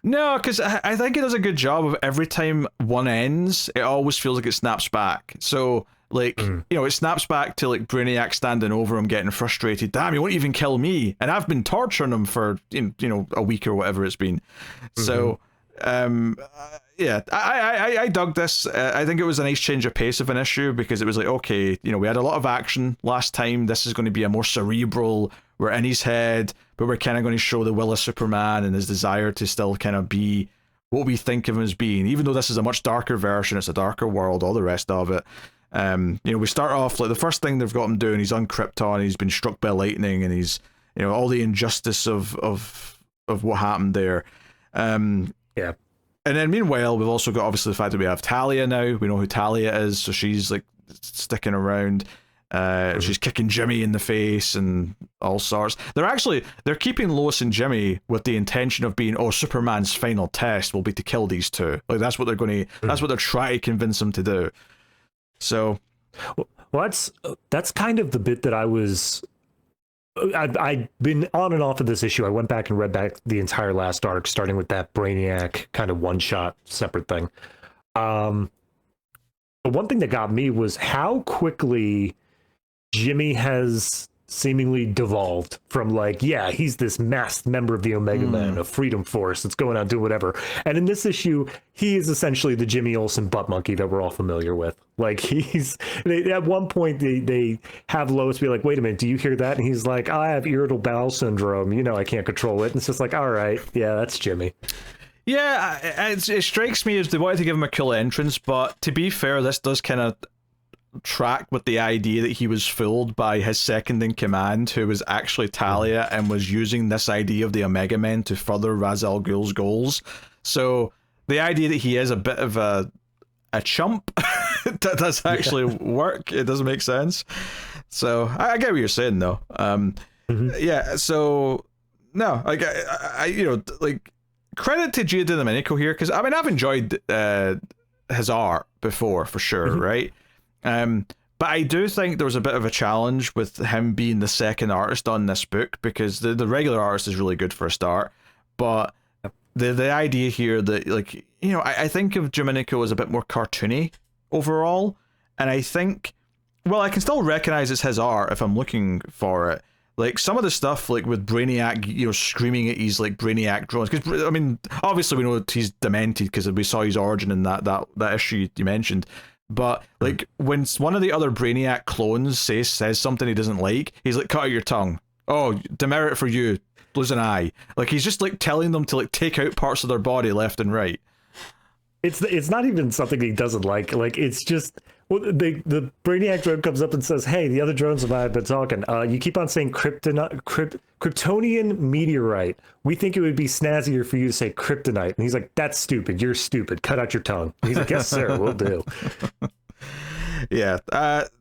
No, because I think it does a good job of every time one ends, it always feels like it snaps back. So, like, it snaps back to, like, Brainiac standing over him, getting frustrated. Damn, he won't even kill me. And I've been torturing him for, a week or whatever it's been. So, yeah, I dug this. I think it was a nice change of pace of an issue because it was like, okay, we had a lot of action last time. This is going to be a more cerebral, we're in his head, but we're kind of going to show the will of Superman and his desire to still kind of be what we think of him as being. Even though this is a much darker version, it's a darker world, all the rest of it. We start off, like, the first thing they've got him doing, he's on Krypton, he's been struck by lightning, and he's, all the injustice of what happened there. Yeah. And then meanwhile, we've also got obviously the fact that we have Talia now. We know who Talia is, so she's like sticking around. She's kicking Jimmy in the face and all sorts. They're keeping Lois and Jimmy with the intention of being, Superman's final test will be to kill these two. Like that's what they're going to. That's what they're trying to convince him to do. So, well, that's kind of the bit that I've been on and off of this issue. I went back and read back the entire last arc, starting with that Brainiac kind of one-shot separate thing. The one thing that got me was how quickly Jimmy has seemingly devolved from like, yeah, he's this masked member of the Omega Men, a Freedom Force that's going out doing whatever. And in this issue, he is essentially the Jimmy Olsen butt monkey that we're all familiar with. Like at one point they have Lois be like, wait a minute, do you hear that? And he's like, I have irritable bowel syndrome. You know, I can't control it. And it's just like, all right, yeah, that's Jimmy. Yeah, it strikes me as they wanted to give him a cool entrance, but to be fair, this does kind of track with the idea that he was fooled by his second in command, who was actually Talia, and was using this idea of the Omega Men to further Ra's al Ghul's goals. So the idea that he is a bit of a chump that does actually work. It doesn't make sense. So I get what you're saying though. Yeah. So no, like I like credit to Giandomenico here, because I mean I've enjoyed his art before for sure, right? But I do think there was a bit of a challenge with him being the second artist on this book, because the regular artist is really good for a start, but the idea here that, like, you know, I think of Domenico as a bit more cartoony overall, and I think, well, I can still recognize it's his art if I'm looking for it. Like some of the stuff, like with Brainiac, you know, screaming at his like Brainiac drones. Because I mean, obviously we know he's demented because we saw his origin in that issue you mentioned. But like when one of the other Brainiac clones says something he doesn't like, he's like, cut out your tongue. Oh, demerit for you, lose an eye. Like he's just like telling them to like take out parts of their body left and right. It's not even something he doesn't like. Like it's just, well, the Brainiac drone comes up and says, hey, the other drones and I have been talking. You keep on saying Kryptonian meteorite. We think it would be snazzier for you to say kryptonite. And he's like, that's stupid. You're stupid. Cut out your tongue. And he's like, yes, sir, we'll do. Yeah.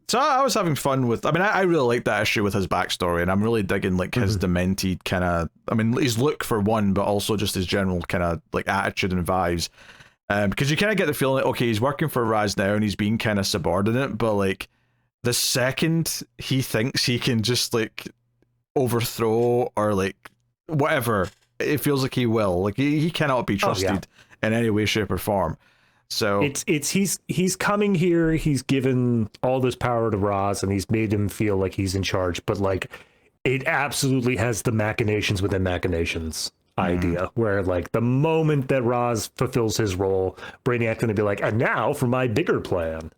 So I was having fun with, I mean, I really like that issue with his backstory, and I'm really digging like his demented kind of, I mean, his look for one, but also just his general kind of like attitude and vibes. Because you kind of get the feeling like, okay, he's working for Raz now and he's being kind of subordinate, but like the second he thinks he can just like overthrow or like whatever, it feels like he will. Like he cannot be trusted in any way, shape, or form. So he's coming here, he's given all this power to Raz and he's made him feel like he's in charge, but like it absolutely has the machinations within machinations idea, where like the moment that Raz fulfills his role, Brainiac's going to be like, and now for my bigger plan.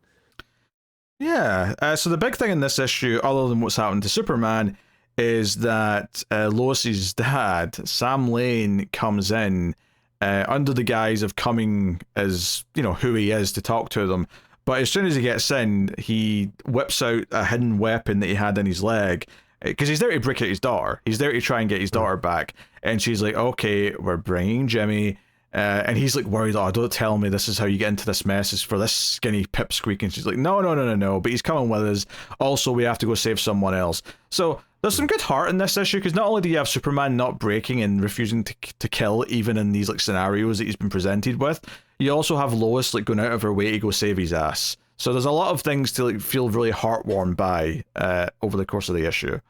Yeah. So the big thing in this issue, other than what's happened to Superman, is that Lois's dad, Sam Lane, comes in under the guise of coming as, you know, who he is to talk to them. But as soon as he gets in, he whips out a hidden weapon that he had in his leg, because he's there to break out his daughter. He's there to try and get his daughter back. And she's like, okay, we're bringing Jimmy. And he's like worried, oh, don't tell me this is how you get into this mess, is for this skinny pipsqueak. And she's like, no, but he's coming with us. Also, we have to go save someone else. So there's some good heart in this issue, because not only do you have Superman not breaking and refusing to kill, even in these like scenarios that he's been presented with, you also have Lois like going out of her way to go save his ass. So there's a lot of things to like feel really heartwarmed by over the course of the issue.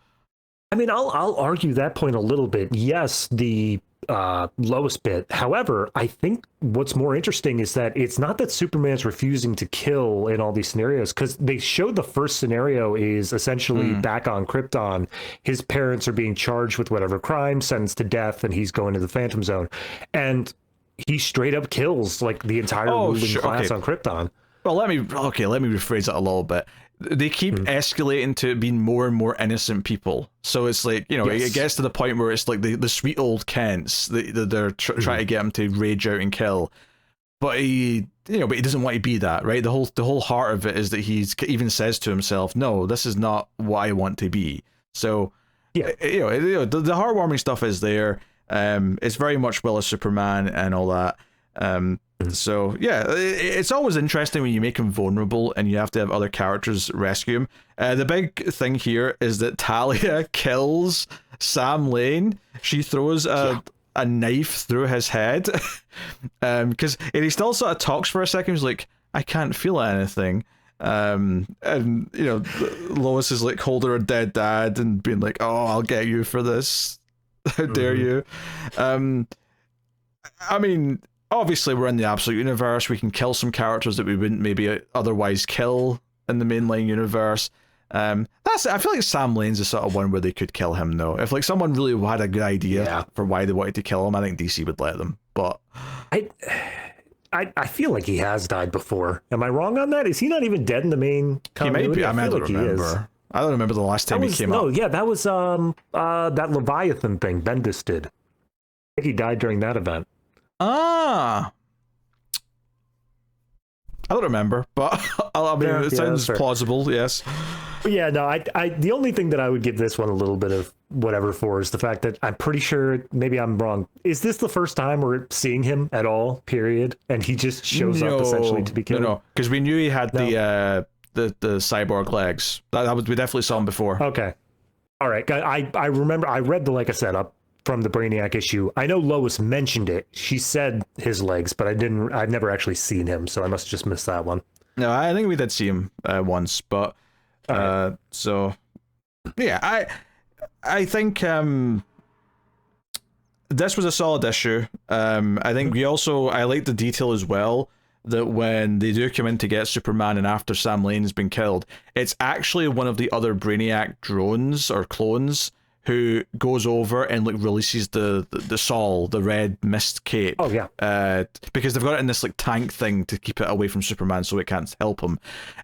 I mean, I'll argue that point a little bit. Yes, the Lois bit. However, I think what's more interesting is that it's not that Superman's refusing to kill in all these scenarios, because they showed the first scenario is essentially back on Krypton. His parents are being charged with whatever crime, sentenced to death, and he's going to the Phantom Zone. And he straight up kills like the entire ruling class on Krypton. Well, let me rephrase it a little bit. They keep escalating to being more and more innocent people. So it's like, you know, it gets to the point where it's like the sweet old Kents, they're trying to get him to rage out and kill. But he doesn't want to be that, right? The whole heart of it is that he even says to himself, no, this is not what I want to be. So, the heartwarming stuff is there. It's very much Will of Superman and all that. So yeah, it's always interesting when you make him vulnerable and you have to have other characters rescue him. The big thing here is that Talia kills Sam Lane. She throws a knife through his head, because he still sort of talks for a second. He's like, I can't feel anything. And you know, Lois is like holding her dead dad and being like, oh, I'll get you for this. How dare you? I mean, obviously we're in the Absolute Universe. We can kill some characters that we wouldn't maybe otherwise kill in the mainline universe. I feel like Sam Lane's the sort of one where they could kill him though. If like someone really had a good idea for why they wanted to kill him, I think DC would let them. But I feel like he has died before. Am I wrong on that? Is he not even dead in the main continuity? He might be. I don't remember. I don't remember the last time he came up. No, yeah, that was that Leviathan thing Bendis did. I think he died during that event. I don't remember, but I mean, it sounds plausible, yes. But yeah, no, I the only thing that I would give this one a little bit of whatever for is the fact that I'm pretty sure, maybe I'm wrong, is this the first time we're seeing him at all, period? And he just shows up essentially to be killed? No, because we knew he had the cyborg legs. That was, we definitely saw him before. Okay. All right. I remember, I read like I said, up from the Brainiac issue. I know Lois mentioned it. She said his legs, but I've never actually seen him, so I must just miss that one. No, I think we did see him once, but so yeah, I think this was a solid issue. I think I like the detail as well that when they do come in to get Superman and after Sam Lane's been killed, it's actually one of the other Brainiac drones or clones who goes over and like releases the Sol, the red mist cape. Oh yeah. Because they've got it in this like tank thing to keep it away from Superman so it can't help him.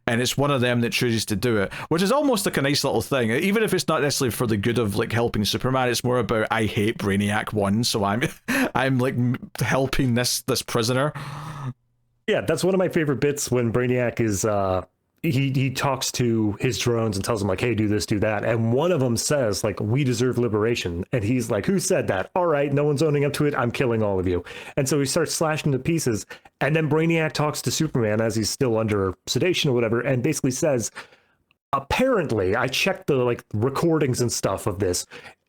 And it's one of them that chooses to do it, which is almost like a nice little thing. Even if it's not necessarily for the good of like helping Superman, it's more about I hate Brainiac 1, so I'm like helping this prisoner. Yeah, that's one of my favorite bits when Brainiac is he talks to his drones and tells them like, hey, do this, do that, and one of them says like, we deserve liberation, and he's like, who said that? All right, no one's owning up to it, I'm killing all of you. And so he starts slashing to pieces, and then Brainiac talks to Superman as he's still under sedation or whatever, and basically says, apparently, I checked the like recordings and stuff of this,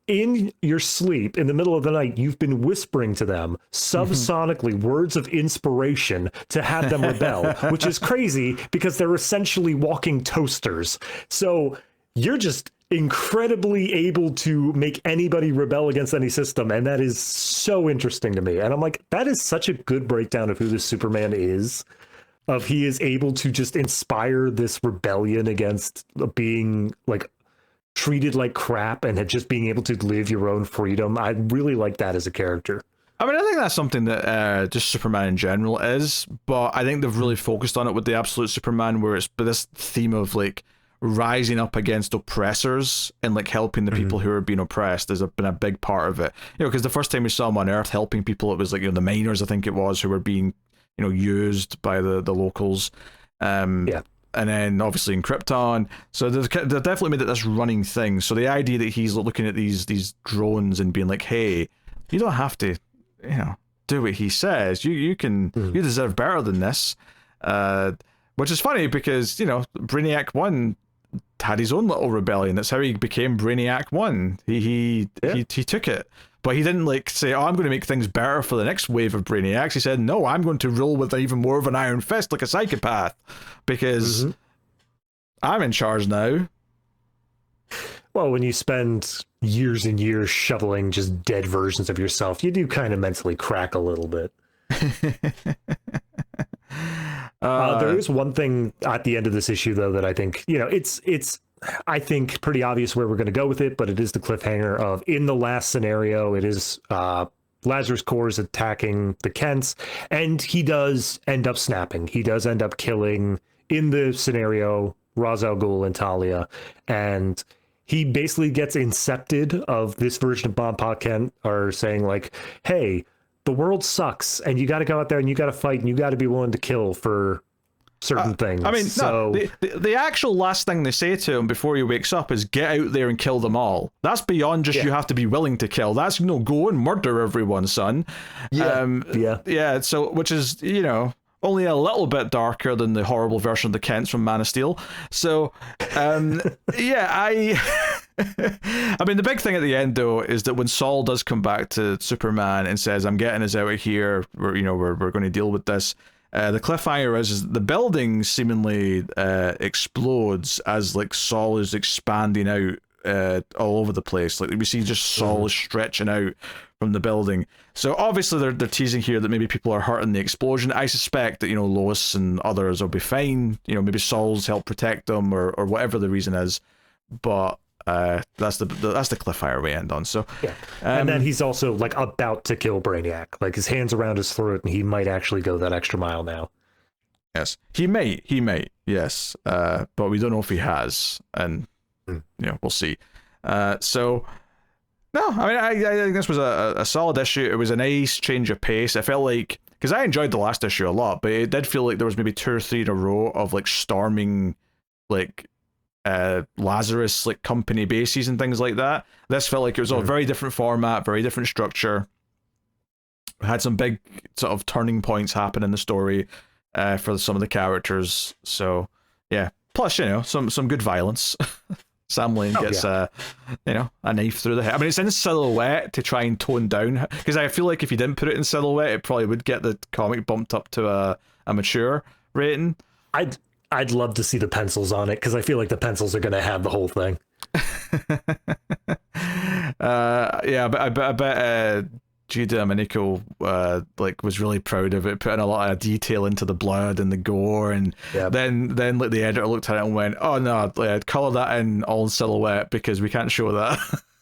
in your sleep in the middle of the night, you've been whispering to them subsonically words of inspiration to have them rebel, which is crazy because they're essentially walking toasters. So you're just incredibly able to make anybody rebel against any system. And that is so interesting to me. And I'm like, that is such a good breakdown of who this Superman is. Of he is able to just inspire this rebellion against being like treated like crap and just being able to live your own freedom. I really like that as a character. I mean, I think that's something that just Superman in general is, but I think they've really focused on it with the Absolute Superman, where it's this theme of like rising up against oppressors and like helping the people who are being oppressed has been a big part of it. You know, because the first time we saw him on Earth helping people, it was like, you know, the miners, I think it was, who were being, you know, used by the locals. Yeah. And then obviously in Krypton, so they've definitely made it this running thing. So the idea that he's looking at these drones and being like, "Hey, you don't have to, you know, do what he says. You can, you deserve better than this," which is funny because, you know, Brainiac 1 had his own little rebellion. That's how he became Brainiac 1. He took it. But he didn't like say, oh, I'm going to make things better for the next wave of Brainiacs. He said, no, I'm going to rule with even more of an iron fist like a psychopath because I'm in charge now. Well, when you spend years and years shoveling just dead versions of yourself, you do kind of mentally crack a little bit. There is one thing at the end of this issue, though, that I think, you know, it's I think pretty obvious where we're going to go with it, but it is the cliffhanger of, in the last scenario, it is Lazarus Corps is attacking the Kents, and he does end up snapping. He does end up killing, in the scenario, Ra's al Ghul and Talia, and he basically gets incepted of this version of Bob Pa Kent are saying like, hey, the world sucks, and you got to go out there and you got to fight and you got to be willing to kill for certain things. I mean, so no, the actual last thing they say to him before he wakes up is get out there and kill them all. That's beyond just you have to be willing to kill. That's go and murder everyone, son. Yeah. So, which is, only a little bit darker than the horrible version of the Kents from Man of Steel. So, I mean, the big thing at the end, though, is that when Saul does come back to Superman and says, I'm getting us out of here, we're going to deal with this. The cliffhanger is the building seemingly explodes as like Saul is expanding out all over the place. Like we see just Saul stretching out from the building. So obviously they're teasing here that maybe people are hurt in the explosion. I suspect that Lois and others will be fine. Maybe Saul's helped protect them or whatever the reason is. But that's the cliffhanger we end on. So and then he's also like about to kill Brainiac. Like his hands around his throat, and he might actually go that extra mile now. Yes, he might. Yes, but we don't know if he has, and we'll see. So. No, I mean, I think this was a solid issue. It was a nice change of pace. I felt like, because I enjoyed the last issue a lot, but it did feel like there was maybe 2 or 3 in a row of like storming, like Lazarus like company bases and things like that. This felt like it was all very different format, very different structure. Had some big sort of turning points happen in the story for some of the characters. So yeah, plus some good violence. Sam Lane gets a knife through the head. I mean, it's in silhouette to try and tone down, because I feel like if you didn't put it in silhouette, it probably would get the comic bumped up to a mature rating. I'd love to see the pencils on it, because I feel like the pencils are going to have the whole thing. But I bet Giandomenico was really proud of it, putting a lot of detail into the blood and the gore, and then like the editor looked at it and went, "Oh no, color that in all silhouette because we can't show that."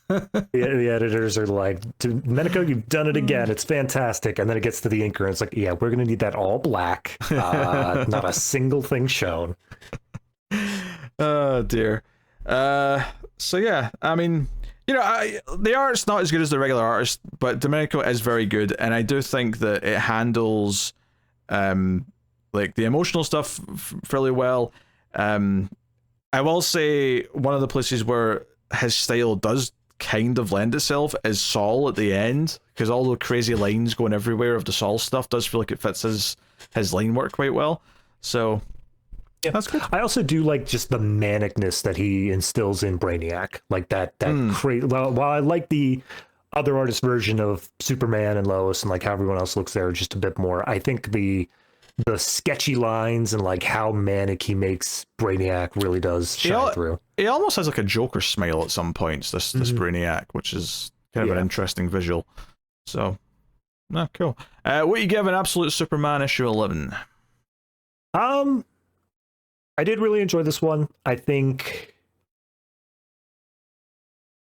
The editors are like, "Domenico, you've done it again. It's fantastic." And then it gets to the inker, and it's like, "Yeah, we're gonna need that all black, not a single thing shown." Oh dear. So yeah, I mean. The art's not as good as the regular artist, but Domenico is very good, and I do think that it handles like the emotional stuff fairly well. I will say one of the places where his style does kind of lend itself is Saul at the end, because all the crazy lines going everywhere of the Saul stuff does feel like it fits his line work quite well. So yeah, that's good. I also do like just the manicness that he instills in Brainiac, like that crazy. While I like the other artist version of Superman and Lois and like how everyone else looks there just a bit more, I think the sketchy lines and like how manic he makes Brainiac really does shine through. He almost has like a Joker smile at some points. This Brainiac, which is kind of an interesting visual. So, cool. What you give an Absolute Superman issue 11? I did really enjoy this one. I think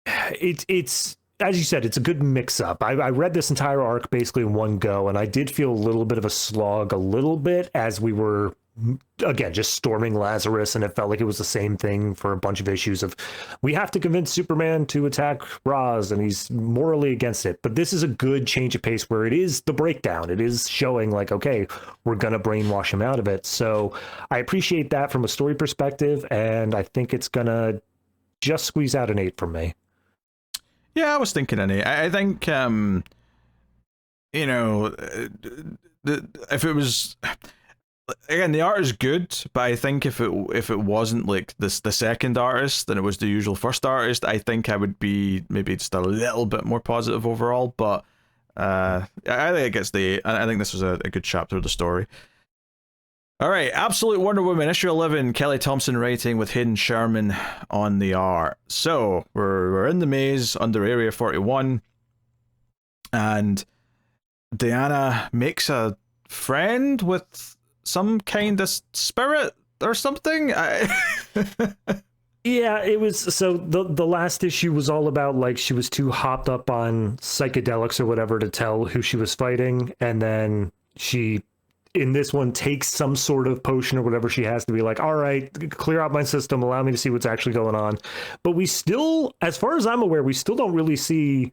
it's as you said, it's a good mix-up. I read this entire arc basically in one go, and I did feel a little bit of a slog a little bit as we were, again, just storming Lazarus, and it felt like it was the same thing for a bunch of issues of, we have to convince Superman to attack Ra's, and he's morally against it. But this is a good change of pace where it is the breakdown. It is showing like, okay, we're going to brainwash him out of it. So I appreciate that from a story perspective, and I think it's going to just squeeze out an 8 from me. Yeah, I was thinking an 8. I think, if it was... Again, the art is good, but I think if it wasn't like the second artist, then it was the usual first artist, I think I would be maybe just a little bit more positive overall. But I think it gets the 8. I think this was a good chapter of the story. All right, Absolute Wonder Woman issue 11, Kelly Thompson writing with Hayden Sherman on the art. So we're in the maze under Area 41, and Diana makes a friend with some kind of spirit or something. Yeah, it was, so the last issue was all about like she was too hopped up on psychedelics or whatever to tell who she was fighting, and then she in this one takes some sort of potion or whatever she has to be like, all right, clear out my system, allow me to see what's actually going on. But we still, as far as I'm aware, we still don't really see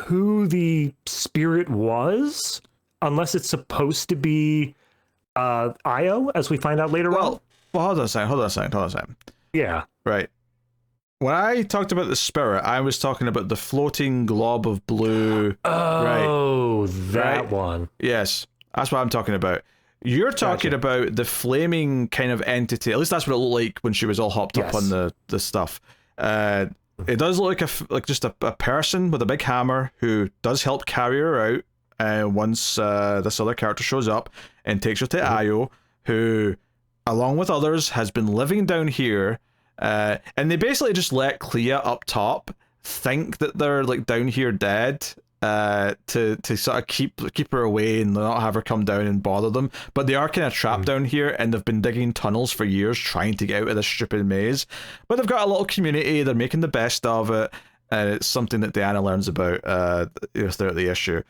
who the spirit was, unless it's supposed to be Io, as we find out later on. Well, hold on a second. Yeah. Right. When I talked about the spirit, I was talking about the floating glob of blue. Oh, that one. Yes, that's what I'm talking about. You're talking about the flaming kind of entity. At least that's what it looked like when she was all hopped up on the stuff. It does look like just a person with a big hammer who does help carry her out once this other character shows up and takes her to Io, who, along with others, has been living down here. And they basically just let Clea up top think that they're like down here dead, to sort of keep her away and not have her come down and bother them. But they are kind of trapped down here, and they've been digging tunnels for years trying to get out of this stupid maze. But they've got a little community. They're making the best of it, and it's something that Diana learns about throughout the issue.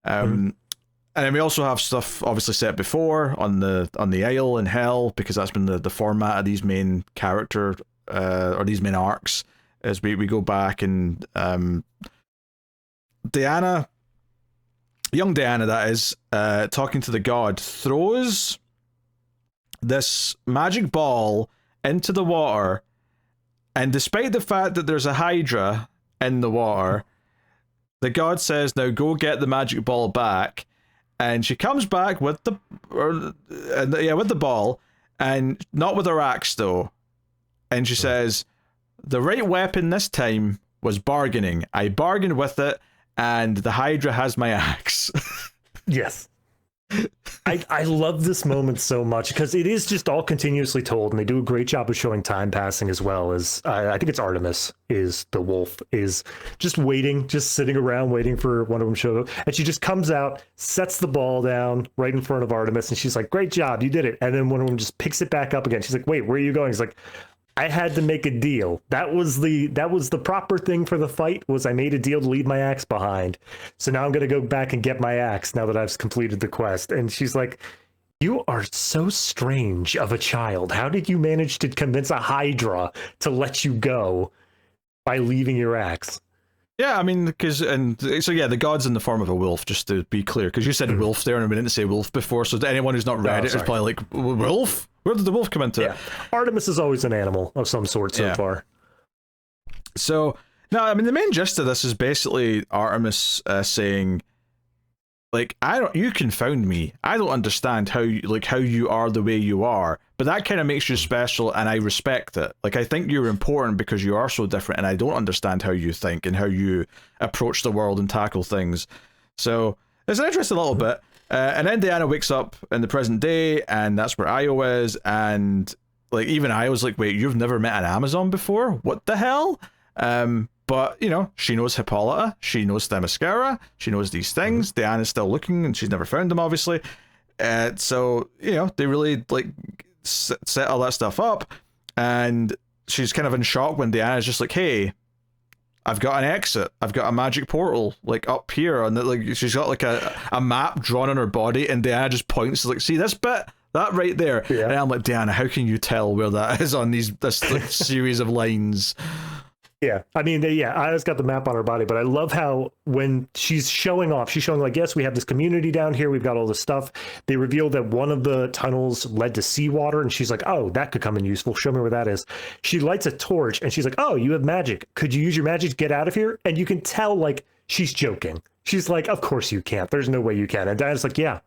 And then we also have stuff obviously set before on the Isle in Hell, because that's been the format of these main character or these main arcs, as we go back and Diana, young Diana that is, talking to the god, throws this magic ball into the water, and despite the fact that there's a Hydra in the water, the god says, now go get the magic ball back. And she comes back with the ball, and not with her axe though. And she says, the right weapon this time was bargaining. I bargained with it, and the Hydra has my axe. Yes. I love this moment so much because it is just all continuously told, and they do a great job of showing time passing as well. As I think it's Artemis is the wolf, is just waiting, just sitting around waiting for one of them to show up, and she just comes out, sets the ball down right in front of Artemis, and she's like, great job, you did it. And then one of them just picks it back up again. She's like, wait, where are you going? He's like, I had to make a deal. That was the proper thing for the fight, was I made a deal to leave my axe behind. So now I'm going to go back and get my axe now that I've completed the quest. And she's like, you are so strange of a child. How did you manage to convince a Hydra to let you go by leaving your axe? Yeah, I mean, the god's in the form of a wolf, just to be clear, because you said wolf there and we didn't say wolf before, so anyone who's not read it is probably like, wolf? Where did the wolf come into it? Artemis is always an animal of some sort so far. So, no, I mean, the main gist of this is basically Artemis saying, like, you confound me. I don't understand how you are the way you are, but that kind of makes you special, and I respect it. Like, I think you're important because you are so different, and I don't understand how you think and how you approach the world and tackle things. So it's an interesting little bit. And then Diana wakes up in the present day, and that's where Io is, and like even Io's like, wait, you've never met an Amazon before? What the hell? But, you know, she knows Hippolyta, she knows Themyscira, she knows these things. Diana's still looking, and she's never found them, obviously. So, you know, they really, like, set all that stuff up, and she's kind of in shock when Diana's just like, hey, I've got an exit. I've got a magic portal, like, up here. And, like, she's got, like, a map drawn on her body, and Diana just points, like, see this bit? That right there. Yeah. And I'm like, Diana, how can you tell where that is on this like, series of lines? Yeah, I mean, Aya's got the map on her body, but I love how when she's showing off, she's showing like, yes, we have this community down here, we've got all this stuff. They reveal that one of the tunnels led to seawater, and she's like, oh, that could come in useful. Show me where that is. She lights a torch, and she's like, oh, you have magic. Could you use your magic to get out of here? And you can tell, like, she's joking. She's like, of course you can't. There's no way you can. And Diana's like, yeah,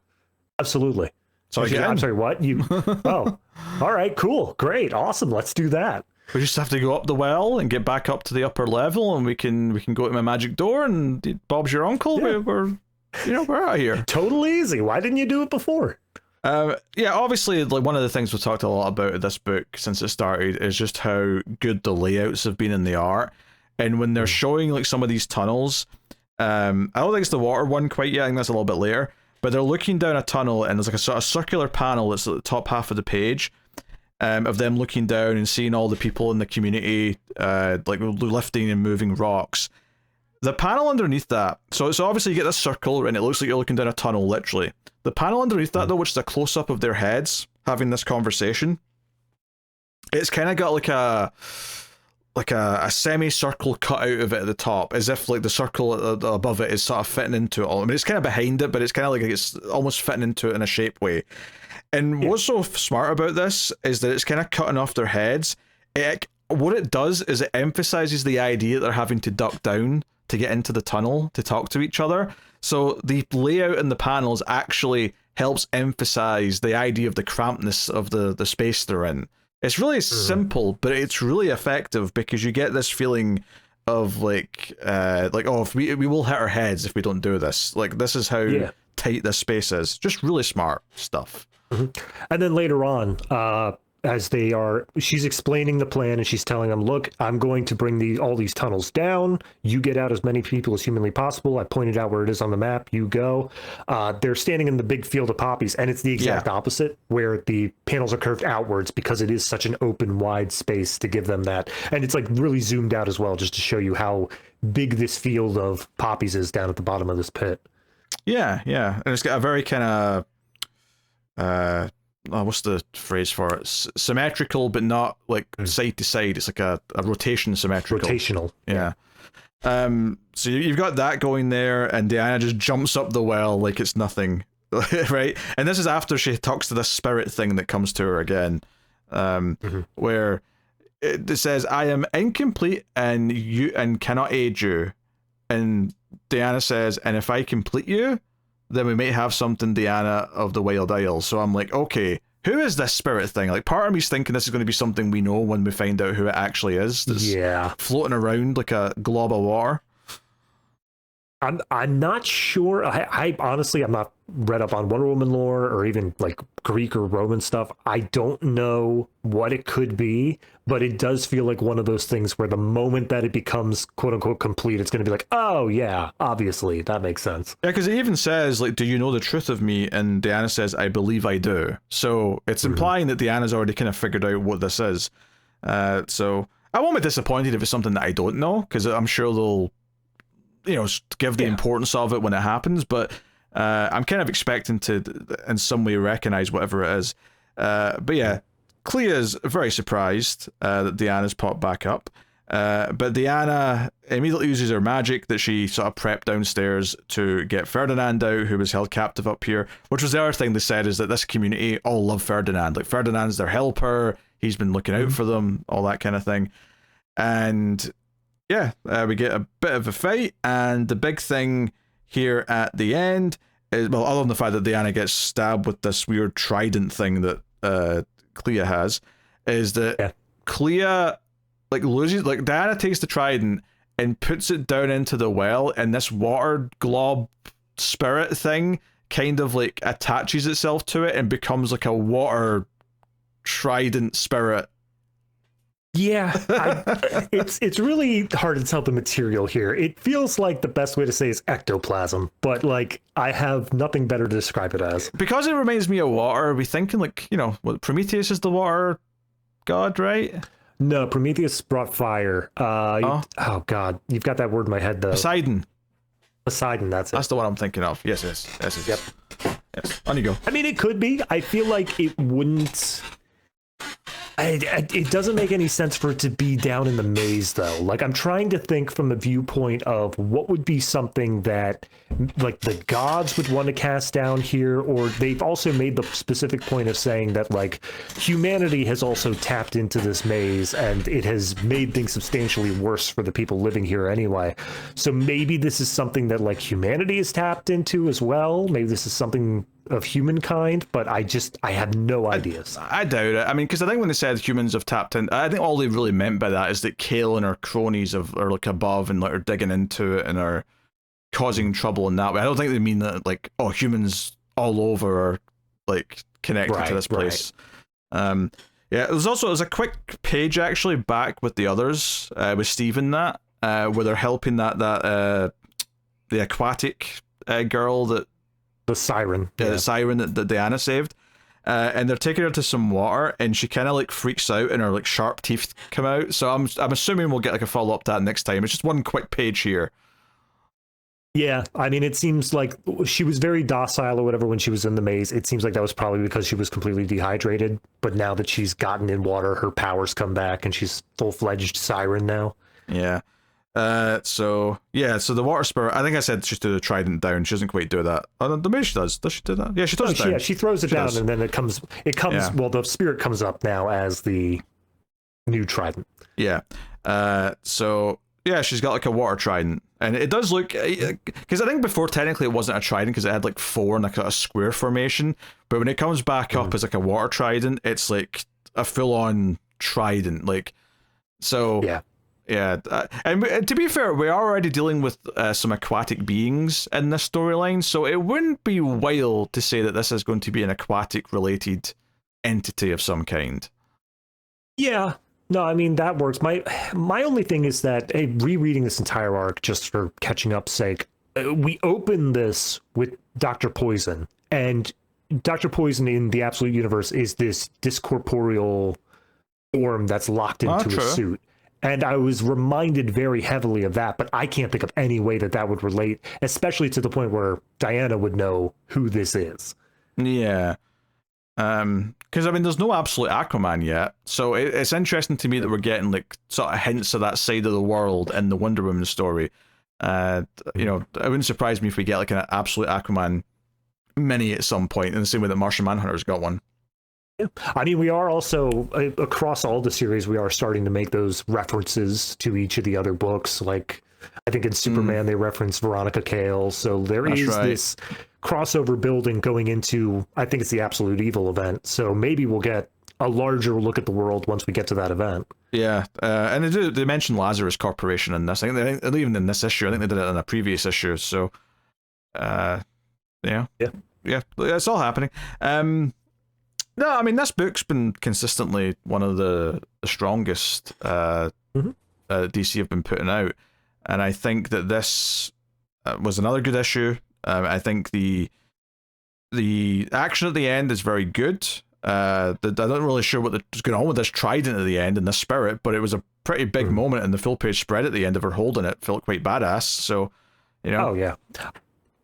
absolutely. So I'm sorry, what? You? Oh, all right, cool, great, awesome. Let's do that. We just have to go up the well and get back up to the upper level, and we can go to my magic door, and Bob's your uncle. Yeah. We're out of here. Totally easy. Why didn't you do it before? Yeah, obviously, like one of the things we've talked a lot about in this book since it started is just how good the layouts have been in the art. And when they're showing like some of these tunnels, I don't think it's the water one quite yet. I think that's a little bit later. But they're looking down a tunnel, and there's like a sort of circular panel that's at the top half of the page. Of them looking down and seeing all the people in the community like lifting and moving rocks. The panel underneath that, so obviously you get this circle and it looks like you're looking down a tunnel, literally. The panel underneath that though, which is a close-up of their heads having this conversation, it's kind of got like a semicircle cut out of it at the top, as if like the circle above it is sort of fitting into it all. I mean, it's kind of behind it, but it's kind of like it's almost fitting into it in a shape way. And what's so smart about this is that it's kind of cutting off their heads. What it does is it emphasizes the idea that they're having to duck down to get into the tunnel to talk to each other. So the layout in the panels actually helps emphasize the idea of the crampedness of the space they're in. It's really simple, but it's really effective because you get this feeling of like oh, if we will hit our heads if we don't do this. Like, this is how tight this space is. Just really smart stuff. And then later on, as she's explaining the plan and she's telling them, look, I'm going to bring all these tunnels down. You get out as many people as humanly possible. I pointed out where it is on the map. You go. They're standing in the big field of poppies, and it's the exact opposite, where the panels are curved outwards because it is such an open, wide space to give them that. And it's like really zoomed out as well, just to show you how big this field of poppies is down at the bottom of this pit. Yeah. And it's got a very kind of... what's the phrase for it? Symmetrical, but not like side to side. It's like a rotation symmetrical. Rotational. Yeah. So you've got that going there, and Diana just jumps up the well like it's nothing, right? And this is after she talks to the spirit thing that comes to her again, where it says, "I am incomplete and cannot aid you," and Diana says, "And if I complete you, then we may have something, Diana of the Wild Isles." So I'm like, okay, who is this spirit thing? Like, part of me's thinking this is going to be something we know when we find out who it actually is. That's floating around like a glob of water. I'm not sure. I honestly, I'm not read up on Wonder Woman lore or even like Greek or Roman stuff. I don't know what it could be, but it does feel like one of those things where the moment that it becomes quote unquote complete, it's going to be like, oh yeah, obviously that makes sense. Yeah, because it even says like, "Do you know the truth of me?" And Diana says, "I believe I do." So it's implying that Diana's already kind of figured out what this is. So I won't be disappointed if it's something that I don't know, because I'm sure they'll, give the importance of it when it happens, but I'm kind of expecting to in some way recognize whatever it is. But yeah, Clea's very surprised that Diana's popped back up, but Diana immediately uses her magic that she sort of prepped downstairs to get Ferdinand out, who was held captive up here, which was the other thing they said, is that this community all love Ferdinand. Like, Ferdinand's their helper, he's been looking out for them, all that kind of thing. And we get a bit of a fight, and the big thing here at the end is, well, other than the fact that Diana gets stabbed with this weird trident thing that Clea has, is that Clea loses, Diana takes the trident and puts it down into the well, and this water glob spirit thing kind of like attaches itself to it and becomes like a water trident spirit. Yeah, it's really hard to tell the material here. It feels like the best way to say is ectoplasm, but like I have nothing better to describe it as. Because it reminds me of water, are we thinking like, what, Prometheus is the water god, right? No, Prometheus brought fire. Oh god, you've got that word in my head though. Poseidon, that's it. That's the one I'm thinking of. Yes. Yep. Yes. On you go. I mean, it could be. I feel like it wouldn't... It doesn't make any sense for it to be down in the maze, though. Like, I'm trying to think from the viewpoint of what would be something that, like, the gods would want to cast down here, or they've also made the specific point of saying that, like, humanity has also tapped into this maze, and it has made things substantially worse for the people living here anyway. So maybe this is something that, like, humanity is tapped into as well. Maybe this is something of humankind, but I have no ideas. I doubt it. I mean, because I think when they said humans have tapped in, I think all they really meant by that is that Kal and her cronies are like above and like are digging into it and are causing trouble in that way. I don't think they mean that like, oh, humans all over are like connected to this place. Right. There's a quick page actually back with the others, with Steve and that, where they're helping the aquatic girl that. The siren. The siren that Diana saved. And they're taking her to some water, and she kind of like freaks out and her like sharp teeth come out. So I'm assuming we'll get like a follow-up to that next time. It's just one quick page here. Yeah, I mean, it seems like she was very docile or whatever when she was in the maze. It seems like that was probably because she was completely dehydrated. But now that she's gotten in water, her powers come back and she's full-fledged siren now. Yeah. So the water spirit. I think I said she threw the trident down. She doesn't quite do that. Oh, no, maybe she does. Does she do that? Yeah, she throws it down. Yeah, she throws it down, and then it comes. Yeah. Well, the spirit comes up now as the new trident. Yeah. So yeah, she's got like a water trident, and it does look, because I think before technically it wasn't a trident because it had like 4 in like a square formation, but when it comes back up as like a water trident, it's like a full-on trident, like. So yeah, and to be fair, we are already dealing with some aquatic beings in this storyline, so it wouldn't be wild to say that this is going to be an aquatic-related entity of some kind. Yeah, no, I mean that works. My only thing is that rereading this entire arc just for catching up's sake, we open this with Dr. Poison, and Dr. Poison in the Absolute Universe is this discorporeal form that's locked into a suit. And I was reminded very heavily of that, but I can't think of any way that would relate, especially to the point where Diana would know who this is. Yeah. Because, I mean, there's no absolute Aquaman yet, so it's interesting to me that we're getting, like, sort of hints of that side of the world in the Wonder Woman story. You know, it wouldn't surprise me if we get, like, an absolute Aquaman mini at some point, in the same way that Martian Manhunter's got one. I mean, we are also, across all the series, we are starting to make those references to each of the other books. Like, I think in Superman, they reference Veronica Cale. So there is this crossover building going into, I think it's the Absolute Evil event. So maybe we'll get a larger look at the world once we get to that event. Yeah, and they mentioned Lazarus Corporation in this. I think even in this issue, I think they did it in a previous issue. So, yeah, it's all happening. No, I mean, this book's been consistently one of the strongest DC have been putting out, and I think that this was another good issue. I think the action at the end is very good. I'm not really sure what's going on with this trident at the end and the spirit, but it was a pretty big moment, and the full page spread at the end of her holding it felt quite badass. So, you know. Oh yeah.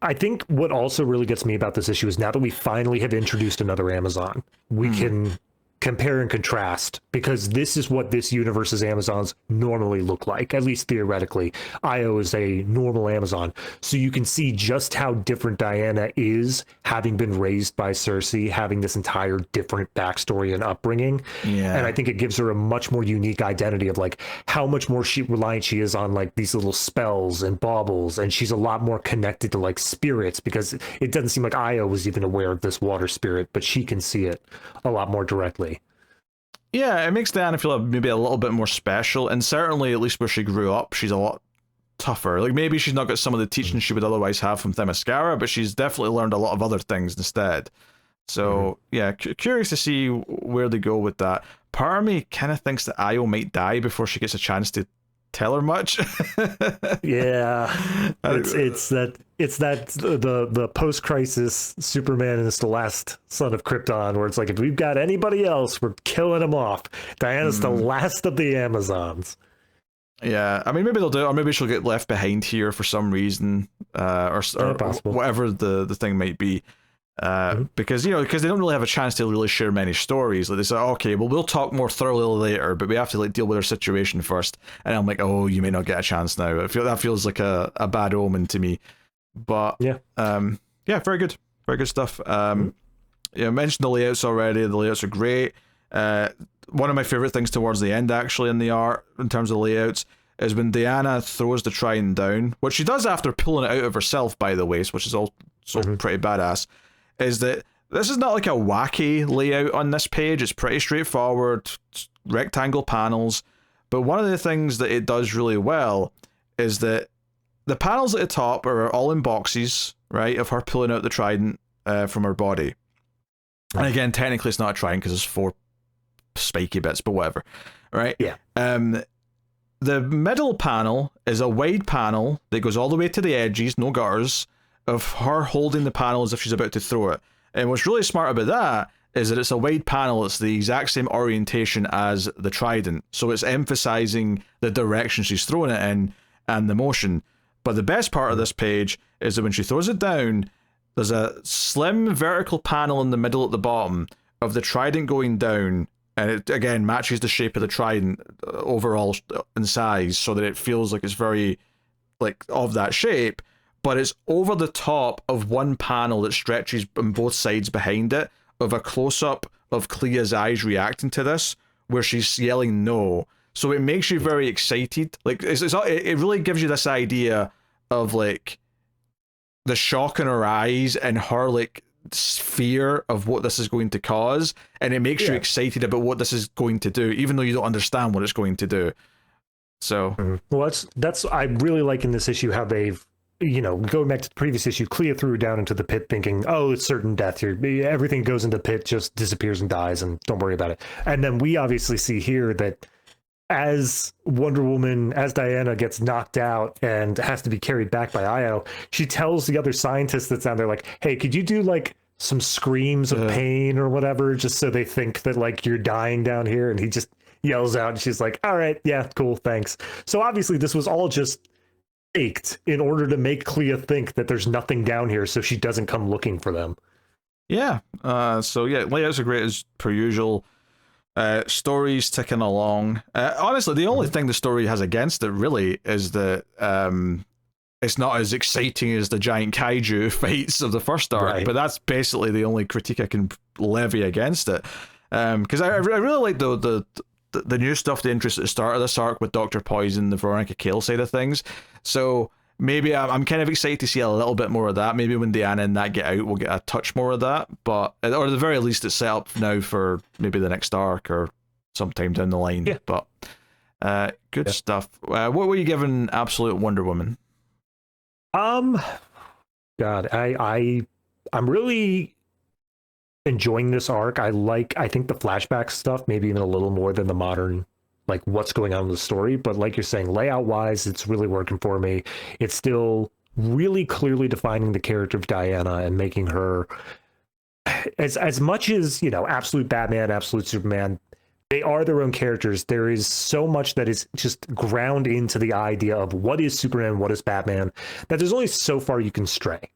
I think what also really gets me about this issue is now that we finally have introduced another Amazon, we can compare and contrast, because this is what this universe's Amazons normally look like, at least theoretically. Io is a normal Amazon, so you can see just how different Diana is, having been raised by Cersei, having this entire different backstory and upbringing. And I think it gives her a much more unique identity of like how much more reliant she is on like these little spells and baubles, and she's a lot more connected to like spirits, because it doesn't seem like Io was even aware of this water spirit, but she can see it a lot more directly. Yeah, it makes Diana feel maybe a little bit more special, and certainly, at least where she grew up, she's a lot tougher. Like, maybe she's not got some of the teaching she would otherwise have from Themyscira, but she's definitely learned a lot of other things instead. So, yeah, curious to see where they go with that. Part of me kind of thinks that Io might die before she gets a chance to tell her much. Yeah, it's the post-crisis Superman is the last son of Krypton, where it's like, if we've got anybody else, we're killing him off. Diana's the last of the Amazons. Yeah, I mean, maybe they'll do it, or maybe she'll get left behind here for some reason, or whatever the thing might be. Because they don't really have a chance to really share many stories. Like, they say, okay, well, we'll talk more thoroughly later, but we have to like deal with her situation first. And I'm like, oh, you may not get a chance now. That feels like a bad omen to me. But very good stuff. I mentioned the layouts already. The layouts are great. One of my favorite things towards the end, actually, in the art in terms of layouts, is when Diana throws the trident down, which she does after pulling it out of herself, by the way, which is also pretty badass. Is that this is not like a wacky layout on this page. It's pretty straightforward, rectangle panels. But one of the things that it does really well is that the panels at the top are all in boxes, right, of her pulling out the trident from her body. And again, technically it's not a trident because there's 4 spiky bits, but whatever, right? Yeah. The middle panel is a wide panel that goes all the way to the edges, no gutters, of her holding the panel as if she's about to throw it. And what's really smart about that is that it's a wide panel. It's the exact same orientation as the trident. So it's emphasizing the direction she's throwing it in and the motion. But the best part of this page is that when she throws it down, there's a slim vertical panel in the middle at the bottom of the trident going down, and it again matches the shape of the trident overall in size, so that it feels like it's very like of that shape, but it's over the top of one panel that stretches on both sides behind it of a close-up of Clea's eyes reacting to this, where she's yelling no. So it makes you very excited. Like it really gives you this idea of like the shock in her eyes and her like fear of what this is going to cause, and it makes you excited about what this is going to do, even though you don't understand what it's going to do. So well, that's I really like in this issue how they've, you know, going back to the previous issue, Clea threw her down into the pit thinking, oh, it's certain death here. Everything goes into the pit, just disappears and dies, and don't worry about it. And then we obviously see here that as Wonder Woman, as Diana gets knocked out and has to be carried back by Io, she tells the other scientists that's down there, like, hey, could you do like some screams of pain or whatever, just so they think that like you're dying down here? And he just yells out, and she's like, all right, yeah, cool, thanks. So obviously this was all just faked in order to make Clea think that there's nothing down here, so she doesn't come looking for them. Yeah. So yeah, layouts are great as per usual. Story's ticking along. Honestly, the only thing the story has against it really is that it's not as exciting as the giant kaiju fights of the first arc, right. But that's basically the only critique I can levy against it. Because I really like the new stuff they introduced at the start of this arc with Dr. Poison, the Veronica Cale side of things. So maybe I'm kind of excited to see a little bit more of that. Maybe when Diana and that get out, we'll get a touch more of that. But or at the very least, it's set up now for maybe the next arc or sometime down the line. Yeah. But good stuff. What were you giving Absolute Wonder Woman? God, I'm really enjoying this arc. I think the flashback stuff maybe even a little more than the modern, like what's going on in the story. But like you're saying, layout wise, it's really working for me. It's still really clearly defining the character of Diana and making her as much as, you know, Absolute Batman, Absolute Superman, they are their own characters. There is so much that is just ground into the idea of what is Superman, what is Batman, that there's only so far you can stray.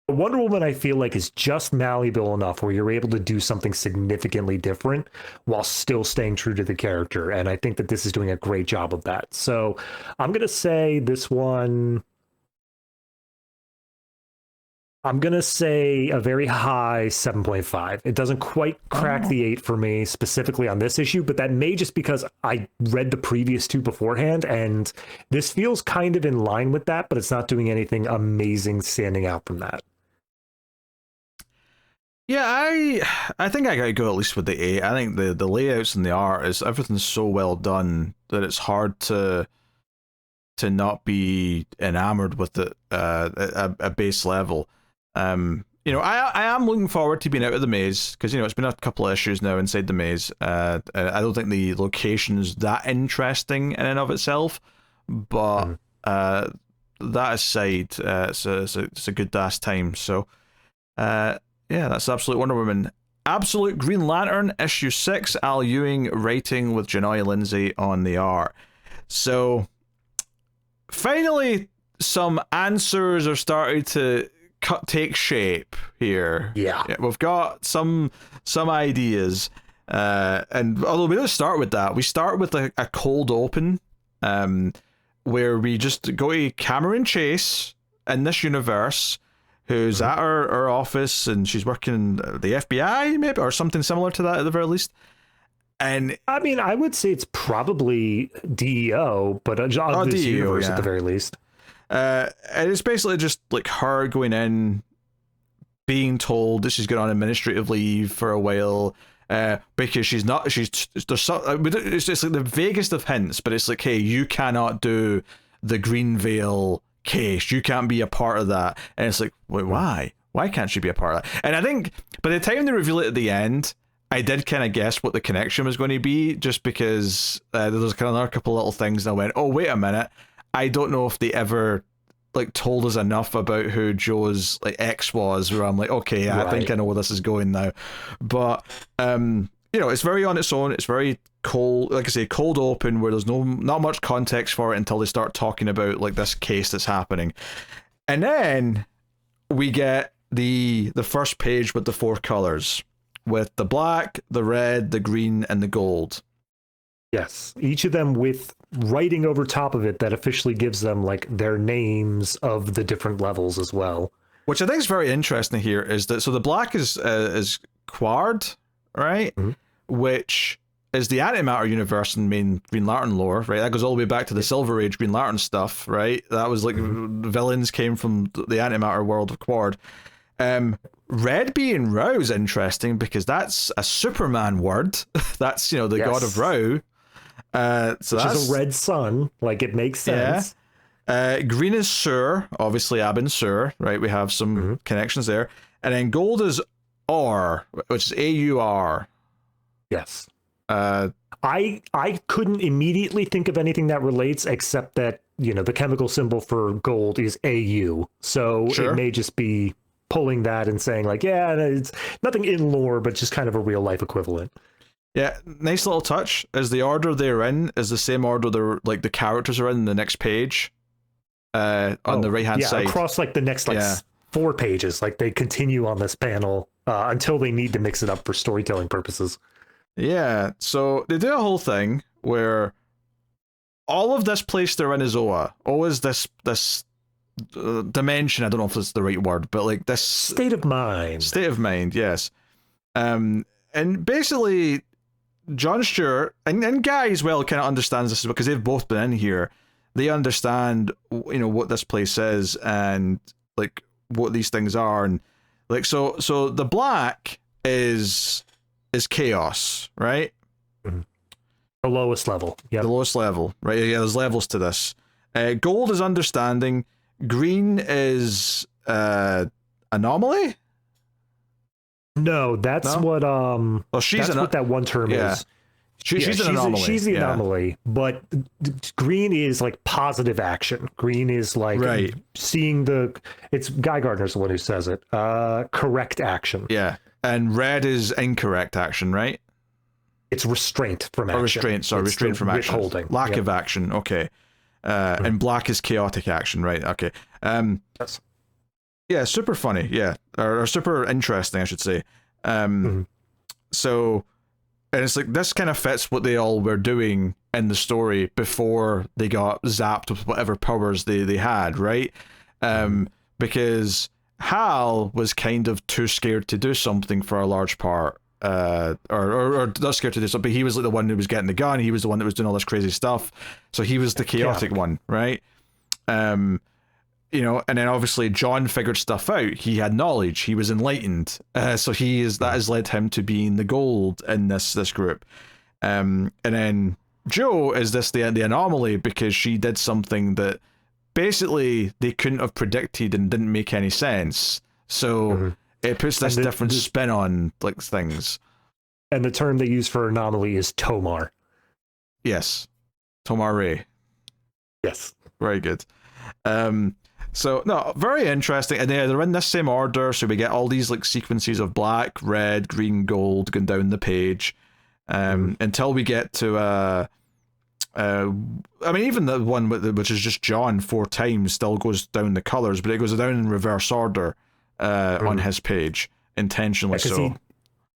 Wonder Woman, I feel like, is just malleable enough where you're able to do something significantly different while still staying true to the character. And I think that this is doing a great job of that. So I'm going to say this one, I'm going to say a very high 7.5. It doesn't quite crack the 8 for me specifically on this issue, but that may just because I read the previous two beforehand, and this feels kind of in line with that, but it's not doing anything amazing standing out from that. Yeah, I think I gotta go at least with the 8. I think the layouts and the art is everything's so well done that it's hard to not be enamored with it at a base level. You know, I am looking forward to being out of the maze because, you know, it's been a couple of issues now inside the maze. I don't think the location is that interesting in and of itself, but that aside, it's a good ass time. So. Yeah, that's Absolute Wonder Woman. Absolute Green Lantern, issue 6, Al Ewing writing with Jahnoy Lindsay on the art. So, finally, some answers are starting to take shape here. Yeah, we've got some ideas. And although we don't start with that, we start with a cold open, where we just go to Cameron Chase in this universe, who's at her office, and she's working in the FBI, maybe, or something similar to that at the very least. And I mean, I would say it's probably DEO, but this universe at the very least. And it's basically just like her going in, being told that she's going on administrative leave for a while, because it's just like the vaguest of hints, but it's like, hey, you cannot do the Green Veil case, you can't be a part of that. And it's like, wait, why can't she be a part of that? And I think by the time they reveal it at the end, I did kind of guess what the connection was going to be, just because there was kind of another couple little things, and I went, oh, wait a minute, I don't know if they ever like told us enough about who Joe's like ex was, where I'm like, okay, I think I know where this is going now. But you know, it's very on its own. It's very cold, like I say, cold open, where there's not much context for it until they start talking about like this case that's happening. And then we get the first page with the 4 colors, with the black, the red, the green, and the gold. Yes, each of them with writing over top of it that officially gives them like their names of the different levels as well. Which I think is very interesting here is that so the black is Quard, right? Mm-hmm. Which is the antimatter universe in main Green Lantern lore, right? That goes all the way back to the Silver Age Green Lantern stuff, right? That was like villains came from the antimatter world of Quard. Red being Rao is interesting because that's a Superman word. That's, you know, the god of Rao. So which is a red sun, like it makes sense. Yeah. Green is Sur, obviously Abin Sur, right? We have some connections there. And then gold is Aur, which is A-U-R. Yes. I couldn't immediately think of anything that relates except that, you know, the chemical symbol for gold is AU. So it may just be pulling that and saying like, yeah, it's nothing in lore, but just kind of a real life equivalent. Yeah, nice little touch is the order they're in is the same order they're like the characters are in the next page. On the right hand side. Across like the next 4 pages. Like they continue on this panel until they need to mix it up for storytelling purposes. Yeah, so they do a whole thing where all of this place they're in is Oa. Oa is this dimension, I don't know if it's the right word, but like this... State of mind. State of mind, yes. And basically, John Stewart, and Guy as well kind of understands this because they've both been in here. They understand, you know, what this place is and like what these things are. And like, so the black is chaos, right? Mm-hmm. The lowest level. Yeah. The lowest level, right? Yeah, there's levels to this. Gold is understanding. Green is anomaly. No, that's what that's what that one term is. She's an anomaly. She's the anomaly, but green is like positive action. Green is like seeing it's Guy Gardner's the one who says it. Correct action. Yeah. And red is incorrect action, right? It's restraint from action. Restraint from action. Withholding. Lack of action, okay. And black is chaotic action, right? Okay. Yes. Yeah, super funny, yeah. Or super interesting, I should say. So, and it's like, this kind of fits what they all were doing in the story before they got zapped with whatever powers they had, right? Because Hal was kind of too scared to do something for a large part, or not scared to do something. He was like the one who was getting the gun. He was the one that was doing all this crazy stuff. So he was the chaotic one, right? You know, and then obviously John figured stuff out. He had knowledge. He was enlightened. So that has led him to being the gold in this group. And then Jo is the anomaly because she did something that basically they couldn't have predicted and didn't make any sense. So it puts this different spin on like things. And the term they use for anomaly is Tomar. Yes. Tomar Ray. Yes. Very good. So no, very interesting. And they're in this same order, so we get all these like sequences of black, red, green, gold going down the page. Until we get to I mean, even the one which is just John 4 times still goes down the colors, but it goes down in reverse order on his page, intentionally so.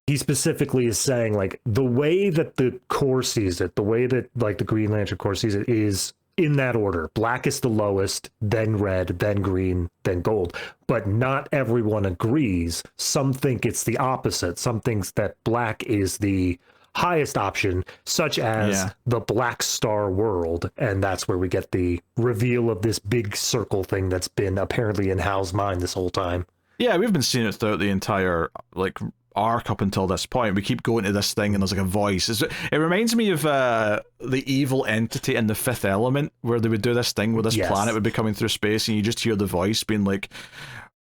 He specifically is saying like the way that the Corps sees it, the way that like the Green Lantern Corps sees it is in that order. Black is the lowest, then red, then green, then gold. But not everyone agrees. Some think it's the opposite. Some thinks that black is the highest option, such as the Black Star world, and that's where we get the reveal of this big circle thing that's been apparently in Hal's mind this whole time. Yeah, we've been seeing it throughout the entire like arc up until this point. We keep going to this thing and there's like a voice. It reminds me of the evil entity in The Fifth Element, where they would do this thing where this planet would be coming through space and you just hear the voice being like,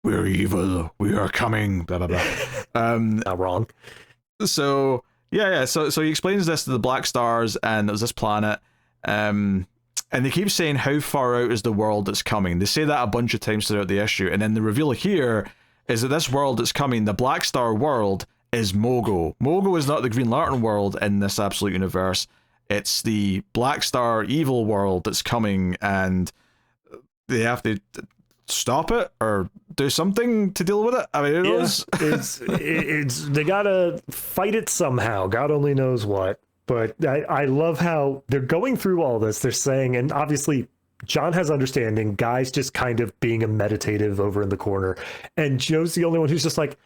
"We're evil, we are coming," blah blah blah. Not wrong. So so he explains this to the Black Stars, and there's this planet, and they keep saying how far out is the world that's coming. They say that a bunch of times throughout the issue, and then the reveal here is that this world that's coming, the Black Star world, is Mogo. Mogo is not the Green Lantern world in this Absolute Universe. It's the Black Star evil world that's coming, and they have to stop it or do something to deal with it. I mean, it's they gotta fight it somehow. God only knows what. But I love how they're going through all this. They're saying, and obviously John has understanding. Guy's just kind of being a meditative over in the corner, and Joe's the only one who's just like,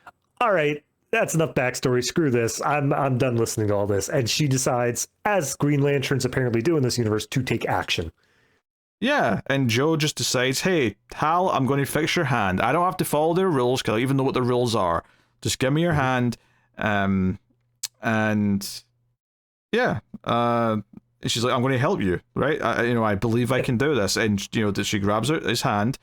all right, that's enough backstory. Screw this. I'm done listening to all this. And she decides, as Green Lanterns apparently do in this universe, to take action. Yeah, and Joe just decides, hey, Hal, I'm going to fix your hand. I don't have to follow their rules, because I even know what the rules are. Just give me your hand. And yeah, she's like, I'm going to help you, right? I believe I can do this. And, she grabs out his hand,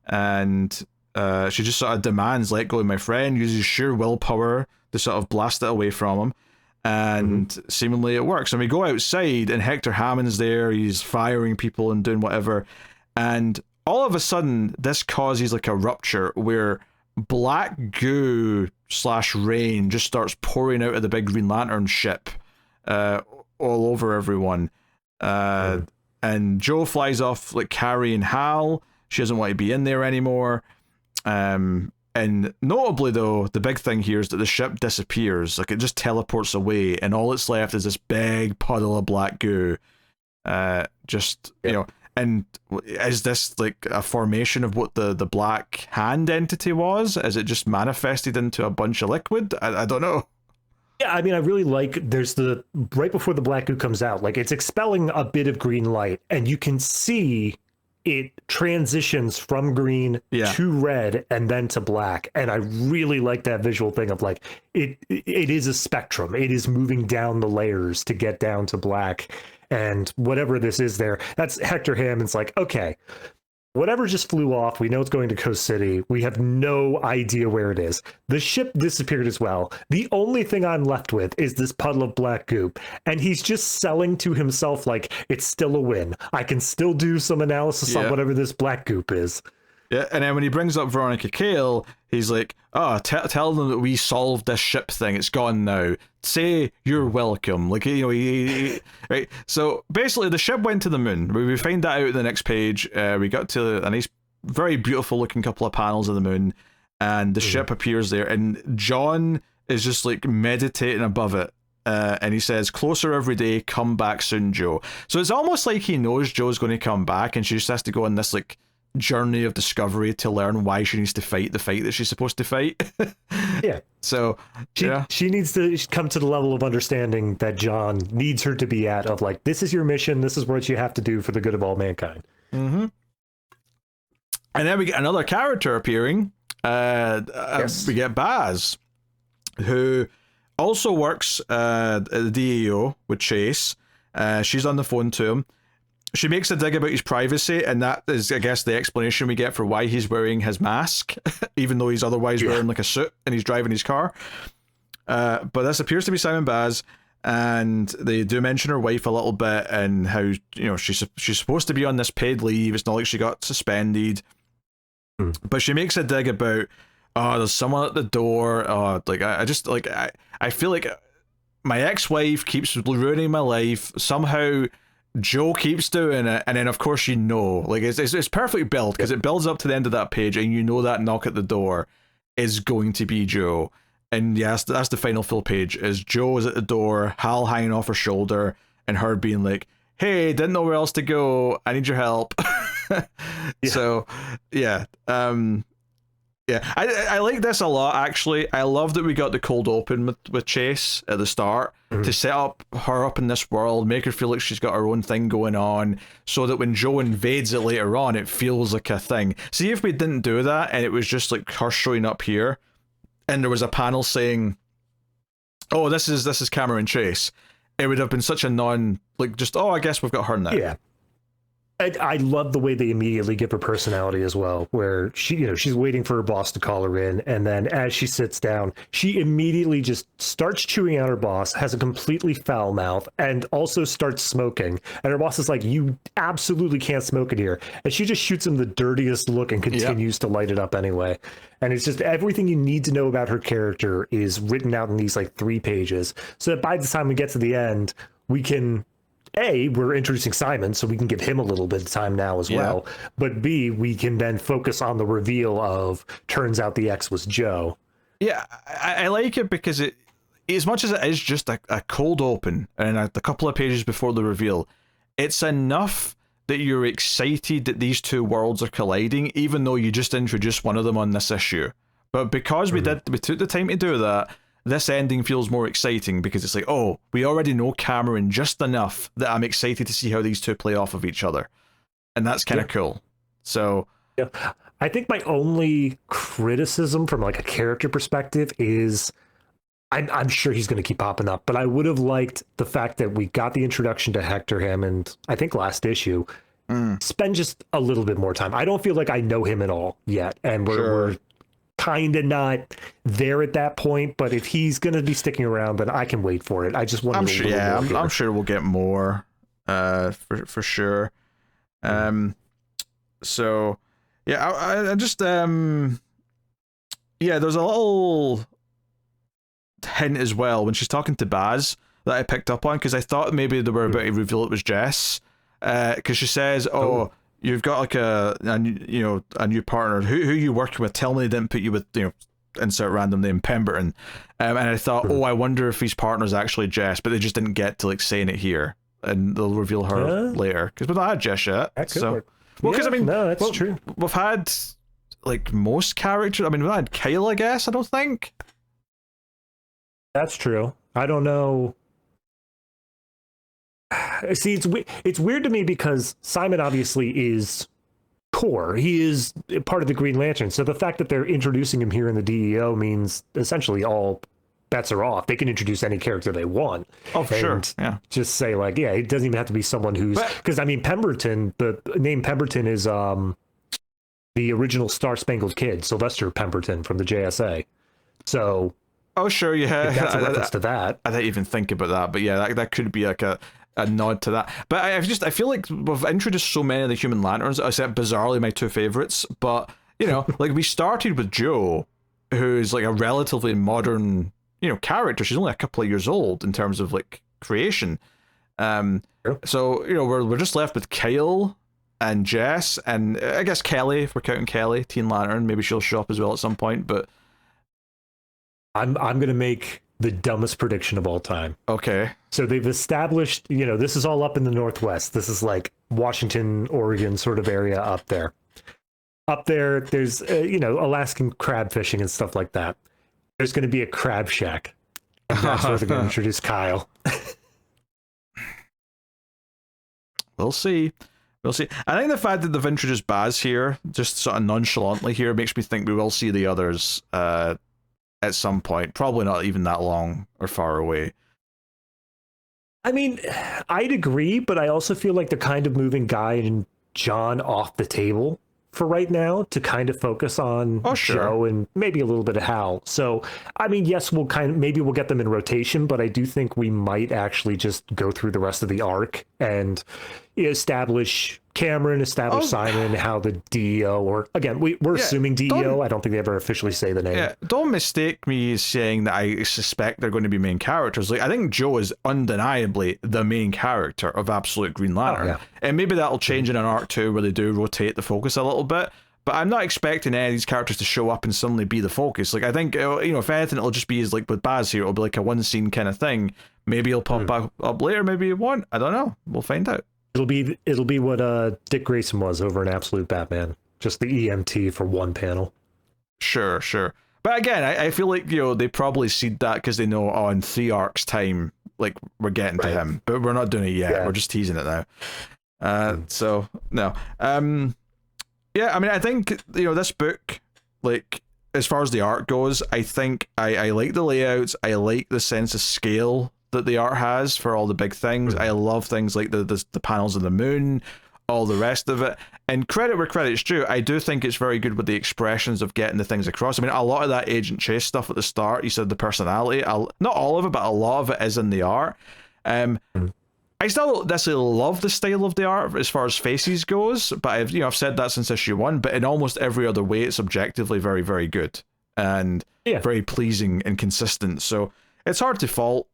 and she just sort of demands, let go of my friend, uses sheer willpower to sort of blast it away from him. And seemingly it works. And we go outside, and Hector Hammond's there. He's firing people and doing whatever. And all of a sudden, this causes like a rupture where black goo / rain just starts pouring out of the big Green Lantern ship all over everyone. And Joe flies off, like, carrying Hal. She doesn't want to be in there anymore. And notably, though, the big thing here is that the ship disappears. Like, it just teleports away, and all that's left is this big puddle of black goo. And is this like a formation of what the black hand entity was? Is it just manifested into a bunch of liquid? I don't know. Yeah, I mean, I really like, there's right before the black goo comes out, like, it's expelling a bit of green light, and you can see it transitions from green to red and then to black. And I really like that visual thing of like, it is a spectrum. It is moving down the layers to get down to black. And whatever this is there, that's Hector Hammond's like, okay, whatever just flew off, we know it's going to Coast City. We have no idea where it is. The ship disappeared as well. The only thing I'm left with is this puddle of black goop. And he's just selling to himself like, it's still a win. I can still do some analysis on whatever this black goop is. Yeah, and then when he brings up Veronica Cale, he's like, oh, tell them that we solved this ship thing. It's gone now. Say you're welcome. Like, right? So basically, the ship went to the moon. We find that out at the next page. We got to a nice, very beautiful looking couple of panels of the moon, and the ship appears there, and John is just like meditating above it. And he says, closer every day, come back soon, Joe. So it's almost like he knows Joe's going to come back, and she just has to go on this like journey of discovery to learn why she needs to fight the fight that she's supposed to fight. Yeah. So she needs to come to the level of understanding that John needs her to be at, of like, this is your mission, this is what you have to do for the good of all mankind. And then we get another character appearing. We get Baz, who also works at the DAO with Chase. She's on the phone to him. She makes a dig about his privacy, and that is, I guess, the explanation we get for why he's wearing his mask, even though he's otherwise wearing like a suit and he's driving his car. But this appears to be Simon Baz, and they do mention her wife a little bit and how, she's supposed to be on this paid leave. It's not like she got suspended. But she makes a dig about, oh, there's someone at the door. Oh, like I feel like my ex-wife keeps ruining my life. Somehow Joe keeps doing it, and then of course like it's perfectly built, because it builds up to the end of that page, and that knock at the door is going to be Joe. And yes, that's the final full page, is Joe is at the door, Hal hanging off her shoulder, and her being like, hey, didn't know where else to go, I need your help. So I like this a lot, actually. I love that we got the cold open with Chase at the start to set up her up in this world, make her feel like she's got her own thing going on, so that when Joe invades it later on, it feels like a thing. See, if we didn't do that and it was just like her showing up here, and there was a panel saying, oh, this is Cameron Chase, it would have been such a I guess we've got her now. Yeah. I love the way they immediately give her personality as well, where she's waiting for her boss to call her in, and then as she sits down, she immediately just starts chewing out her boss, has a completely foul mouth, and also starts smoking. And her boss is like, you absolutely can't smoke in here. And she just shoots him the dirtiest look and continues to light it up anyway. And it's just everything you need to know about her character is written out in these like 3 pages, so that by the time we get to the end, we can A, we're introducing Simon, so we can give him a little bit of time now as well. But B, we can then focus on the reveal of, turns out the X was Joe. Yeah, I like it because it, as much as it is just a cold open and a couple of pages before the reveal, it's enough that you're excited that these two worlds are colliding, even though you just introduced one of them on this issue. But because we took the time to do that, this ending feels more exciting because it's like, oh, we already know Cameron just enough that I'm excited to see how these two play off of each other. And that's kind of cool. So yeah. I think my only criticism from like a character perspective is I'm sure he's going to keep popping up, but I would have liked the fact that we got the introduction to Hector Hammond, I think last issue, spend just a little bit more time. I don't feel like I know him at all yet. And we're kind of not there at that point, but if he's going to be sticking around, then I can wait for it. I just want to I'm sure we'll get more for sure. So yeah, I just there's a little hint as well when she's talking to Baz that I picked up on, because I thought maybe they were about to reveal it was Jess, because she says, you've got like a new partner. Who you working with? Tell me they didn't put you with, insert random name, Pemberton. And I thought, I wonder if his partner's actually Jess, but they just didn't get to like saying it here, and they'll reveal her later, because we've not had Jess yet. Because that's true. We've had like most characters. I mean, we've had Kal, I guess. I don't think. That's true. I don't know. See, it's weird to me because Simon obviously is core. He is part of the Green Lantern. So the fact that they're introducing him here in the DEO means essentially all bets are off. They can introduce any character they want. Oh, for sure. Yeah. Just say like, it doesn't even have to be someone who's, because I mean, Pemberton, the name Pemberton is the original Star Spangled Kid, Sylvester Pemberton from the JSA. So. Oh, sure, yeah. That's a reference to that. I didn't even think about that, but yeah, that could be like a nod to that. But I feel like we've introduced so many of the Human Lanterns. I said bizarrely my two favorites, but like we started with Jo, who's like a relatively modern character. She's only a couple of years old in terms of like creation. So we're just left with Kal and Jess, and I guess Kelly, if we're counting Kelly, Teen Lantern. Maybe she'll show up as well at some point, but. I'm gonna make the dumbest prediction of all time. Okay. So they've established, this is all up in the Northwest. This is like Washington, Oregon sort of area up there. Up there, there's Alaskan crab fishing and stuff like that. There's gonna be a crab shack. And that's where they're gonna introduce Kyle. We'll see. I think the fact that they've introduced Baz here, just sort of nonchalantly here, makes me think we will see the others at some point, probably not even that long or far away. I mean, I'd agree, but I also feel like they're kind of moving Guy and John off the table for right now to kind of focus on Joe and maybe a little bit of Hal. So, I mean, yes, maybe we'll get them in rotation, but I do think we might actually just go through the rest of the arc and establish Cameron, Simon, how the DEO, or again, we're assuming DEO. I don't think they ever officially say the name. Yeah, don't mistake me saying that I suspect they're going to be main characters. Like, I think Joe is undeniably the main character of Absolute Green Lantern. And maybe that'll change in an arc too, where they do rotate the focus a little bit. But I'm not expecting any of these characters to show up and suddenly be the focus. Like, I think, if anything, it'll just be as like with Baz here, it'll be like a one scene kind of thing. Maybe he'll pop up later, maybe he won't. I don't know. We'll find out. It'll be what Dick Grayson was over in Absolute Batman, just the EMT for one panel. Sure. But again, I feel like they probably seed that because they know in 3 arcs time, like we're getting to him, but we're not doing it yet. Yeah. We're just teasing it now. So no. Yeah, I mean, I think this book, like as far as the art goes, I think I like the layouts. I like the sense of scale that the art has for all the big things. I love things like the panels of the moon, all the rest of it. And credit where credit's due, I do think it's very good with the expressions of getting the things across. I mean, a lot of that Agent Chase stuff at the start, you said the personality, not all of it, but a lot of it is in the art. I still don't necessarily love the style of the art as far as faces goes, but I've said that since issue 1, but in almost every other way, it's objectively very, very good and very pleasing and consistent. So it's hard to fault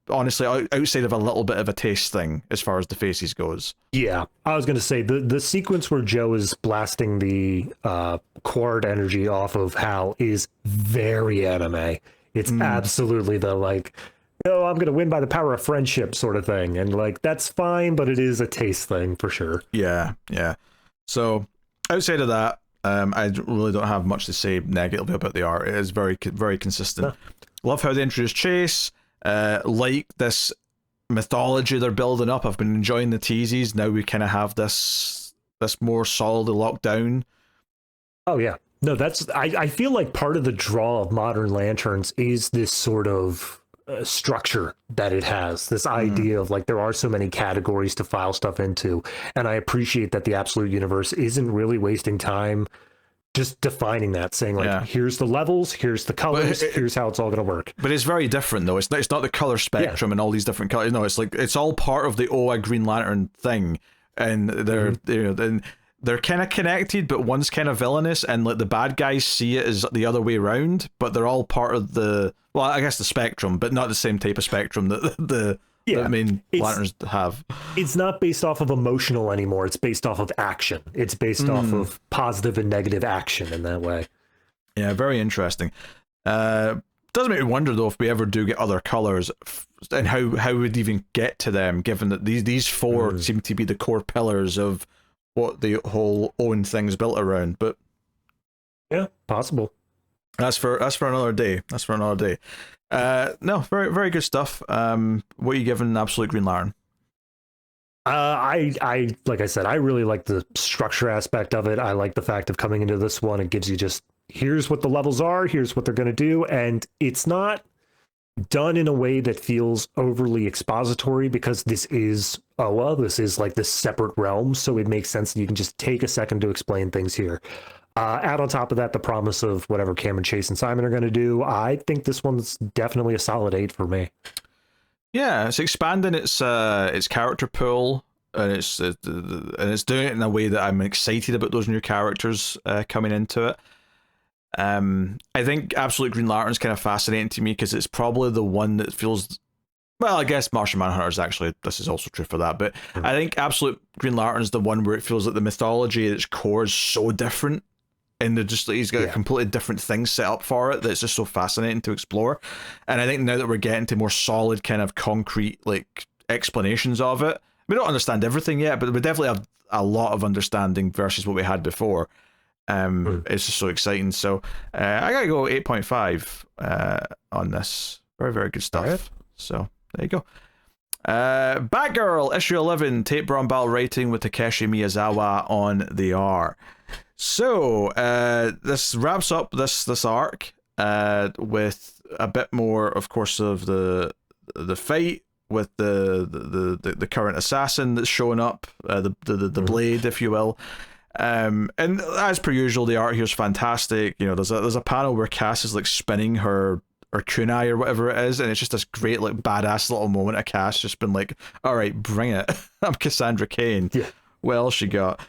honestly, outside of a little bit of a taste thing as far as the faces goes. Yeah, I was going to say the sequence where Joe is blasting the cord energy off of Hal is very anime. It's absolutely the like, oh, I'm going to win by the power of friendship sort of thing. And like, that's fine, but it is a taste thing for sure. Yeah. So outside of that, I really don't have much to say negatively about the art. It is very, very consistent. Love how they introduced Chase. Like this mythology they're building up. I've been enjoying the teases. Now we kind of have this more solidly locked down. Oh yeah, no, that's I feel like part of the draw of Modern Lanterns is this sort of structure that it has. This idea of like there are so many categories to file stuff into, and I appreciate that the Absolute Universe isn't really wasting time just defining that, saying like, here's the levels, here's the colors, here's how it's all going to work. But it's very different though. It's not the color spectrum and all these different colors. No, it's like it's all part of the Green Lantern thing, and they're they're kind of connected, but one's kind of villainous, and like the bad guys see it as the other way around. But they're all part of the I guess the spectrum, but not the same type of spectrum that the main lanterns have. It's not based off of emotional anymore. It's based off of action. It's based off of positive and negative action in that way. Yeah, very interesting. Doesn't make me wonder though if we ever do get other colors and how we'd even get to them, given that these four seem to be the core pillars of what the whole Owen thing's built around. But yeah, possible. That's for another day. No, very, very good stuff. What are you giving Absolute Green Lantern? I like I said, I really like the structure aspect of it. I like the fact of coming into this one, it gives you just, here's what the levels are, here's what they're going to do, and it's not done in a way that feels overly expository, because this is Oa, this is like this separate realm, so it makes sense that you can just take a second to explain things here. Add on top of that the promise of whatever Cameron, Chase, and Simon are going to do. I think this one's definitely a solid 8 for me. Yeah, it's expanding its character pool, and it's doing it in a way that I'm excited about those new characters coming into it. I think Absolute Green Lantern is kind of fascinating to me because it's probably the one that feels, well, I guess Martian Manhunter is actually, this is also true for that, but I think Absolute Green Lantern is the one where it feels like the mythology at its core is so different, and he's got a completely different thing set up for it that's just so fascinating to explore. And I think now that we're getting to more solid kind of concrete like explanations of it, we don't understand everything yet, but we definitely have a lot of understanding versus what we had before. It's just so exciting. So I gotta go 8.5 on this. Very, very good stuff. Right. So there you go. Batgirl issue 11, Tate Brombal writing with Takeshi Miyazawa on the art. So this wraps up this arc with a bit more, of course, of the fight with the current assassin that's showing up, the blade, if you will. And as per usual, the art here is fantastic. You know, there's a panel where Cass is like spinning her kunai or whatever it is, and it's just this great like badass little moment of Cass just been like, all right, bring it. I'm Cassandra Cain. Yeah. What else you got?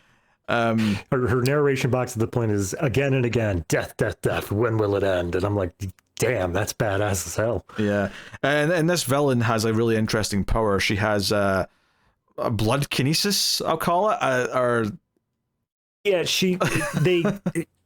Her narration box at the point is again and again, death, death, death, when will it end? And I'm like, damn, that's badass as hell. Yeah. And this villain has a really interesting power. She has a blood kinesis, I'll call it, yeah,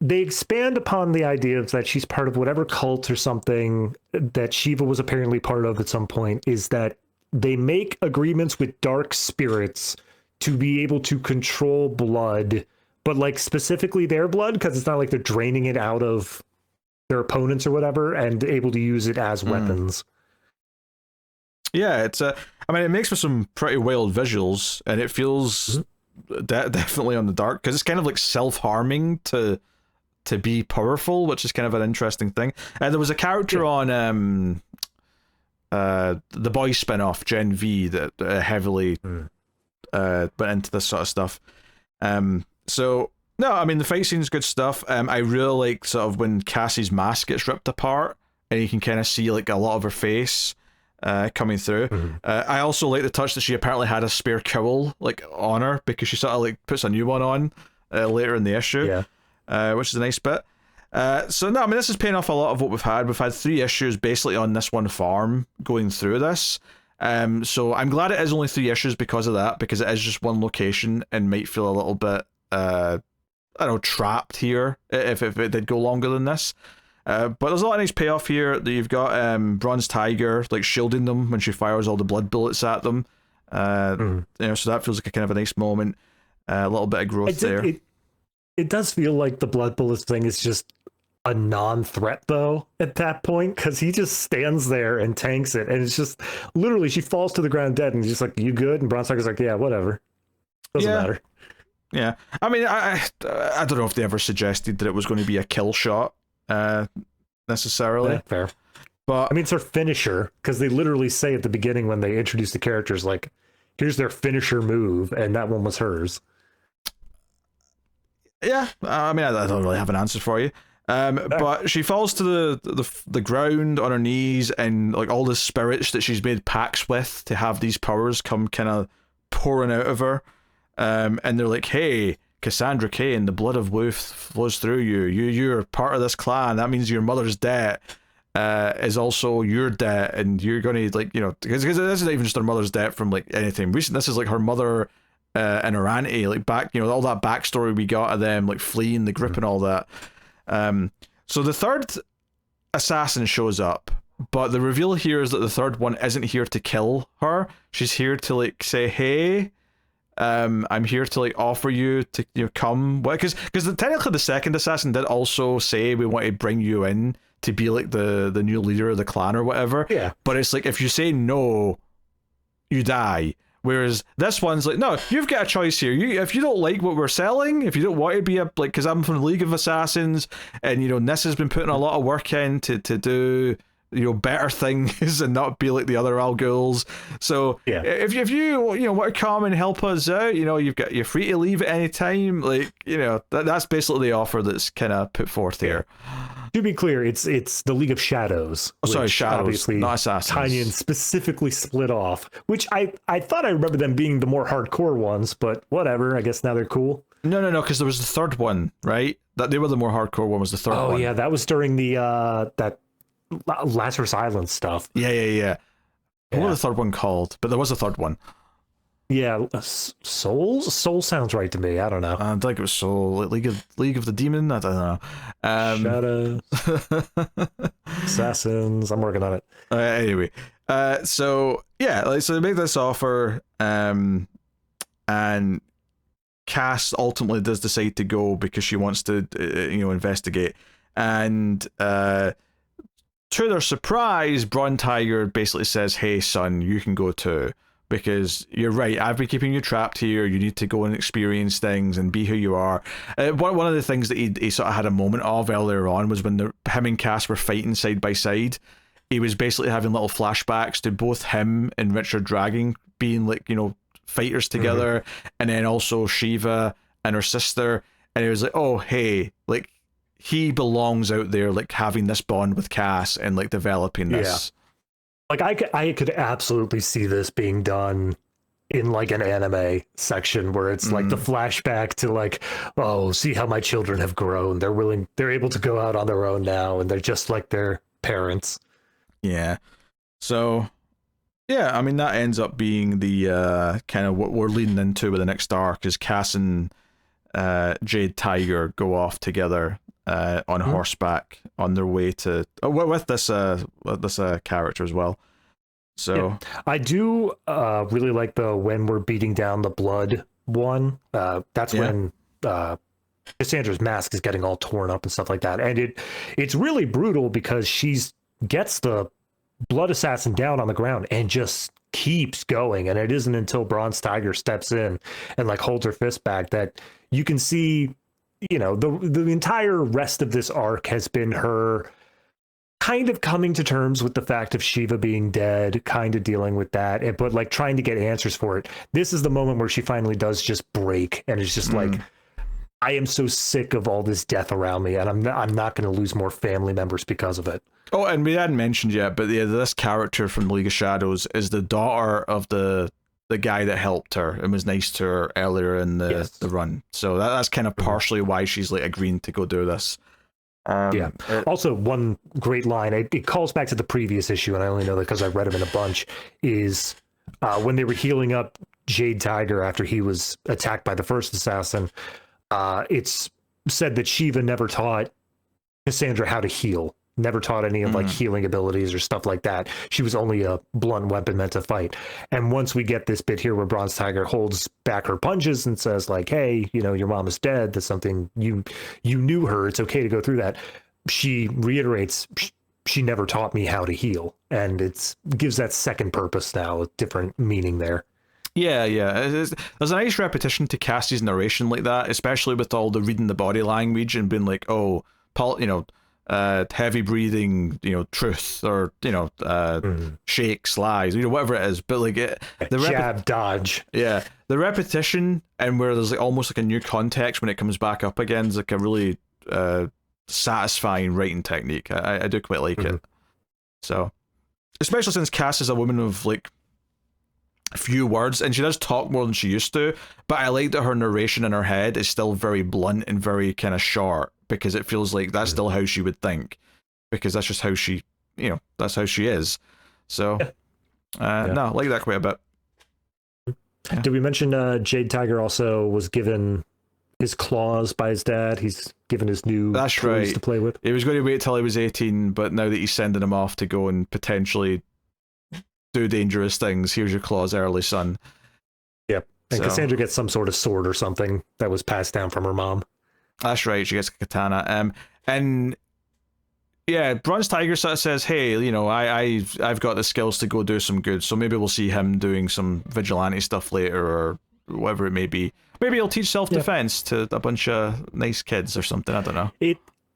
they expand upon the idea of that she's part of whatever cult or something that Shiva was apparently part of at some point, is that they make agreements with dark spirits to be able to control blood, but like specifically their blood, because it's not like they're draining it out of their opponents or whatever, and able to use it as weapons. Yeah, it's I mean, it makes for some pretty wild visuals, and it feels definitely on the dark, because it's kind of like self-harming to be powerful, which is kind of an interesting thing. There was a character on the Boys spin-off Gen V that heavily went into this sort of stuff. So no, I mean, the fight scene's good stuff. I really like sort of when Cassie's mask gets ripped apart and you can kind of see like a lot of her face coming through. I also like the touch that she apparently had a spare cowl like on her, because she sort of like puts a new one on later in the issue, which is a nice bit. So no, I mean, this is paying off a lot of what we've had. We've had 3 issues basically on this one farm going through this. So I'm glad it is only 3 issues because of that, because it is just one location and might feel a little bit, I don't know, trapped here if it did go longer than this. But there's a lot of nice payoff here. That you've got Bronze Tiger like shielding them when she fires all the blood bullets at them. You know, so that feels like a kind of a nice moment. A little bit of growth there. It does feel like the blood bullets thing is just a non-threat though at that point, because he just stands there and tanks it, and it's just literally she falls to the ground dead, and he's just like, "You good?" And Bronze Tiger's like, "Yeah, whatever, doesn't matter." Yeah, I mean, I don't know if they ever suggested that it was going to be a kill shot necessarily. Yeah, fair. But I mean, it's her finisher, because they literally say at the beginning when they introduce the characters, like, here's their finisher move, and that one was hers. Yeah, I mean, I don't really have an answer for you. But she falls to the ground on her knees, and like all the spirits that she's made pacts with to have these powers come kind of pouring out of her. And they're like, "Hey, Cassandra Cain, the blood of Wolf flows through you. You're part of this clan. That means your mother's debt is also your debt, and you're going to, like, you know, because this isn't even just her mother's debt from like anything recent. This is like her mother and her auntie, like back, you know, all that backstory we got of them like fleeing the grip and all that. So the third assassin shows up, but the reveal here is that the third one isn't here to kill her. She's here to like say, "Hey, I'm here to like offer you to, you know, come." Because technically the second assassin did also say, "We want to bring you in to be like the new leader of the clan or whatever." Yeah. But it's like, if you say no, you die. Whereas this one's like, "No, you've got a choice here. If you don't like what we're selling, if you don't want to be because I'm from the League of Assassins, and you know Nissa's been putting a lot of work in to do, you know, better things and not be like the other Al Ghul's. So yeah, if you want to come and help us out, you know, you're free to leave at any time. Like, you know, that's basically the offer that's kind of put forth here." To be clear, it's the League of Shadows. Oh, sorry, Shadows, obviously, not Assassins. Tynion specifically split off, which I thought I remember them being the more hardcore ones, but whatever. I guess now they're cool. No, because there was the third one, right? That they were the more hardcore one. Was the third one? Oh yeah, that was during the that Lazarus Island stuff. Yeah. What was the third one called? But there was a third one. Yeah, Souls? Soul sounds right to me. I don't know. I think it was Soul, League of the Demon. I don't know. Shadows, Assassins. I'm working on it. Anyway, so yeah, like, so they make this offer, and Cass ultimately does decide to go because she wants to, investigate, and to their surprise, Bron Tiger basically says, "Hey, son, you can go too. Because you're right, I've been keeping you trapped here. You need to go and experience things and be who you are." One of the things that he sort of had a moment of earlier on was when him and Cass were fighting side by side. He was basically having little flashbacks to both him and Richard Dragon being like, you know, fighters together, and then also Shiva and her sister. And he was like, "Oh, hey, like he belongs out there, like having this bond with Cass and like developing this." Yeah. Like I could absolutely see this being done in like an anime section where it's like the flashback to like, "Oh, see how my children have grown. They're able to go out on their own now, and they're just like their parents." Yeah. So yeah, I mean that ends up being the kind of what we're leading into with the next arc, is Cass and Jade Tiger go off together on horseback on their way to with this character as well. So yeah. I do really like the when we're beating down the blood one. That's when Cassandra's mask is getting all torn up and stuff like that, and it's really brutal because she's gets the blood assassin down on the ground and just keeps going, and it isn't until Bronze Tiger steps in and like holds her fist back that you can see, you know, the entire rest of this arc has been her kind of coming to terms with the fact of Shiva being dead, kind of dealing with that, but like trying to get answers for it. This is the moment where she finally does just break, and it's just like, I am so sick of all this death around me, and I'm not going to lose more family members because of it. Oh, and we hadn't mentioned yet, but this character from League of Shadows is the daughter of the guy that helped her and was nice to her earlier in the run. So that's kind of partially why she's like agreeing to go do this. Yeah. Also, one great line, it calls back to the previous issue, and I only know that because I read them in a bunch, is when they were healing up Jade Tiger after he was attacked by the first assassin, it's said that Shiva never taught Cassandra how to heal, never taught any of like healing abilities or stuff like that. She was only a blunt weapon meant to fight. And once we get this bit here where Bronze Tiger holds back her punches and says like, hey, you know, your mom is dead. That's something you knew her. It's okay to go through that. She reiterates, she never taught me how to heal. And it gives that second purpose now, a different meaning there. Yeah. There's a nice repetition to Cassie's narration like that, especially with all the reading the body language and being like, oh, Paul, you know, heavy breathing, you know, truth, or, you know, shakes, lies, you know, whatever it is. But like jab, dodge. Yeah. The repetition, and where there's like almost like a new context when it comes back up again, is like a really satisfying writing technique. I do quite like it. So, especially since Cass is a woman of like few words, and she does talk more than she used to, but I like that her narration in her head is still very blunt and very kind of short, because it feels like that's still how she would think, because that's just how she, you know, that's how she is. So no, I like that quite a bit. Did we mention Jade Tiger also was given his claws by his dad? He's given his new toys to play with. He was going to wait till he was 18, but now that he's sending him off to go and potentially do dangerous things, here's your claws early, son. Yep. And Cassandra gets some sort of sword or something that was passed down from her mom. That's right, she gets a katana. And yeah, Bronze Tiger sort of says, hey, you know, I've got the skills to go do some good, so maybe we'll see him doing some vigilante stuff later, or whatever it may be. Maybe he'll teach self-defense to a bunch of nice kids or something, I don't know.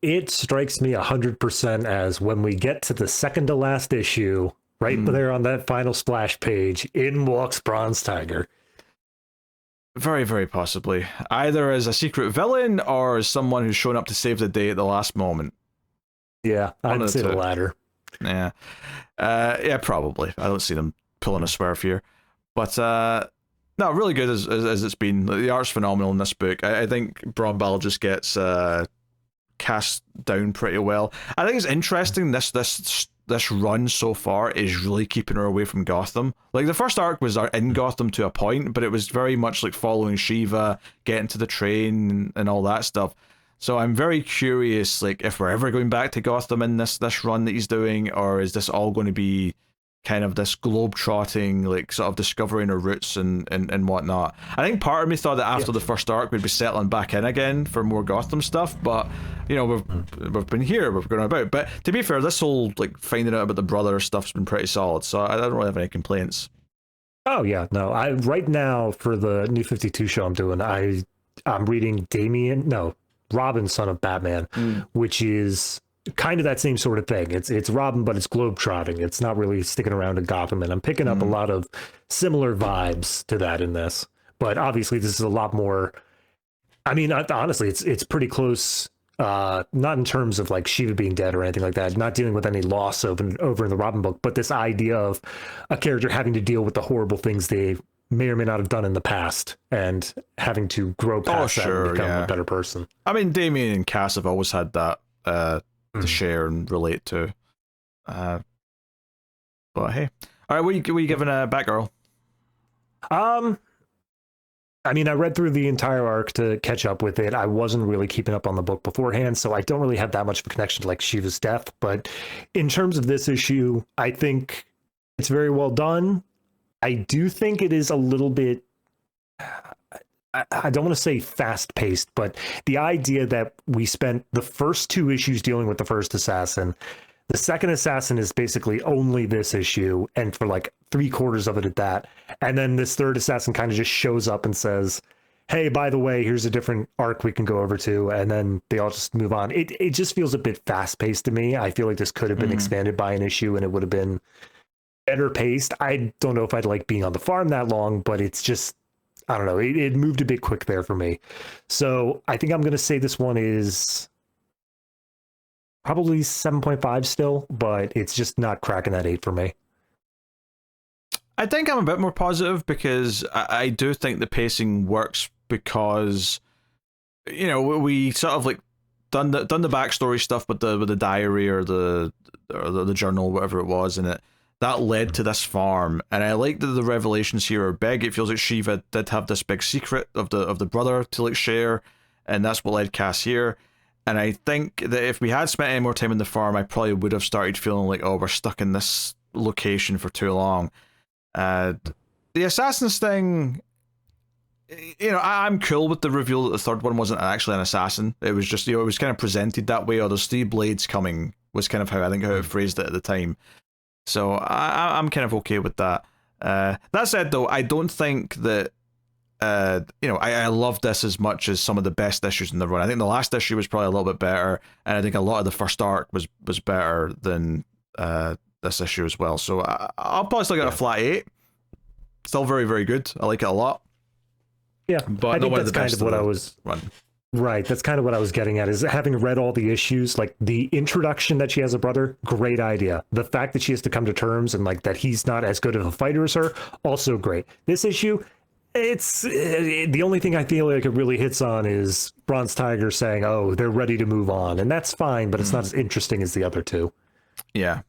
It strikes me 100% as when we get to the second to last issue, right there on that final splash page, in walks Bronze Tiger. Very, very possibly. Either as a secret villain or as someone who's shown up to save the day at the last moment. Yeah, I'd say the latter. Yeah. Yeah, probably. I don't see them pulling a swerve here. But, no, really good as it's been. The art's phenomenal in this book. I think Brombal just gets cast down pretty well. I think it's interesting, this run so far is really keeping her away from Gotham. Like, the first arc was in Gotham to a point, but it was very much like following Shiva, getting to the train and all that stuff. So I'm very curious, like, if we're ever going back to Gotham in this run that he's doing, or is this all going to be kind of this globe-trotting, like, sort of discovering her roots and whatnot. I think part of me thought that after the first arc we'd be settling back in again for more Gotham stuff, but, you know, we've been here, we've gone about. But to be fair, this whole, like, finding out about the brother stuff's been pretty solid, so I don't really have any complaints. Oh, yeah, no. Right now, for the New 52 show I'm doing, I'm reading Robin, Son of Batman, which is kind of that same sort of thing. It's Robin, but it's globetrotting. It's not really sticking around in Gotham, and I'm picking up a lot of similar vibes to that in this. But obviously, this is a lot more. I mean, honestly, it's pretty close. Not in terms of like Shiva being dead or anything like that. Not dealing with any loss over in the Robin book, but this idea of a character having to deal with the horrible things they may or may not have done in the past, and having to grow past that and become a better person. I mean, Damian and Cass have always had that to share and relate to. But hey, all right, what are you giving Batgirl? I mean, I read through the entire arc to catch up with it. I wasn't really keeping up on the book beforehand, so I don't really have that much of a connection to like Shiva's death. But in terms of this issue, I think it's very well done. I do think it is a little bit, I don't want to say fast-paced, but the idea that we spent the first two issues dealing with the first assassin, the second assassin is basically only this issue, and for like 3/4 of it at that, and then this third assassin kind of just shows up and says, hey, by the way, here's a different arc we can go over to, and then they all just move on. It just feels a bit fast-paced to me. I feel like this could have been expanded by an issue, and it would have been better paced. I don't know if I'd like being on the farm that long, but it's just, I don't know, it moved a bit quick there for me. So I think I'm going to say this one is probably 7.5 still, but it's just not cracking that 8 for me. I think I'm a bit more positive, because I do think the pacing works, because, you know, we sort of like done the backstory stuff with the diary or the journal, whatever it was, and that led to this farm. And I like that the revelations here are big. It feels like Shiva did have this big secret of the brother to like share, and that's what led Cass here. And I think that if we had spent any more time in the farm, I probably would have started feeling like, oh, we're stuck in this location for too long. The assassins thing, you know, I'm cool with the reveal that the third one wasn't actually an assassin. It was just, you know, it was kind of presented that way, or there's 3 blades coming, was kind of how it phrased it at the time. So I'm kind of okay with that. That said, though, I don't think that, you know, I love this as much as some of the best issues in the run. I think the last issue was probably a little bit better, and I think a lot of the first arc was better than this issue as well. So I'll probably still get a flat 8. Still very, very good. I like it a lot. Yeah, but I think that's kind of what I was... Right, that's kind of what I was getting at, is having read all the issues, like the introduction that she has a brother, great idea. The fact that she has to come to terms and like that he's not as good of a fighter as her, also great. This issue, it's the only thing I feel like it really hits on is Bronze Tiger saying, oh, they're ready to move on, and that's fine, but it's not as interesting as the other two. Yeah,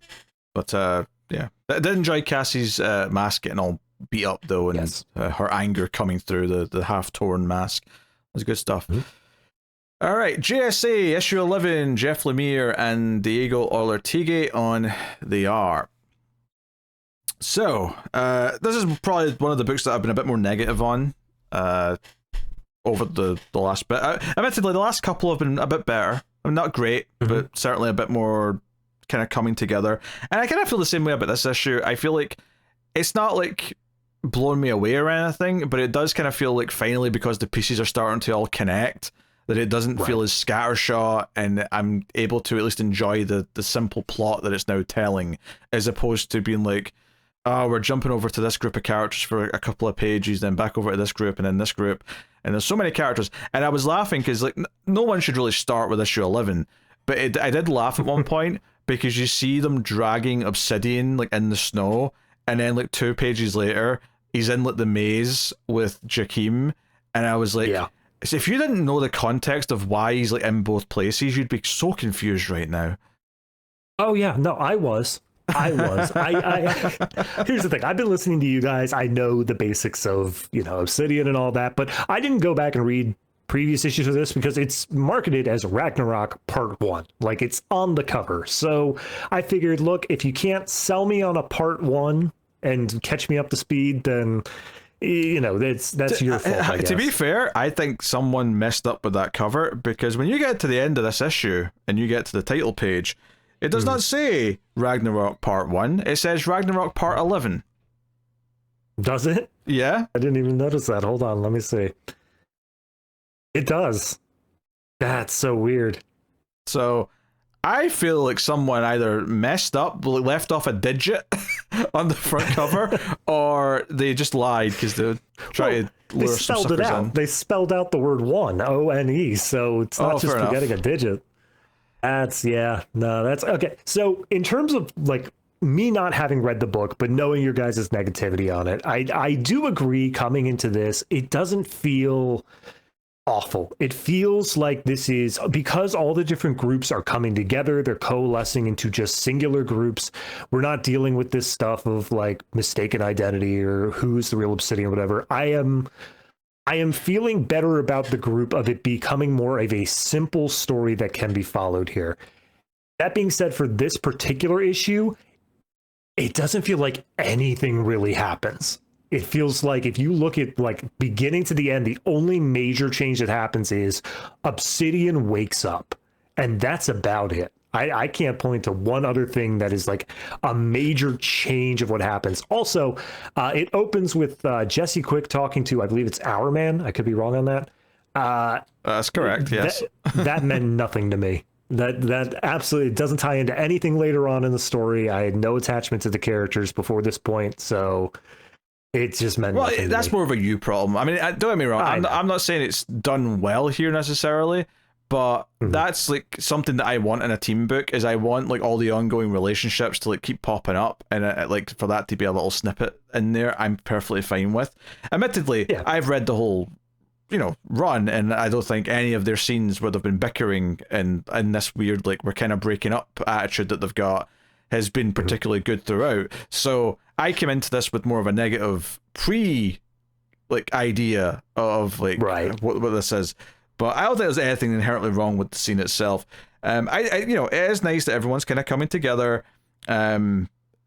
but yeah, I did enjoy Cassie's mask getting all beat up though, and her anger coming through the half torn mask. It was good stuff. All right, JSA issue 11, Jeff Lemire and Diego Olortegui on the art. So, this is probably one of the books that I've been a bit more negative on over the last bit. Admittedly, the last couple have been a bit better. I mean, not great, but certainly a bit more kind of coming together. And I kind of feel the same way about this issue. I feel like it's not like blowing me away or anything, but it does kind of feel like finally, because the pieces are starting to all connect, that it doesn't feel as scattershot, and I'm able to at least enjoy the simple plot that it's now telling, as opposed to being like, oh, we're jumping over to this group of characters for a couple of pages, then back over to this group, and then this group, and there's so many characters. And I was laughing because like no one should really start with issue 11, but I did laugh at one point because you see them dragging Obsidian like in the snow, and then like 2 pages later he's in like the maze with Jakeem, and I was like, so if you didn't know the context of why he's like in both places, you'd be so confused right now. Oh yeah, no, I was. I here's the thing. I've been listening to you guys. I know the basics of, you know, Obsidian and all that, but I didn't go back and read previous issues of this because it's marketed as Ragnarok Part 1. Like, it's on the cover. So I figured, look, if you can't sell me on a Part 1 and catch me up to speed, then, you know, that's your fault, I guess. To be fair, I think someone messed up with that cover, because when you get to the end of this issue and you get to the title page, it does not say Ragnarok Part 1. It says Ragnarok Part 11. Does it? Yeah. I didn't even notice that. Hold on, let me see. It does. That's so weird. So I feel like someone either messed up, left off a digit on the front cover, or they just lied because they try to lure some suckers in. They spelled out the word one, O-N-E, so it's not just forgetting a digit. That's okay. So in terms of like me not having read the book, but knowing your guys' negativity on it, I do agree coming into this, it doesn't feel awful. It feels like this is, because all the different groups are coming together, they're coalescing into just singular groups. We're not dealing with this stuff of like mistaken identity or who's the real Obsidian or whatever. I am feeling better about the group of it becoming more of a simple story that can be followed here. That being said, for this particular issue, it doesn't feel like anything really happens. It feels like if you look at like beginning to the end, the only major change that happens is Obsidian wakes up, and that's about it. I can't point to one other thing that is like a major change of what happens. Also, it opens with Jesse Quick talking to, I believe it's Our Man. I could be wrong on that. That's correct, yes. That meant nothing to me. That absolutely doesn't tie into anything later on in the story. I had no attachment to the characters before this point, so it just meant nothing. Well, that's more of a you problem. I mean, don't get me wrong. I'm not saying it's done well here necessarily, but that's like something that I want in a team book. Is I want like all the ongoing relationships to like keep popping up, and like for that to be a little snippet in there, I'm perfectly fine with. Admittedly, I've read the whole run, and I don't think any of their scenes where they've been bickering and this weird, like, we're kind of breaking up attitude that they've got has been particularly good throughout. So I came into this with more of a negative idea of like what this is, but I don't think there's anything inherently wrong with the scene itself. It is nice that everyone's kind of coming together.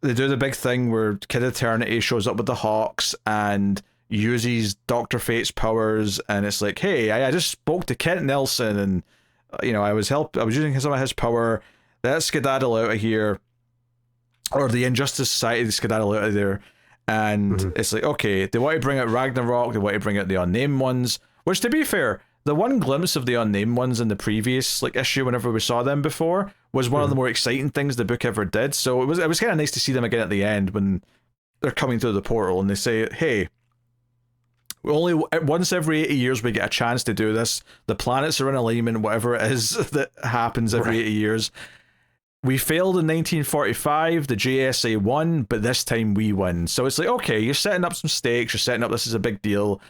They do the big thing where Kid Eternity shows up with the Hawks and uses Dr. Fate's powers, and it's like, hey, I just spoke to Kent Nelson, and I was using some of his power. Let's skedaddle out of here, or the Injustice Society skedaddle out of there. And it's like, okay, they want to bring out Ragnarok, they want to bring out the Unnamed Ones, which, to be fair, the one glimpse of the Unnamed Ones in the previous issue, whenever we saw them before, was one of the more exciting things the book ever did. So it was kind of nice to see them again at the end when they're coming through the portal and they say, hey, only once every 80 years we get a chance to do this. The planets are in alignment, whatever it is that happens every 80 years. We failed in 1945, the JSA won, but this time we win. So it's like, okay, you're setting up some stakes, you're setting up this is a big deal.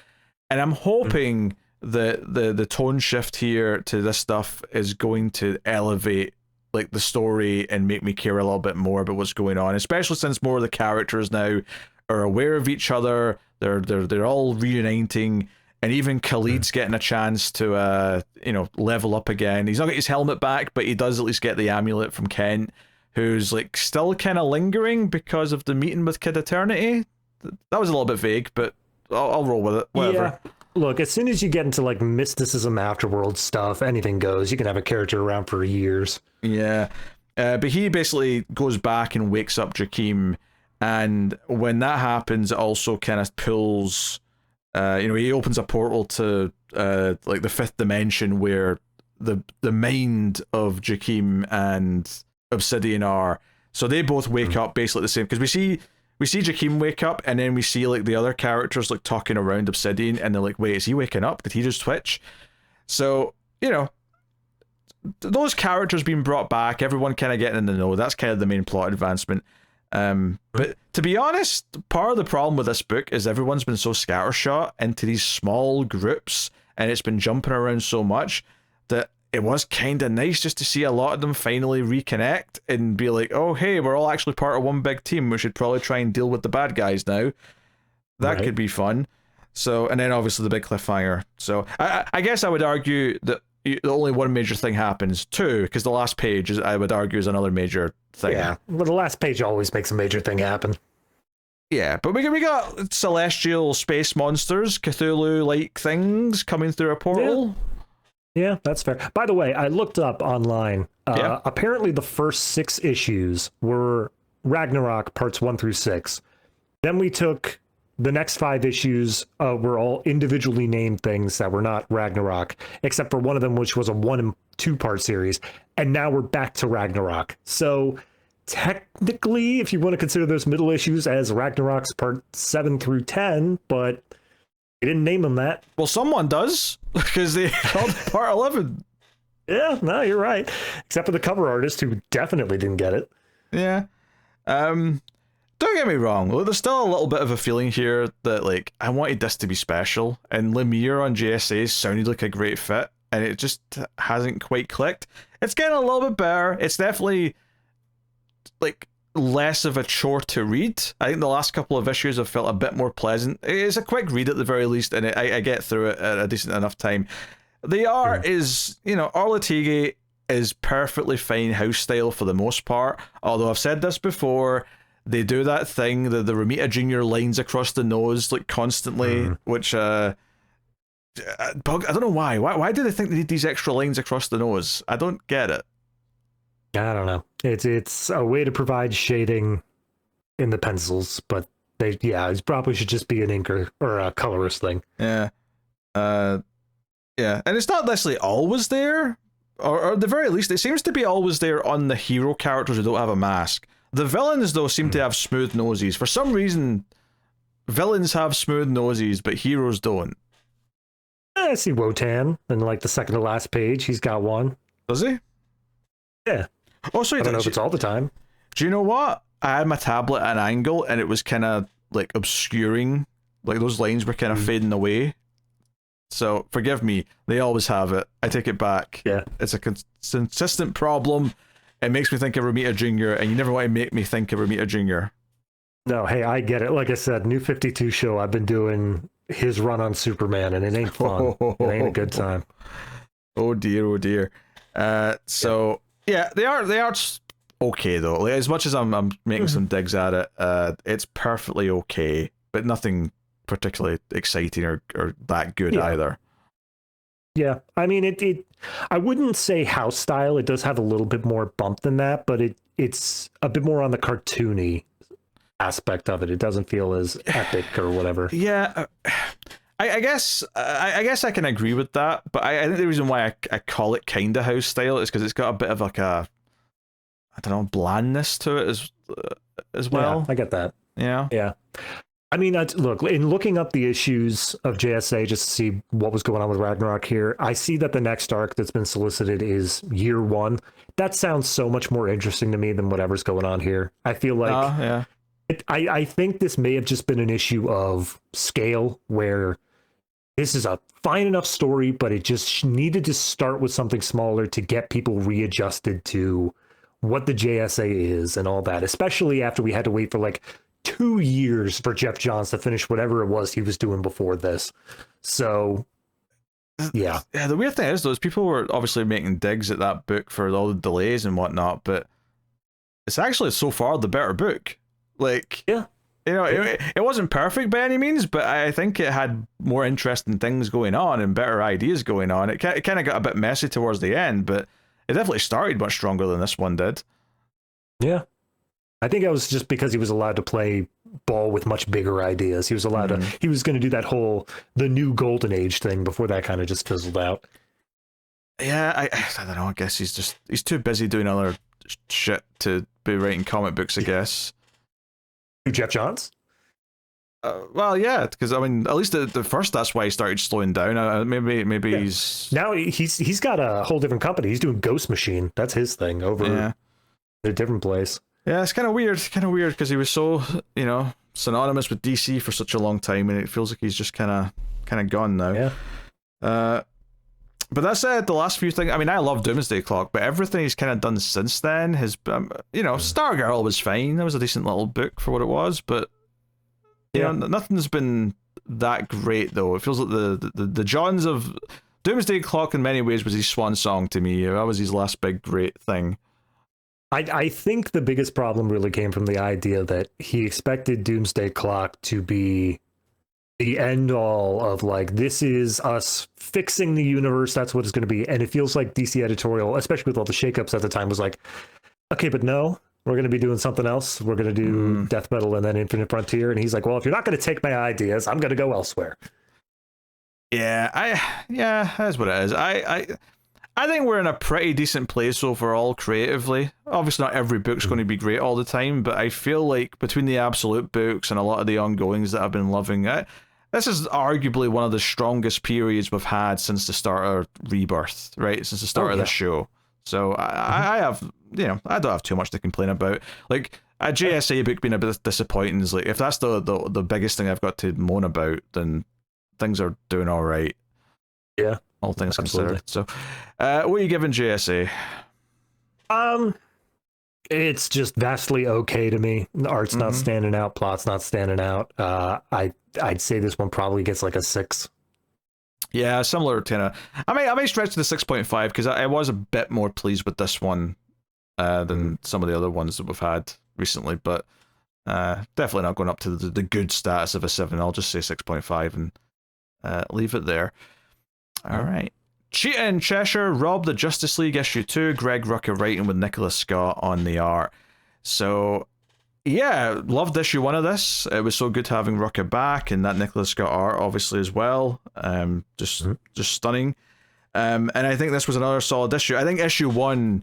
And I'm hoping that the tone shift here to this stuff is going to elevate like the story and make me care a little bit more about what's going on, especially since more of the characters now are aware of each other. They're all reuniting, and even Khalid's getting a chance to level up again. He's not got his helmet back, but he does at least get the amulet from Kent, who's like still kind of lingering because of the meeting with Kid Eternity. That was a little bit vague, but I'll roll with it. Whatever. Yeah. Look, as soon as you get into like mysticism, afterworld stuff, anything goes. You can have a character around for years. Yeah, but he basically goes back and wakes up Jakeem, and when that happens, it also kind of pulls. He opens a portal to like the fifth dimension where the mind of Jakeem and Obsidian are. So they both wake up basically the same, because we see Jakeem wake up, and then we see like the other characters like talking around Obsidian, and they're like, wait, is he waking up? Did he just twitch? So, those characters being brought back, everyone kind of getting in the know, that's kind of the main plot advancement. But to be honest, part of the problem with this book is everyone's been so scattershot into these small groups, and it's been jumping around so much that it was kind of nice just to see a lot of them finally reconnect and be like, oh, hey, we're all actually part of one big team. We should probably try and deal with the bad guys now. That could be fun. So, and then obviously the big cliffhanger. So I guess I would argue that only one major thing happens. Two, because the last page, I would argue, is another major thing. Yeah, well, the last page always makes a major thing happen. Yeah, but we got celestial space monsters, Cthulhu-like things coming through a portal. Yeah, that's fair. By the way, I looked up online. Apparently the first 6 issues were Ragnarok parts 1 through 6. Then we took the next 5 issues were all individually named things that were not Ragnarok, except for one of them, which was a 1 and 2 part series. And now we're back to Ragnarok. So technically, if you want to consider those middle issues as Ragnarok's part 7 through 10, but they didn't name them that. Well, someone does, because they called it part 11. Yeah, no, you're right. Except for the cover artist, who definitely didn't get it. Yeah. Don't get me wrong. Look, there's still a little bit of a feeling here that, like, I wanted this to be special, and Lemire on JSA sounded like a great fit, and it just hasn't quite clicked. It's getting a little bit better. It's definitely, like, less of a chore to read. I think the last couple of issues have felt a bit more pleasant. It's a quick read at the very least, and I get through it at a decent enough time. The art is, Olortegui is perfectly fine house style for the most part, although I've said this before, they do that thing, the Romita Jr. lines across the nose, like, constantly, which, I don't know why. Why do they think they need these extra lines across the nose? I don't get it. I don't know. It's a way to provide shading in the pencils, but it probably should just be an inker or a colorist thing. Yeah. Yeah. And it's not necessarily always there, or at the very least, it seems to be always there on the hero characters who don't have a mask. The villains, though, seem to have smooth noses. For some reason, villains have smooth noses, but heroes don't. I see Wotan in, like, the second to last page. He's got one. Does he? Yeah. Oh, sorry, I don't know if it's all the time. Do you know what? I had my tablet at an angle, and it was kind of, like, obscuring. Like, those lines were kind of fading away. So forgive me. They always have it. I take it back. Yeah. It's a consistent problem. It makes me think of Romita Jr., and you never want to make me think of Romita Jr. No, hey, I get it. Like I said, New 52 show, I've been doing his run on Superman, and it ain't fun. It ain't a good time. Oh dear, oh dear. So yeah, they are okay though. Like, as much as I'm making some digs at it, it's perfectly okay, but nothing particularly exciting or that good either. Yeah, I mean, it I wouldn't say house style. It does have a little bit more bump than that, but it's a bit more on the cartoony aspect of it. It doesn't feel as epic or whatever. Yeah, I guess I can agree with that, but I think the reason why I call it kind of house style is because it's got a bit of like a, I don't know, blandness to it as well. Yeah, I get that. Yeah. Yeah. I mean, look, in looking up the issues of JSA just to see what was going on with Ragnarok here, I see that the next arc that's been solicited is year 1. That sounds so much more interesting to me than whatever's going on here. I feel like yeah. I think this may have just been an issue of scale where this is a fine enough story, but it just needed to start with something smaller to get people readjusted to what the JSA is and all that, especially after we had to wait for like 2 years for Jeff Johns to finish whatever it was he was doing before this. So yeah. The weird thing is, though, is people were obviously making digs at that book for all the delays and whatnot, but it's actually so far the better book. Like, yeah. You know, it wasn't perfect by any means, but I think it had more interesting things going on and better ideas going on. It kind of got a bit messy towards the end, but it definitely started much stronger than this one did. Yeah. I think it was just because he was allowed to play ball with much bigger ideas. He was allowed to, he was going to do that whole, the new golden age thing before that kind of just fizzled out. Yeah, I don't know. I guess he's too busy doing other shit to be writing comic books, I guess. Jeff Johns? Well, yeah, because I mean, at least the first, that's why he started slowing down. Maybe he's now he's got a whole different company. He's doing Ghost Machine. That's his thing over in a different place. Yeah, it's kind of weird. Because he was so, you know, synonymous with DC for such a long time, and it feels like he's just kind of gone now. Yeah. But that said, the last few things, I mean, I love Doomsday Clock, but everything he's kind of done since then has, you know, Stargirl was fine. That was a decent little book for what it was, but you know, nothing's been that great though. It feels like the Johns of Doomsday Clock in many ways was his swan song to me. That was his last big great thing. I think the biggest problem really came from the idea that he expected Doomsday Clock to be the end all of like, this is us fixing the universe, that's what it's going to be. And it feels like DC editorial, especially with all the shakeups at the time, was like, okay, but no, we're going to be doing something else. We're going to do Death Metal and then Infinite Frontier. And he's like, well, if you're not going to take my ideas, I'm going to go elsewhere. Yeah, that's what it is. I think we're in a pretty decent place overall creatively. Obviously not every book's going to be great all the time, but I feel like between the Absolute books and a lot of the ongoings that I've been loving, this is arguably one of the strongest periods we've had since the start of Rebirth, right? Since the start of this show. So I have, you know, I don't have too much to complain about. Like, a JSA book being a bit disappointing is like, if that's the biggest thing I've got to moan about, then things are doing all right. Yeah. All things considered. So, what are you giving JSA? It's just vastly okay to me. The art's not standing out, plot's not standing out. I'd say this one probably gets like a 6. Yeah, similar to I may stretch to the 6.5 because I was a bit more pleased with this one than some of the other ones that we've had recently, but definitely not going up to the good status of a 7. I'll just say 6.5 and leave it there. All right. Cheetah in Cheshire, Rob the Justice League issue 2, Greg Rucka writing with Nicola Scott on the art. So, yeah, loved issue 1 of this. It was so good having Rucka back and that Nicola Scott art, obviously, as well. Just stunning. And I think this was another solid issue. I think issue 1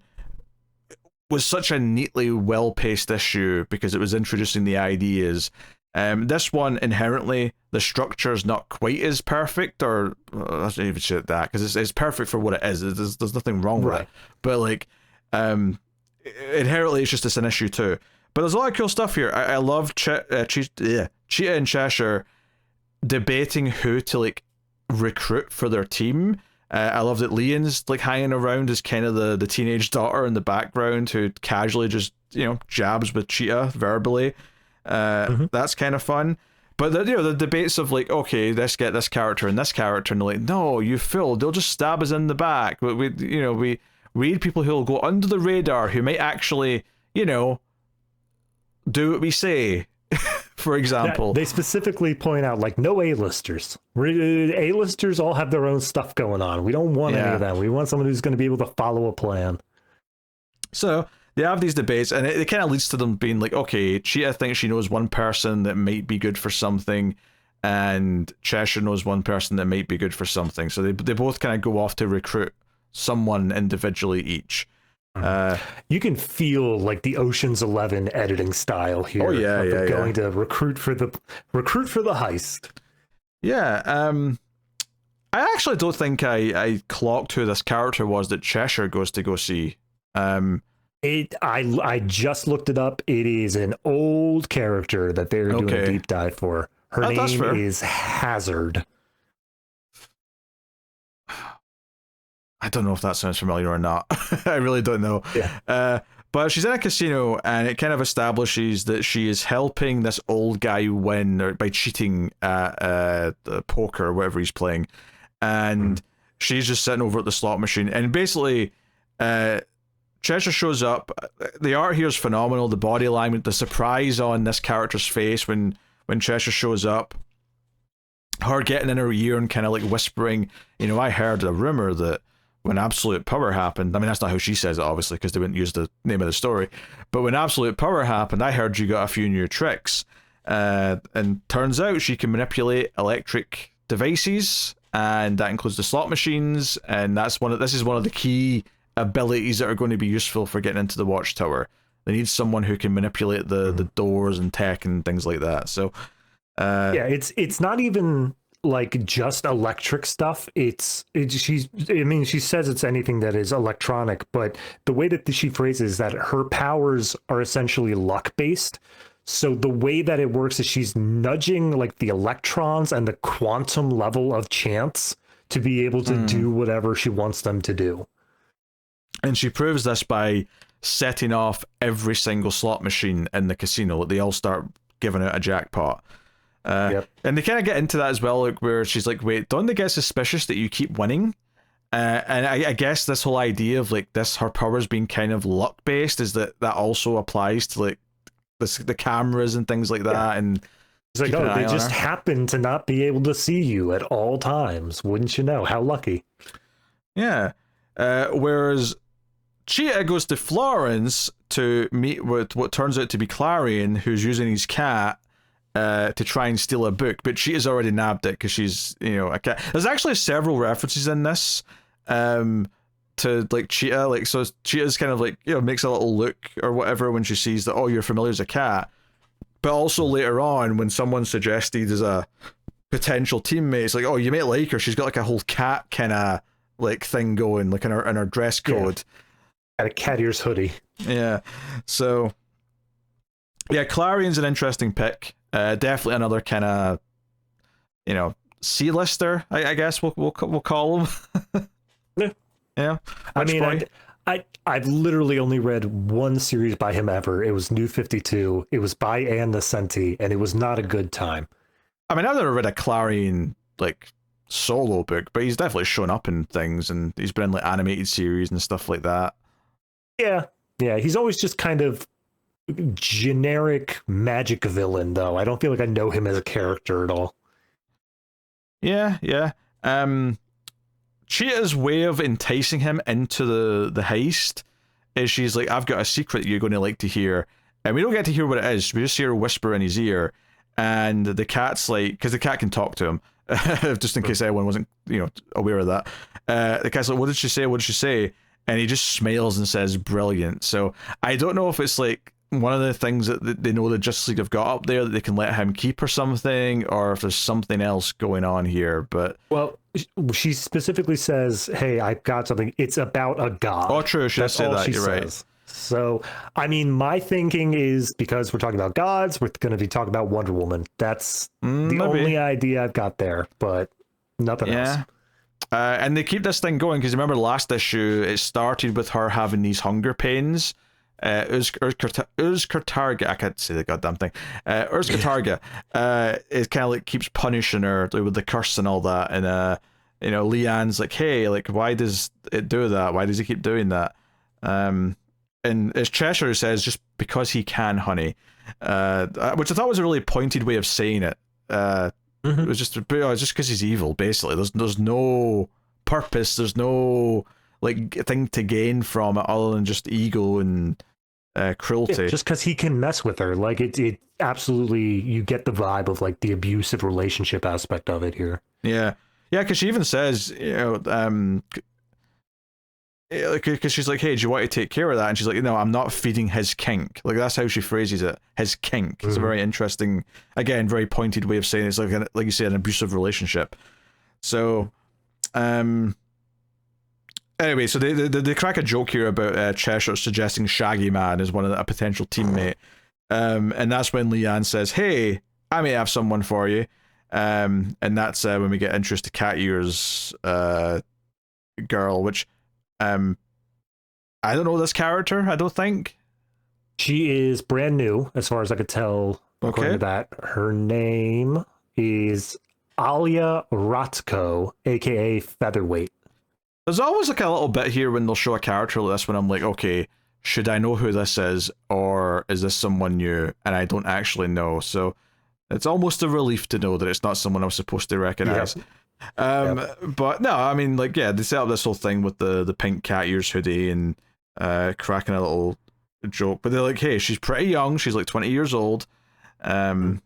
was such a neatly well-paced issue because it was introducing the ideas. This one, inherently, the structure is not quite as perfect, or I shouldn't even say that, because it's perfect for what it is. There's nothing wrong with it. But, like, inherently, it's just an issue 2. But there's a lot of cool stuff here. I love Cheetah in Cheshire debating who to, like, recruit for their team. I love that Leon's like hanging around as kind of the teenage daughter in the background who casually just jabs with Cheetah verbally. That's kind of fun. But the debates of like, okay, let's get this character and this character, and they're like, no, you fool, they'll just stab us in the back. But we need people who'll go under the radar, who might actually, do what we say. For example, they specifically point out like no A-listers. A-listers all have their own stuff going on. We don't want any of them. We want someone who's going to be able to follow a plan. So they have these debates, and it kind of leads to them being like, okay, Cheetah thinks she knows one person that might be good for something, and Cheshire knows one person that might be good for something. So they both kind of go off to recruit someone individually each. You can feel like the Ocean's 11 editing style here. Oh yeah, going to recruit for the heist. Yeah, I actually don't think I clocked who this character was that Cheshire goes to go see. I just looked it up. It is an old character that they're doing a deep dive for. Her name is Hazard. I don't know if that sounds familiar or not. I really don't know. Yeah. But she's in a casino, and it kind of establishes that she is helping this old guy win by cheating at the poker or whatever he's playing. And she's just sitting over at the slot machine. And basically, Cheshire shows up. The art here is phenomenal. The body alignment, the surprise on this character's face when Cheshire shows up. Her getting in her ear and kind of like whispering, I heard a rumor that when Absolute Power happened, I mean, that's not how she says it, obviously, because they wouldn't use the name of the story, but when Absolute Power happened, I heard you got a few new tricks. And turns out she can manipulate electric devices, and that includes the slot machines, and this is one of the key abilities that are going to be useful for getting into the Watchtower. They need someone who can manipulate the doors and tech and things like that. So it's not even like just electric stuff. She says it's anything that is electronic, but the way that she phrases that her powers are essentially luck based. So the way that it works is she's nudging like the electrons and the quantum level of chance to be able to do whatever she wants them to do. And she proves this by setting off every single slot machine in the casino. They all start giving out a jackpot. And they kind of get into that as well, like, where she's like, wait, don't they get suspicious that you keep winning? And I guess this whole idea of like her powers being kind of luck based is that also applies to like the cameras and things like that. And it's like, they just happen to not be able to see you at all times. Wouldn't you know? How lucky. Yeah. Whereas Cheetah goes to Florence to meet with what turns out to be Clarion, who's using his cat to try and steal a book, but Cheetah's already nabbed it because she's, a cat. There's actually several references in this to like Cheetah, like, so Cheetah's kind of like, makes a little look or whatever when she sees that, oh, you're familiar as a cat. But also later on, when someone suggested as a potential teammate, it's like, oh, you might like her. She's got like a whole cat kind of like thing going, like in her dress code. And a cat ears hoodie. Yeah. So yeah, Clarion's an interesting pick. Definitely another kind of, C-lister, I guess we'll call him. Yeah. I mean, I've literally only read one series by him ever. It was New 52. It was by Ann Nesenti, and it was not a good time. I mean, I've never read a Clarion like solo book, but he's definitely shown up in things, and he's been in like animated series and stuff like that. Yeah, he's always just kind of generic magic villain, though. I don't feel like I know him as a character at all. Yeah. Cheetah's way of enticing him into the heist is she's like, I've got a secret you're going to like to hear. And we don't get to hear what it is. We just hear a whisper in his ear. And the cat's like, because the cat can talk to him, just in case anyone wasn't, aware of that. The cat's like, what did she say? And he just smiles and says, brilliant. So I don't know if it's like one of the things that they know the Justice League have got up there that they can let him keep or something, or if there's something else going on here. But well, she specifically says, hey, I've got something. It's about a god. Oh, true. She does say that. You're right. So, I mean, my thinking is, because we're talking about gods, we're going to be talking about Wonder Woman. That's the only idea I've got there. But Nothing else. And they keep this thing going because remember last issue it started with her having these hunger pains. Uzkartarga, I can't say the goddamn thing. Uzkartarga, it kind of like keeps punishing her with the curse and all that. And Leanne's like, hey, like why does it do that? Why does he keep doing that? And as Cheshire says, just because he can, honey. Which I thought was a really pointed way of saying it. It was just because he's evil, basically. There's no purpose, there's no like thing to gain from it other than just ego and cruelty. Yeah, just because he can mess with her, like it absolutely, you get the vibe of like the abusive relationship aspect of it here. Yeah, because she even says, because she's like, hey, do you want to take care of that? And she's like, no, I'm not feeding his kink. Like that's how she phrases it, his kink. It's a very interesting, again, very pointed way of saying it. It's like you say, an abusive relationship. So anyway, so they crack a joke here about Cheshire suggesting Shaggy Man as a potential teammate, and that's when Leanne says, hey, I may have someone for you, and that's when we get introduced to Cat Ear's girl, which I don't know this character. I don't think she is brand new, as far as I could tell. According to that, her name is Alia Rotko, aka Featherweight. There's always like a little bit here when they'll show a character like this when I'm like, okay, should I know who this is, or is this someone new and I don't actually know? So it's almost a relief to know that it's not someone I'm supposed to recognize. Yep. But no, I mean, like, yeah, they set up this whole thing with the pink cat ears hoodie and cracking a little joke, but they're like, hey, she's pretty young, she's like 20 years old. She's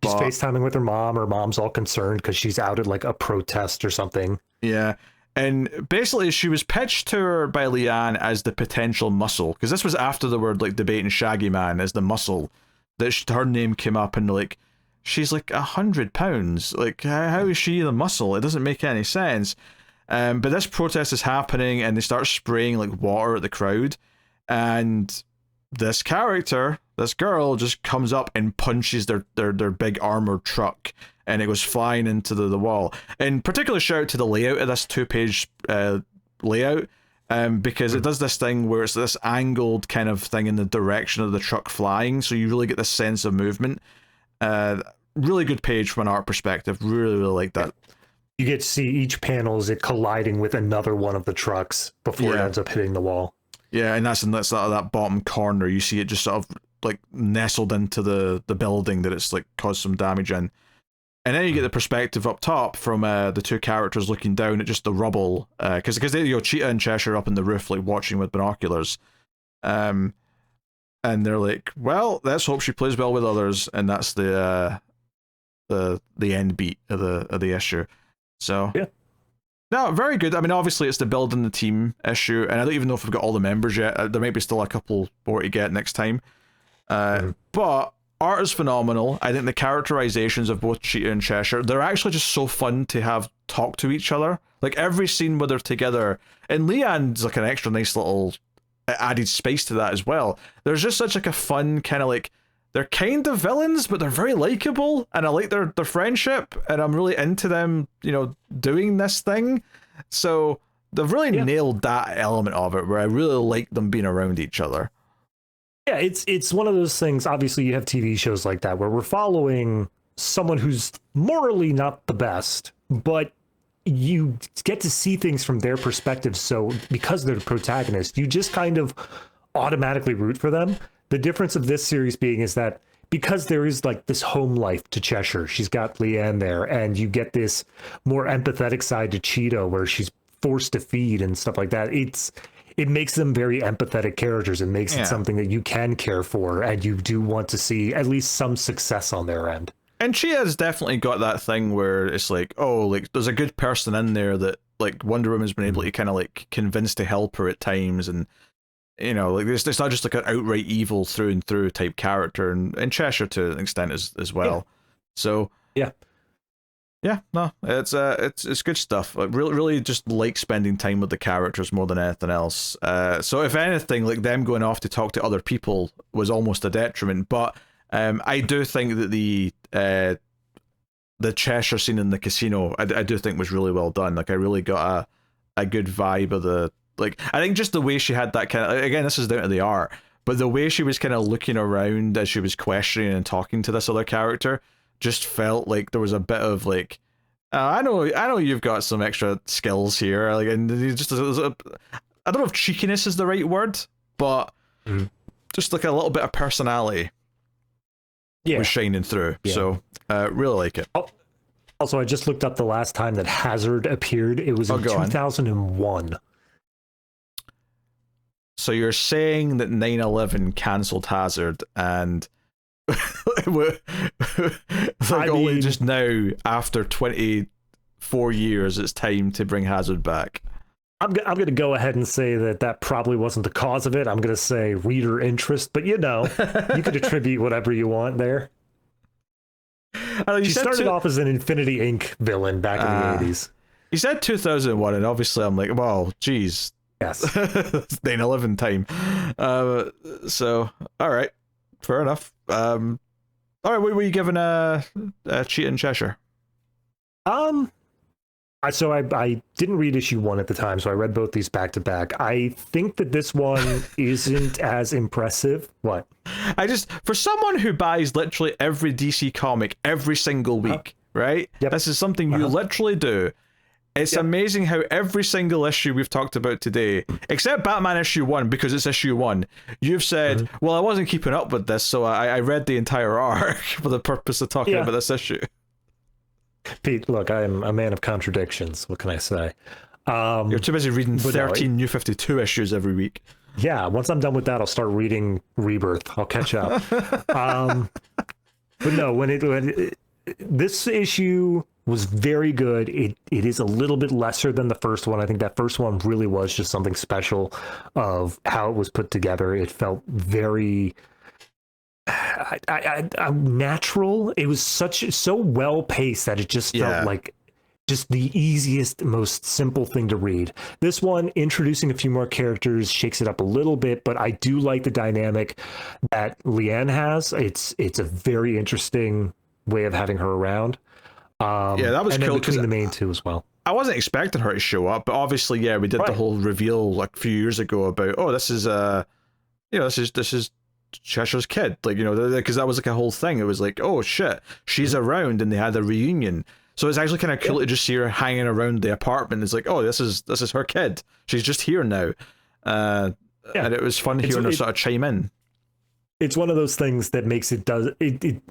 FaceTiming with her mom. Her mom's all concerned because she's out at like a protest or something. Yeah. And basically, she was pitched to her by Leanne as the potential muscle, because this was after the word like debating Shaggy Man as the muscle, that her name came up, and like, she's like 100 pounds. Like, how is she the muscle? It doesn't make any sense. But this protest is happening, and they start spraying like water at the crowd, and this character, this girl, just comes up and punches their big armored truck, and it goes flying into the wall. And particular shout out to the layout of this 2-page layout, because it does this thing where it's this angled kind of thing in the direction of the truck flying, so you really get this sense of movement. Really good page from an art perspective. Really like that. You get to see each panel as it colliding with another one of the trucks before it ends up hitting the wall. Yeah, and that's that bottom corner. You see it just sort of like nestled into the building that it's like caused some damage in. And then you get the perspective up top from the two characters looking down at just the rubble, because they Cheetah and Cheshire up in the roof like watching with binoculars, and they're like, well, let's hope she plays well with others, and that's the end beat of the issue. So yeah. No, very good. I mean, obviously it's the building the team issue, and I don't even know if we've got all the members yet. There might be still a couple more to get next time. But art is phenomenal. I think the characterizations of both Cheetah and Cheshire, they're actually just so fun to have talk to each other. Like every scene where they're together, and Leanne's like an extra nice little added space to that as well. There's just such like a fun kind of like, they're kind of villains, but they're very likable, and I like their friendship, and I'm really into them, doing this thing. So they've really nailed that element of it, where I really like them being around each other. Yeah, it's one of those things. Obviously, you have TV shows like that where we're following someone who's morally not the best, but you get to see things from their perspective. So because they're the protagonist, you just kind of automatically root for them. The difference of this series being is that because there is like this home life to Cheshire, she's got Leanne there, and you get this more empathetic side to Cheetah where she's forced to feed and stuff like that. It makes them very empathetic characters and makes it something that you can care for, and you do want to see at least some success on their end. And Cheetah's definitely got that thing where it's like, oh, like there's a good person in there that like Wonder Woman's been able to kind of like convince to help her at times, and like it's not just like an outright evil through and through type character, and Cheshire to an extent as well. Yeah. So no, it's good stuff. I really just like spending time with the characters more than anything else. So if anything, like them going off to talk to other people was almost a detriment. But I do think that the the Cheshire scene in the casino, I do think was really well done. Like, I really got a good vibe of the, like, I think just the way she had that kind of, again, this is down to the art, but the way she was kind of looking around as she was questioning and talking to this other character just felt like there was a bit of like, I know you've got some extra skills here, like, and just I don't know if cheekiness is the right word, but just like a little bit of personality was shining through. So really like it. Also, I just looked up the last time that Hazard appeared. It was in 2001. So you're saying that 9/11 cancelled Hazard, and only just now, after 24 years, it's time to bring Hazard back. I'm going to go ahead and say that probably wasn't the cause of it. I'm going to say reader interest, but you could attribute whatever you want there. She started off as an Infinity Inc. villain back in the 80s. You said 2001, and obviously I'm like, well, geez. Yes. 9/11 time. So, all right. Fair enough. All right, what were you giving Cheetah in Cheshire? So I didn't read issue 1 at the time, so I read both these back to back. I think that this one isn't as impressive. What? For someone who buys literally every DC comic every single week, right? Yep. This is something you literally do. It's amazing how every single issue we've talked about today, except Batman issue 1, because it's issue 1, you've said, well, I wasn't keeping up with this, so I read the entire arc for the purpose of talking about this issue. Pete, look, I'm a man of contradictions. What can I say? You're too busy reading 13 New 52 issues every week. Yeah, once I'm done with that, I'll start reading Rebirth. I'll catch up. But no, this issue was very good. It is a little bit lesser than the first one. I think that first one really was just something special of how it was put together. It felt very natural. It was so well paced that it just felt like just the easiest, most simple thing to read. This one, introducing a few more characters, shakes it up a little bit, but I do like the dynamic that Leanne has. It's a very interesting way of having her around. That was cool between the main two as well. I wasn't expecting her to show up, but obviously, we did the whole reveal like a few years ago about, this is this is Cheshire's kid, like, because that was like a whole thing. It was like, oh shit, she's around, and they had a reunion. So it's actually kind of cool to just see her hanging around the apartment. It's like, oh, this is her kid. She's just here now, and it was fun hearing her sort of chime in. It's one of those things that makes it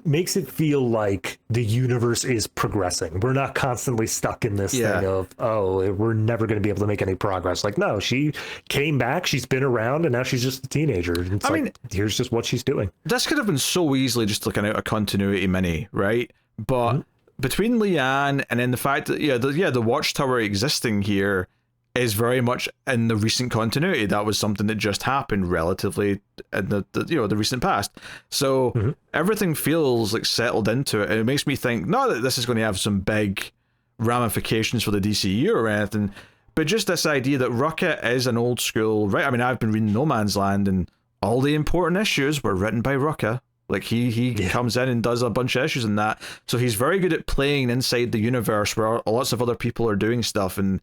makes it feel like the universe is progressing. We're not constantly stuck in this thing of, we're never going to be able to make any progress. Like, no, she came back, she's been around, and now she's just a teenager. It's here's just what she's doing. This could have been so easily just looking out a continuity mini, right? But between Leanne and then the fact that the Watchtower existing here is very much in the recent continuity. That was something that just happened relatively in the recent past. So everything feels like settled into it, and it makes me think not that this is going to have some big ramifications for the DCU or anything, but just this idea that Rucka is an old school, right? I mean, I've been reading No Man's Land, and all the important issues were written by Rucka. Like, he comes in and does a bunch of issues in that, so he's very good at playing inside the universe where lots of other people are doing stuff and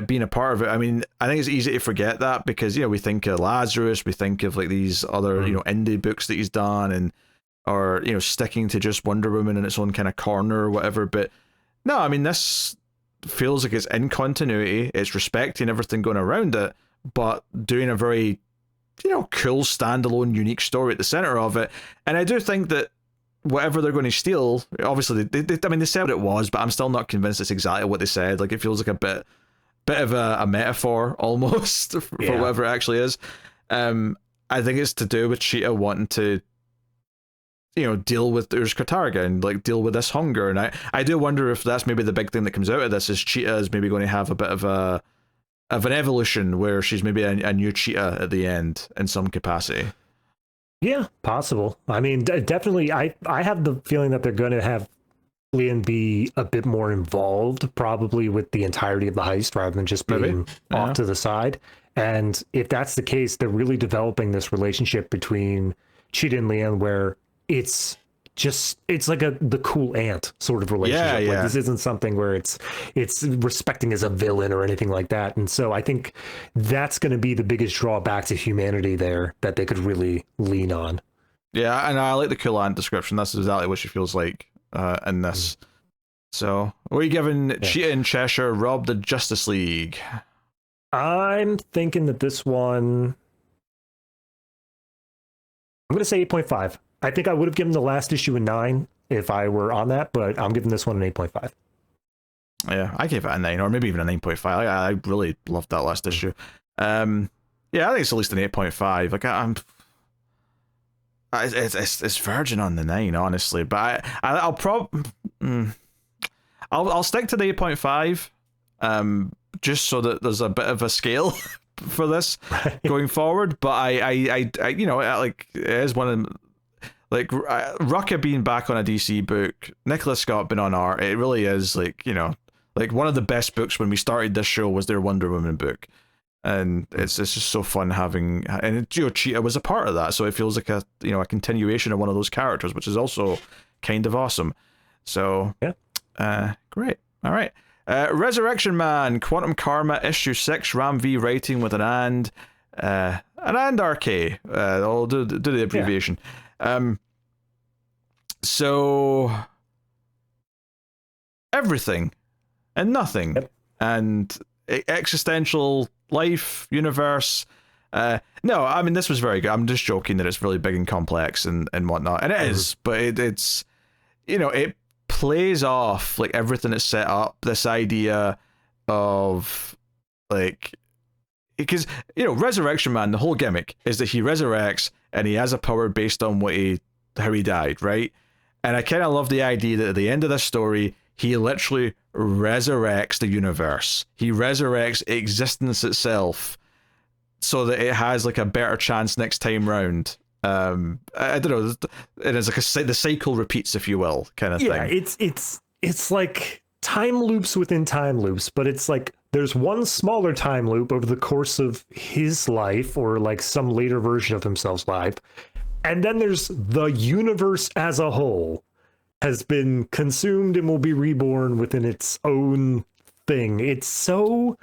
being a part of it. I mean, I think it's easy to forget that because we think of Lazarus, we think of like these other indie books that he's done, and or sticking to just Wonder Woman in its own kind of corner or whatever. But no, I mean, this feels like it's in continuity, it's respecting everything going around it, but doing a very cool standalone unique story at the center of it. And I do think that whatever they're going to steal, obviously they said what it was, but I'm still not convinced it's exactly what they said. Like, it feels like a bit of a metaphor almost for whatever it actually is. I think it's to do with Cheetah wanting to deal with Urs Katarga and like deal with this hunger, and I do wonder if that's maybe the big thing that comes out of this is Cheetah is maybe going to have a bit of an evolution where she's maybe a new Cheetah at the end in some capacity. Yeah, possible. I mean, definitely I have the feeling that they're going to have Leanne be a bit more involved, probably with the entirety of the heist rather than just being off to the side. And if that's the case, they're really developing this relationship between Cheetah and Leanne where it's it's like the cool aunt sort of relationship. Like, this isn't something where it's respecting as a villain or anything like that. And so I think that's going to be the biggest drawback to humanity there that they could really lean on. Yeah, and I like the cool aunt description. That's exactly what she feels like in this. So, what are you giving Cheetah and Cheshire rob the Justice League? I'm thinking that this one, I'm going to say 8.5. I think I would have given the last issue a 9 if I were on that, but I'm giving this one an 8.5. Yeah, I gave it a 9, or maybe even a 9.5. I really loved that last issue. Yeah, I think it's at least an 8.5. Like, it's verging on the 9, honestly. But I'll I'll stick to the 8.5, just so that there's a bit of a scale for this going forward. But I you know, like, it is one of them, like, Rucka being back on a DC book, Nicola Scott being on art. It really is, like, you know, like, one of the best books when we started this show was their Wonder Woman book. And it's just so fun having, and you know, Cheetah was a part of that, so it feels like a, you know, a continuation of one of those characters, which is also kind of awesome. So great. All right, Resurrection Man, Quantum Karma, issue 6, Ram V writing with Anand, RK. I'll do the abbreviation. So everything and nothing, and existential life, universe. No, I mean, this was very good. I'm just joking that it's really big and complex and whatnot, and it is, but it's, you know, it plays off like everything it's set up. This idea of, like, because, you know, Resurrection Man, the whole gimmick is that he resurrects and he has a power based on how he died, right? And I kind of love the idea that at the end of this story, he literally resurrects the universe. He resurrects existence itself so that it has, like, a better chance next time round. I don't know. It is like the cycle repeats, if you will, kind of thing. Yeah, it's like time loops within time loops, but it's like there's one smaller time loop over the course of his life, or like some later version of himself's life, and then there's the universe as a whole has been consumed and will be reborn within its own thing. It's so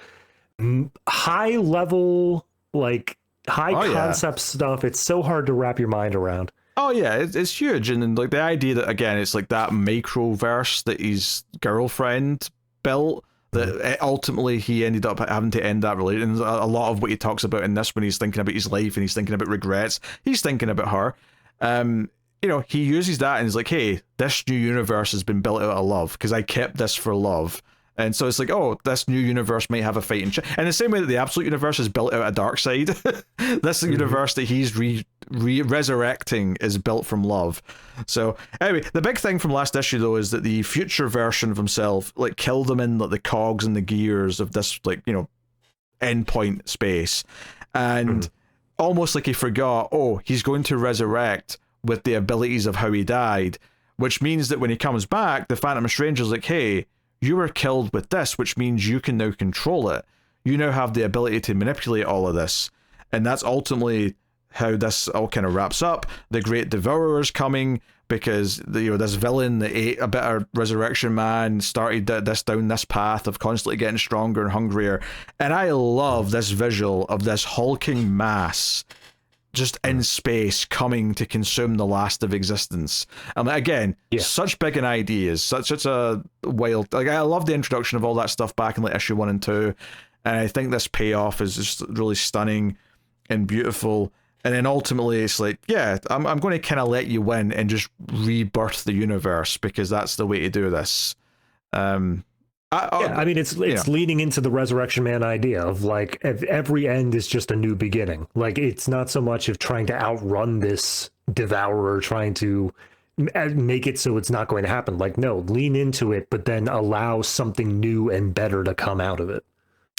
high level, like high concept stuff. It's so hard to wrap your mind around. Oh yeah, it's huge. And then, like, the idea that, again, it's like that microverse that his girlfriend built, that ultimately he ended up having to end that relationship. And a lot of what he talks about in this, when he's thinking about his life and he's thinking about regrets, he's thinking about her. You know, he uses that and he's like, hey, this new universe has been built out of love because I kept this for love. And so it's like, oh, this new universe might have a fight. And the same way that the Absolute Universe is built out of Darkseid, this universe that he's resurrecting is built from love. So anyway, the big thing from last issue, though, is that the future version of himself, like, killed him in, like, the cogs and the gears of this, like, you know, endpoint space. And almost like he forgot, oh, he's going to resurrect with the abilities of how he died, which means that when he comes back, the Phantom Stranger's like, hey, you were killed with this, which means you can now control it. You now have the ability to manipulate all of this. And that's ultimately how this all kind of wraps up. The Great Devourer's coming because, you know, this villain that ate a better Resurrection Man started this down this path of constantly getting stronger and hungrier. And I love this visual of this hulking mass just in space coming to consume the last of existence. And again, such big an ideas, such a wild, like, I love the introduction of all that stuff back in, like, issue 1 and 2, and I think this payoff is just really stunning and beautiful. And then ultimately it's like, yeah, I'm going to kind of let you win and just rebirth the universe, because that's the way to do this. I mean, it's leading into the Resurrection Man idea of, like, every end is just a new beginning. Like, it's not so much of trying to outrun this devourer, trying to make it so it's not going to happen. Like, no, lean into it, but then allow something new and better to come out of it.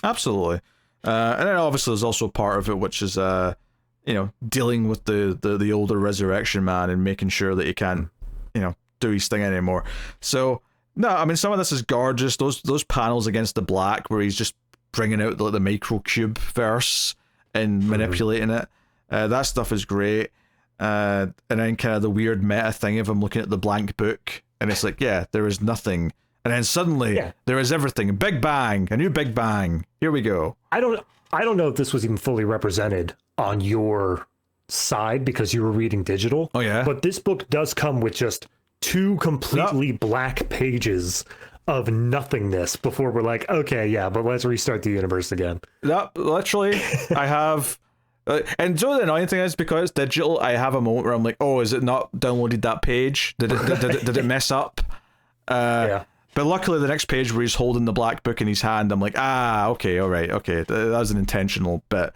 Absolutely. And then obviously there's also part of it, which is, you know, dealing with the older Resurrection Man and making sure that he can't, you know, do his thing anymore. So, no, I mean, some of this is gorgeous. Those panels against the black where he's just bringing out the microcube verse and manipulating it. That stuff is great. and then kind of the weird meta thing of him looking at the blank book, and it's like, yeah, there is nothing, and then suddenly there is everything. Big bang, a new big bang. Here we go. I don't know if this was even fully represented on your side because you were reading digital. Oh yeah, but this book does come with just 2 completely black pages of nothingness before we're like, okay, yeah, but let's restart the universe again. Yep, literally. I have, and so the annoying thing is, because it's digital, I have a moment where I'm like, oh, is it not downloaded that page? Did it mess up? Yeah. But luckily, the next page where he's holding the black book in his hand, I'm like, okay, all right, okay, that was an intentional bit.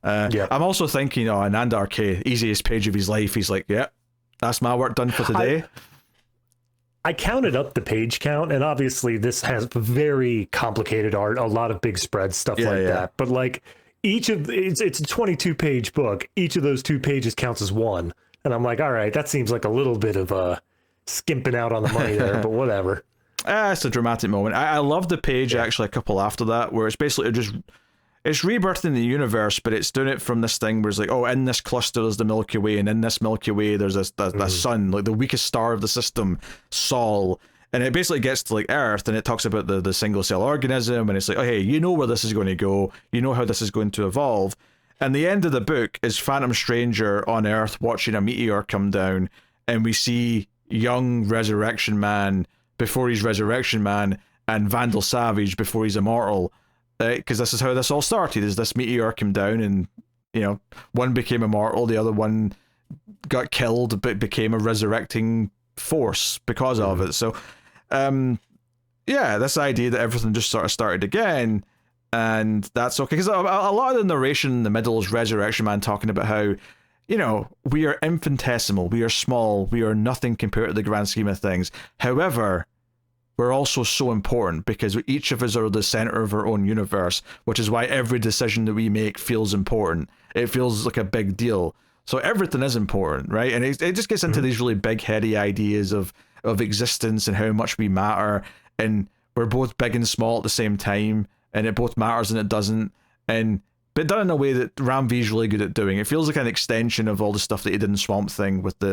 I'm also thinking, Anand RK, easiest page of his life. He's like, yeah, that's my work done for today. I counted up the page count, and obviously this has very complicated art, a lot of big spreads, stuff that. But like it's a 22-page book. Each of those 2 pages counts as 1, and I'm like, all right, that seems like a little bit of skimping out on the money there, but whatever. It's a dramatic moment. I love the page actually a couple after that, where it's basically it's rebirthing the universe, but it's doing it from this thing where it's like, oh, in this cluster there's the Milky Way, and in this Milky Way there's a sun, like the weakest star of the system, Sol. And it basically gets to like Earth, and it talks about the single cell organism, and it's like, oh, hey, you know where this is going to go, you know how this is going to evolve. And the end of the book is Phantom Stranger on Earth watching a meteor come down, and we see young Resurrection Man before he's Resurrection Man, and Vandal Savage before he's immortal. Because this is how this all started, is this meteor came down, and one became immortal, the other one got killed but became a resurrecting force because of it. So this idea that everything just sort of started again, and that's okay, because a lot of the narration in the middle is Resurrection Man talking about how we are infinitesimal, we are small, we are nothing compared to the grand scheme of things. However, we're also so important because each of us are the center of our own universe, which is why every decision that we make feels important. It feels like a big deal. So everything is important, right? And it just gets into these really big, heady ideas of existence and how much we matter. And we're both big and small at the same time, and it both matters and it doesn't. But done in a way that Ram V's really good at doing. It feels like an extension of all the stuff that he did in Swamp Thing with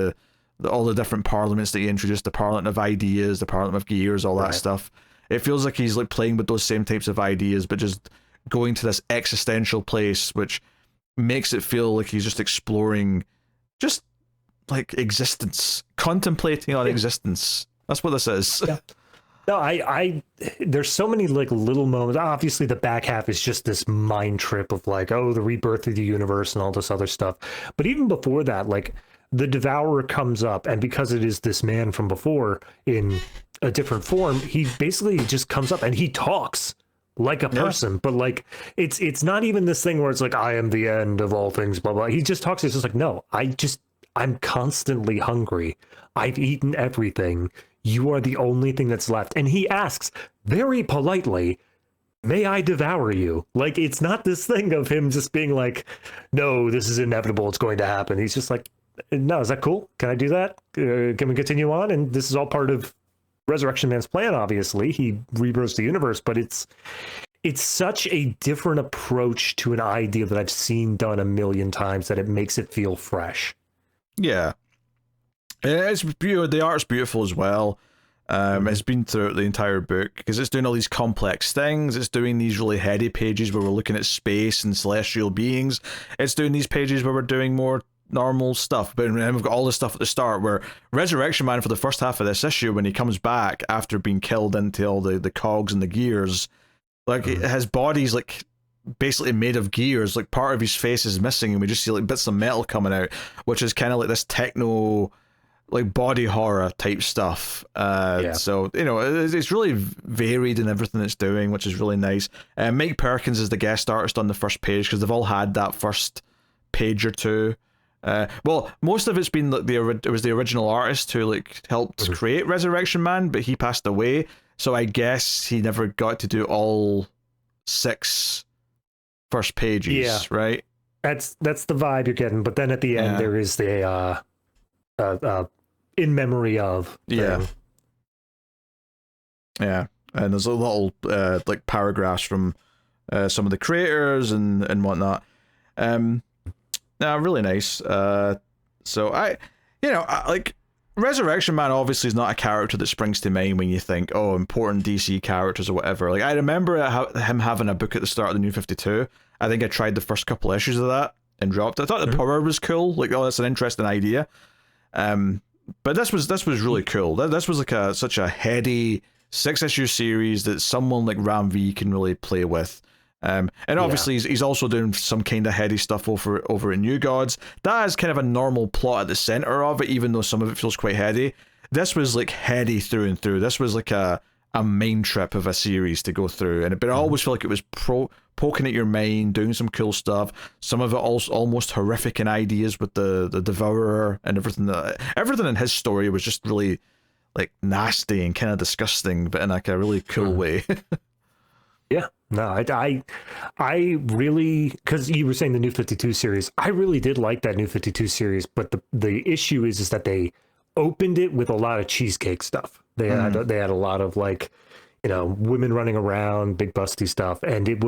all the different parliaments that he introduced, the Parliament of Ideas, the Parliament of Gears, all that stuff. It feels like he's like playing with those same types of ideas, but just going to this existential place, which makes it feel like he's just exploring just like existence, contemplating on existence. That's what this is. Yeah. No, I there's so many like little moments. Obviously the back half is just this mind trip of like, oh, the rebirth of the universe and all this other stuff. But even before that, like, the Devourer comes up, and because it is this man from before in a different form, he basically just comes up and he talks like a person. But like, it's not even this thing where it's like, I am the end of all things, blah blah. He just talks. It's just like, no, I'm constantly hungry. I've eaten everything. You are the only thing that's left. And he asks very politely, may I devour you? Like, it's not this thing of him just being like, no, this is inevitable, it's going to happen. He's just like, no, is that cool? Can I do that? Can we continue on? And this is all part of Resurrection Man's plan, obviously. He rebirths the universe, but it's such a different approach to an idea that I've seen done a million times that it makes it feel fresh. Yeah. It's beautiful. The art's beautiful as well. It's been throughout the entire book because it's doing all these complex things. It's doing these really heady pages where we're looking at space and celestial beings. It's doing these pages where we're doing more normal stuff, but then we've got all this stuff at the start where Resurrection Man, for the first half of this issue, when he comes back after being killed into all the cogs and the gears, like his body's like basically made of gears, like part of his face is missing, and we just see like bits of metal coming out, which is kind of like this techno, like body horror type stuff. So it's really varied in everything it's doing, which is really nice. Mike Perkins is the guest artist on the first page because they've all had that first page or two. Well, most of it's been like it was the original artist who like helped create Resurrection Man, but he passed away, so I guess he never got to do all 6 first pages. Yeah, right. That's the vibe you're getting. But then at the end, there is the in memory of thing. Yeah, and there's a little like paragraphs from some of the creators and whatnot. Really nice. So like Resurrection Man obviously is not a character that springs to mind when you think, oh, important DC characters or whatever. Like, I remember him having a book at the start of the New 52. I think I tried the first couple issues of that and dropped it. I thought the power was cool. Like, oh, that's an interesting idea. But this was really cool. This was like such a heady 6-issue series that someone like Ram V can really play with. And obviously he's also doing some kind of heady stuff over in New Gods. That is kind of a normal plot at the center of it, even though some of it feels quite heady. This was like heady through and through. This was like a mind trip of a series to go through, but I always felt like it was poking at your mind, doing some cool stuff. Some of it also almost horrific in ideas with the Devourer and everything. Everything in his story was just really like nasty and kind of disgusting, but in like a really cool way. Yeah, no, I really, because you were saying the New 52 series, I really did like that New 52 series, but the issue is that they opened it with a lot of cheesecake stuff. They had a lot of like, women running around, big busty stuff, and it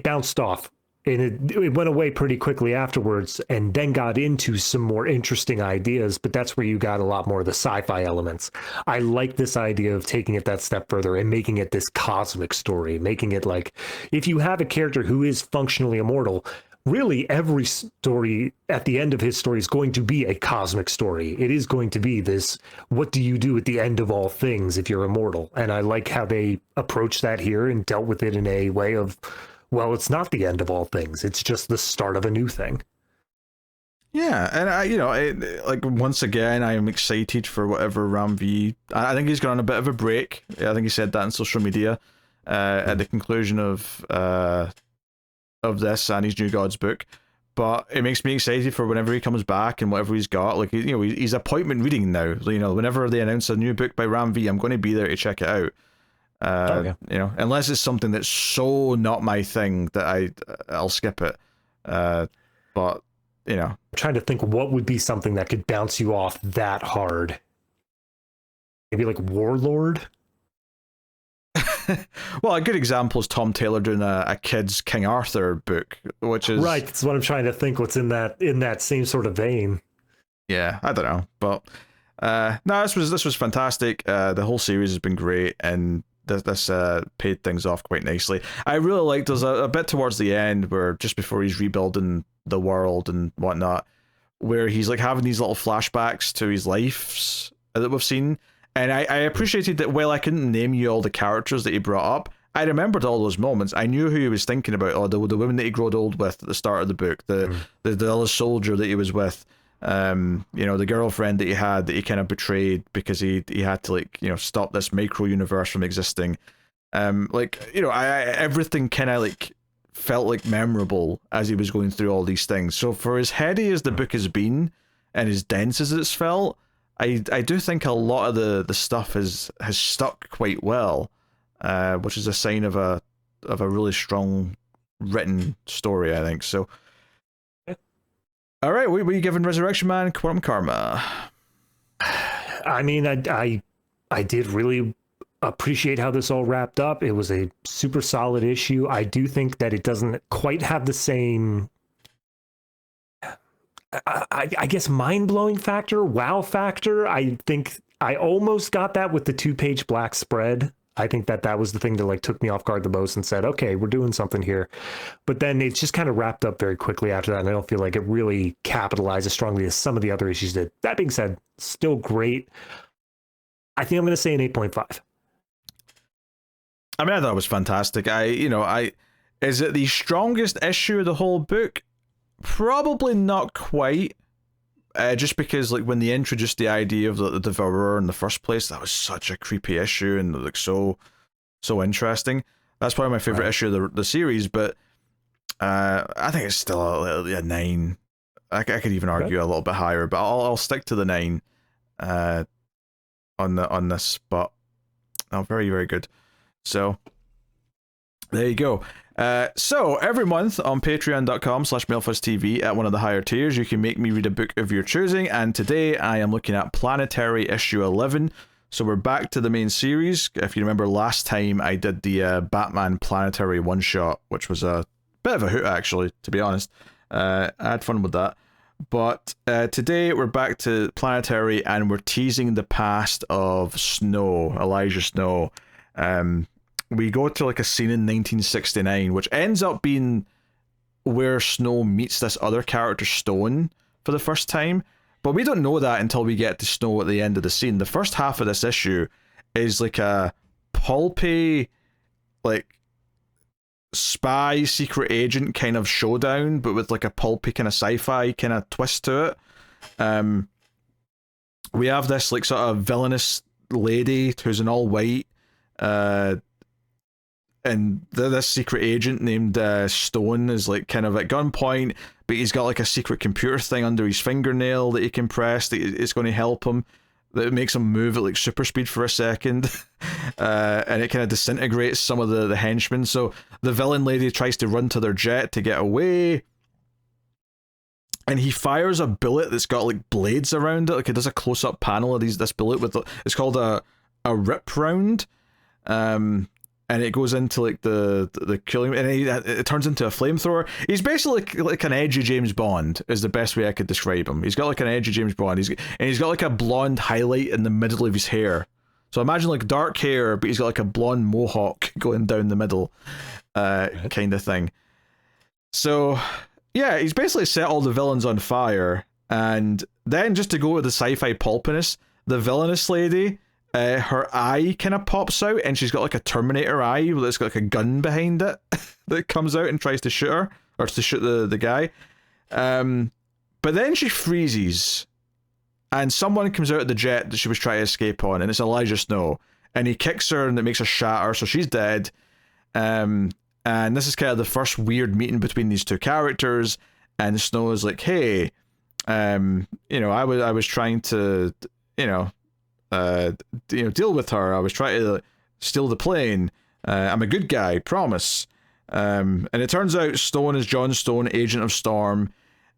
bounced off. And it went away pretty quickly afterwards, and then got into some more interesting ideas, but that's where you got a lot more of the sci-fi elements. I like this idea of taking it that step further and making it this cosmic story, making it like, if you have a character who is functionally immortal, really every story at the end of his story is going to be a cosmic story. It is going to be this, what do you do at the end of all things if you're immortal? And I like how they approached that here and dealt with it in a way of, well, it's not the end of all things. It's just the start of a new thing. Yeah, and like once again, I am excited for whatever Ram V. I think he's gone on a bit of a break. I think he said that on social media at the conclusion of this and his New Gods book. But it makes me excited for whenever he comes back and whatever he's got. Like, he's appointment reading now. Whenever they announce a new book by Ram V, I'm going to be there to check it out. Unless it's something that's so not my thing that I'll skip it. But I'm trying to think what would be something that could bounce you off that hard. Maybe like Warlord. Well, a good example is Tom Taylor doing a kid's King Arthur book, which is right. That's what I'm trying to think. What's in that same sort of vein? Yeah, I don't know, but no, this was fantastic. The whole series has been great, and this paid things off quite nicely. I really liked there's a bit towards the end where just before he's rebuilding the world and whatnot, where he's like having these little flashbacks to his lives that we've seen. And I appreciated that while I couldn't name you all the characters that he brought up, I remembered all those moments. I knew who he was thinking about, or the women that he growed old with at the start of the book, the other soldier that he was with, the girlfriend that he had that he kind of betrayed because he had to stop this micro universe from existing. Everything kind of felt like memorable as he was going through all these things. So for as heady as the book has been and as dense as it's felt, I do think a lot of the stuff has stuck quite well, which is a sign of a really strong written story, I think. So, all right, what are you giving Resurrection Man Quantum Karma? I mean, I did really appreciate how this all wrapped up. It was a super solid issue. I do think that it doesn't quite have the same, I guess, mind-blowing factor, wow factor. I think I almost got that with the 2-page black spread. I think that was the thing that took me off guard the most and said, okay, we're doing something here. But then it's just kind of wrapped up very quickly after that, and I don't feel like it really capitalized as strongly as some of the other issues did. That being said, still great. I think I'm going to say an 8.5. I mean, I thought it was fantastic. Is it the strongest issue of the whole book? Probably not quite. Just because when they introduced the idea of the Devourer in the first place, that was such a creepy issue and so interesting. That's probably my favorite issue of the series, but I think it's still a 9. I could even argue a little bit higher, but I'll stick to the 9 on this. But very, very good. So there you go. So every month on patreon.com/MailFuzzTV at one of the higher tiers, you can make me read a book of your choosing, and today I am looking at Planetary issue 11. So we're back to the main series. If you remember last time I did the Batman Planetary one-shot, which was a bit of a hoot actually, to be honest. I had fun with that. But today we're back to Planetary and we're teasing the past of Snow, Elijah Snow. We go to like a scene in 1969, which ends up being where Snow meets this other character, Stone, for the first time. But we don't know that until we get to Snow at the end of the scene. The first half of this issue is like a pulpy, like, spy secret agent kind of showdown, but with like a pulpy kind of sci-fi kind of twist to it. We have this like sort of villainous lady who's in all white, and this secret agent named Stone is like kind of at gunpoint, but he's got like a secret computer thing under his fingernail that he can press that it's going to help him, that makes him move at like super speed for a second. And it kind of disintegrates some of the henchmen. So the villain lady tries to run to their jet to get away, and he fires a bullet that's got like blades around it. Like it does a close-up panel of this bullet with it's called a rip round, and it goes into like the killing, and it turns into a flamethrower. He's basically like an edgy James Bond is the best way I could describe him. He's got like an edgy James Bond. He's got like a blonde highlight in the middle of his hair. So imagine like dark hair, but he's got like a blonde mohawk going down the middle, kind of thing. So yeah, he's basically set all the villains on fire, and then just to go with the sci-fi pulpiness, the villainous lady, her eye kind of pops out, and she's got like a Terminator eye that's got like a gun behind it that comes out and tries to shoot her, or to shoot the guy. But then she freezes, and someone comes out of the jet that she was trying to escape on, and it's Elijah Snow, and he kicks her and it makes her shatter, so she's dead. And this is kind of the first weird meeting between these two characters, and Snow is like, hey, I was trying to, deal with her. I was trying to steal the plane. I'm a good guy, promise. And it turns out Stone is John Stone, Agent of Storm,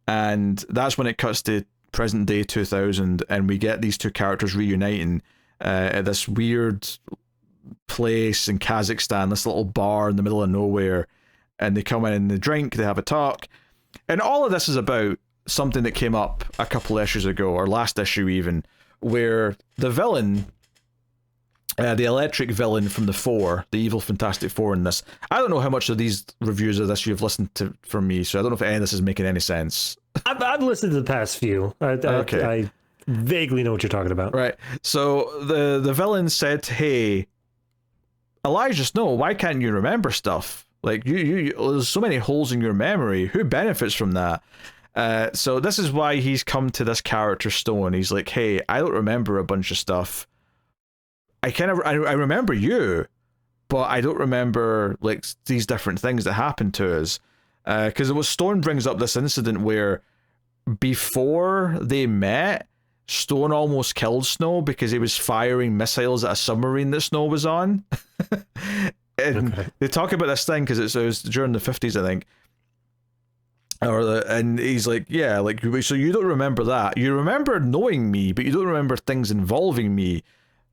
and that's when it cuts to present day 2000, and we get these two characters reuniting at this weird place in Kazakhstan, this little bar in the middle of nowhere, and they come in and they drink, they have a talk, and all of this is about something that came up a couple issues ago, or last issue even, where the villain, the electric villain from the Four, the evil Fantastic Four in this, I don't know how much of these reviews of this you've listened to from me, so I don't know if any of this is making any sense. I've listened to the past few. Okay. I vaguely know what you're talking about. Right. So the villain said, hey, Elijah Snow, why can't you remember stuff? Like, you there's so many holes in your memory. Who benefits from that? So this is why he's come to this character Stone. He's like, hey, I don't remember a bunch of stuff. I remember you, but I don't remember like these different things that happened to us. Because it was Stone brings up this incident where before they met, Stone almost killed Snow because he was firing missiles at a submarine that Snow was on. And they talk about this thing because it was during the 50s, I think. And he's like, yeah, like, so you don't remember that. You remember knowing me, but you don't remember things involving me.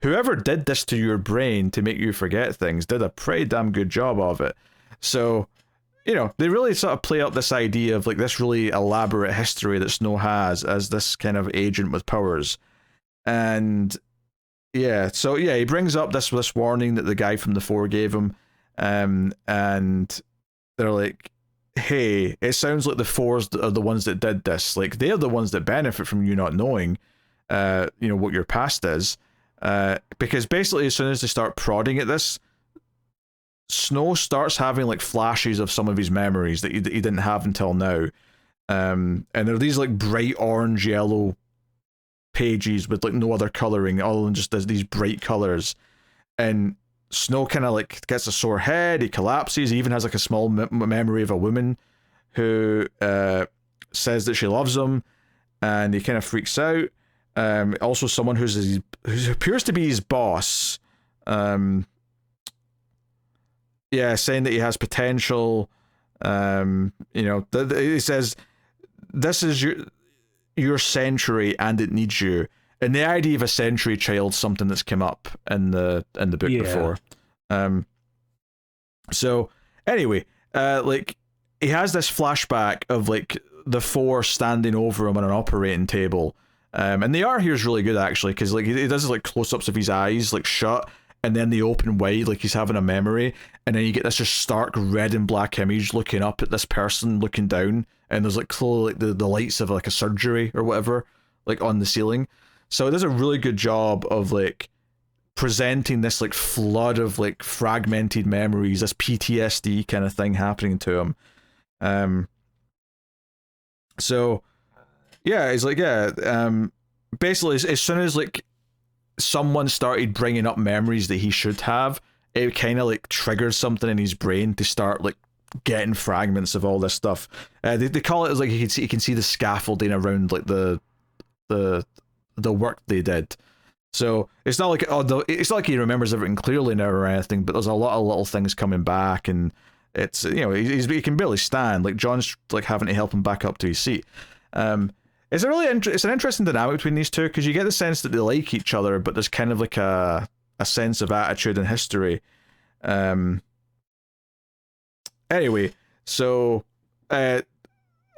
Whoever did this to your brain to make you forget things did a pretty damn good job of it. So, they really sort of play up this idea of like this really elaborate history that Snow has as this kind of agent with powers. And yeah, so yeah, he brings up this warning that the guy from the Four gave him. And they're like, hey, it sounds like the Fours are the ones that did this. Like, they're the ones that benefit from you not knowing, what your past is. Because basically, as soon as they start prodding at this, Snow starts having like flashes of some of his memories that he didn't have until now. And there are these like bright orange yellow pages with like no other coloring, other than just these bright colors. And Snow kind of like gets a sore head, he collapses, he even has like a small memory of a woman who says that she loves him, and he kind of freaks out. Also someone who appears to be his boss, saying that he has potential. He says, this is your century and it needs you. And the idea of a century child, something that's come up in the book before. So anyway, like, he has this flashback of like the four standing over him on an operating table. And the art here is really good, actually, because like he does like close-ups of his eyes like shut, and then they open wide like he's having a memory, and then you get this just stark red and black image looking up at this person looking down, and there's like clearly like the lights of like a surgery or whatever like on the ceiling. So it does a really good job of like presenting this like flood of like fragmented memories, this PTSD kind of thing happening to him. So yeah, it's like, basically as soon as like someone started bringing up memories that he should have, it kind of like triggers something in his brain to start like getting fragments of all this stuff. They call it as like you can see the scaffolding around like the work they did. So it's not like it's not like he remembers everything clearly now or anything, but there's a lot of little things coming back, and it's, you know, he can barely stand. Like John's like having to help him back up to his seat. It's an interesting dynamic between these two, because you get the sense that they like each other, but there's kind of like a sense of attitude and history. Anyway, so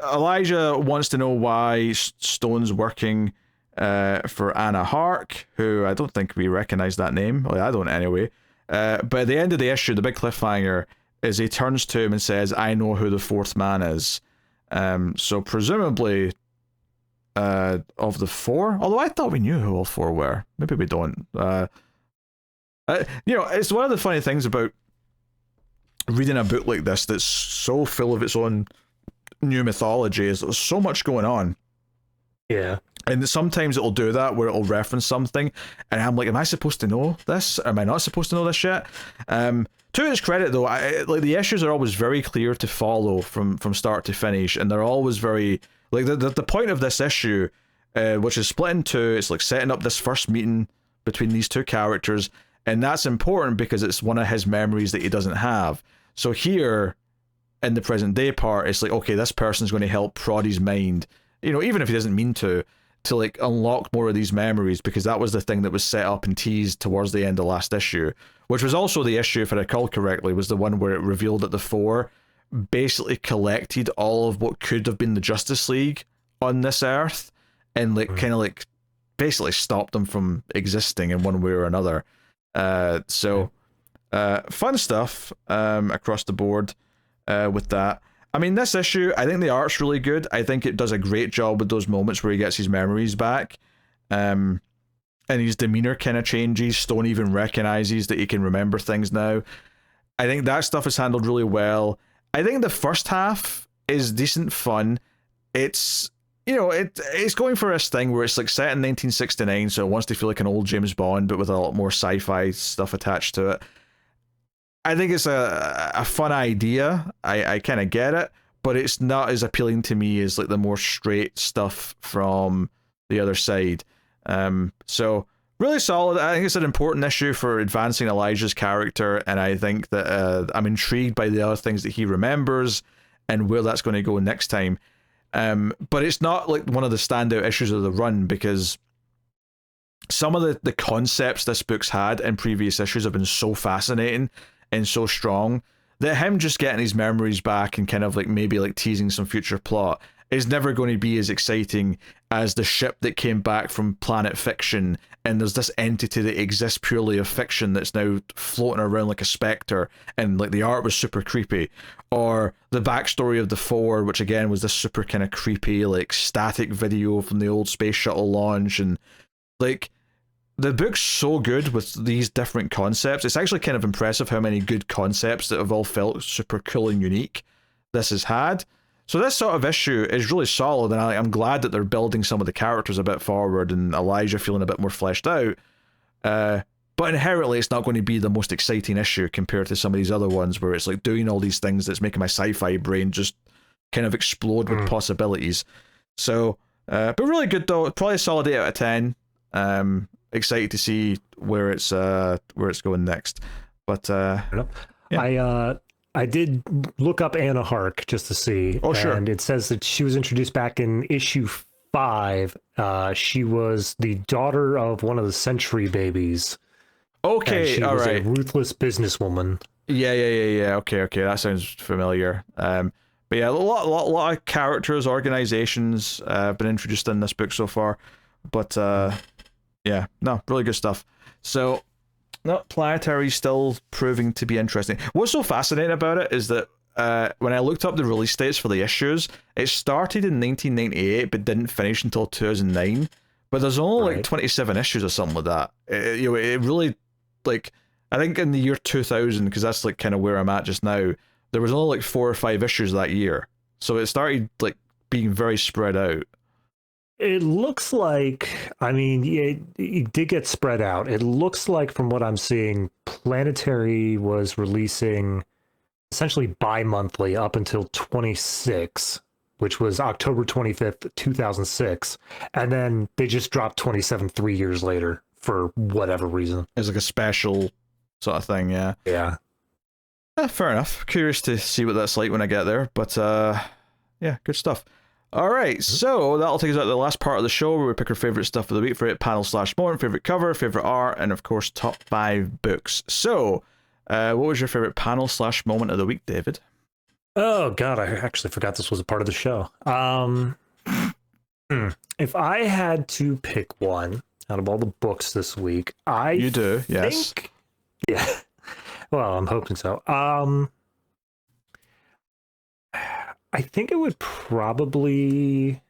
Elijah wants to know why Stone's working for Anna Hark, who I don't think we recognize that name. Well, I don't anyway. But at the end of the issue, the big cliffhanger is he turns to him and says, "I know who the fourth man is." So presumably of the four, although I thought we knew who all four were. Maybe we don't. You know, it's one of the funny things about reading a book like this that's so full of its own new mythology is there's so much going on. Yeah. And sometimes it'll do that where it'll reference something, and I'm like, am I supposed to know this? Or am I not supposed to know this yet? To its credit, though, like the issues are always very clear to follow from start to finish, and they're always very like the point of this issue, which is split in two. It's like setting up this first meeting between these two characters, and that's important because it's one of his memories that he doesn't have. So here, in the present day part, it's like, okay, this person's going to help prod his mind, you know, even if he doesn't mean to like unlock more of these memories, because that was the thing that was set up and teased towards the end of last issue, which was also the issue, if I recall correctly, was the one where it revealed that the four basically collected all of what could have been the Justice League on this Earth, and like kind of like basically stopped them from existing in one way or another. So fun stuff across the board with that. I mean, this issue, I think the art's really good. I think it does a great job with those moments where he gets his memories back. And his demeanor kind of changes. Stone even recognizes that he can remember things now. I think that stuff is handled really well. I think the first half is decent fun. It's, you know, it's going for this thing where it's like set in 1969, so it wants to feel like an old James Bond, but with a lot more sci-fi stuff attached to it. I think it's a fun idea. I kind of get it, but it's not as appealing to me as like the more straight stuff from the other side. So really solid. I think it's an important issue for advancing Elijah's character, and I think that I'm intrigued by the other things that he remembers and where that's going to go next time. But it's not like one of the standout issues of the run, because some of the concepts this book's had in previous issues have been so fascinating and so strong that him just getting his memories back and kind of like maybe like teasing some future plot is never going to be as exciting as the ship that came back from Planet Fiction, and there's this entity that exists purely of fiction that's now floating around like a specter, and like the art was super creepy, or the backstory of the four, which again was this super kind of creepy like static video from the old space shuttle launch. And like, the book's so good with these different concepts. It's actually kind of impressive how many good concepts that have all felt super cool and unique this has had. So this sort of issue is really solid, and I'm glad that they're building some of the characters a bit forward and Elijah feeling a bit more fleshed out. But inherently, it's not going to be the most exciting issue compared to some of these other ones where it's like doing all these things that's making my sci-fi brain just kind of explode with possibilities. So, but really good though. Probably a solid 8 out of 10. Excited to see where it's going next. But yeah. I did look up Anna Hark just to see. Oh, sure. And it says that she was introduced back in issue 5. She was the daughter of one of the Century babies. Okay, she all was right. a ruthless businesswoman. Yeah. Okay, that sounds familiar. But yeah, a lot of characters, organizations been introduced in this book so far. But yeah, no, really good stuff. So, no, Planetary still proving to be interesting. What's so fascinating about it is that when I looked up the release dates for the issues, it started in 1998 but didn't finish until 2009. But there's only like 27 issues or something like that. It really, like, I think in the year 2000, because that's like kind of where I'm at just now, there was only like 4 or 5 issues that year. So it started like being very spread out. It looks like, I mean, it did get spread out. It looks like, from what I'm seeing, Planetary was releasing essentially bi-monthly up until 26, which was October 25th, 2006. And then they just dropped 27 3 years later for whatever reason. It's like a special sort of thing, yeah. Yeah. Fair enough. Curious to see what that's like when I get there. But yeah, good stuff. All right, so that'll take us out to the last part of the show where we pick our favorite stuff of the week, favorite panel/moment, favorite cover, favorite art, and of course, top 5 books. So, what was your favorite panel/moment of the week, David? Oh, God, I actually forgot this was a part of the show. If I had to pick one out of all the books this week, You do, yes. Yeah. Well, I'm hoping so. I think it would probably...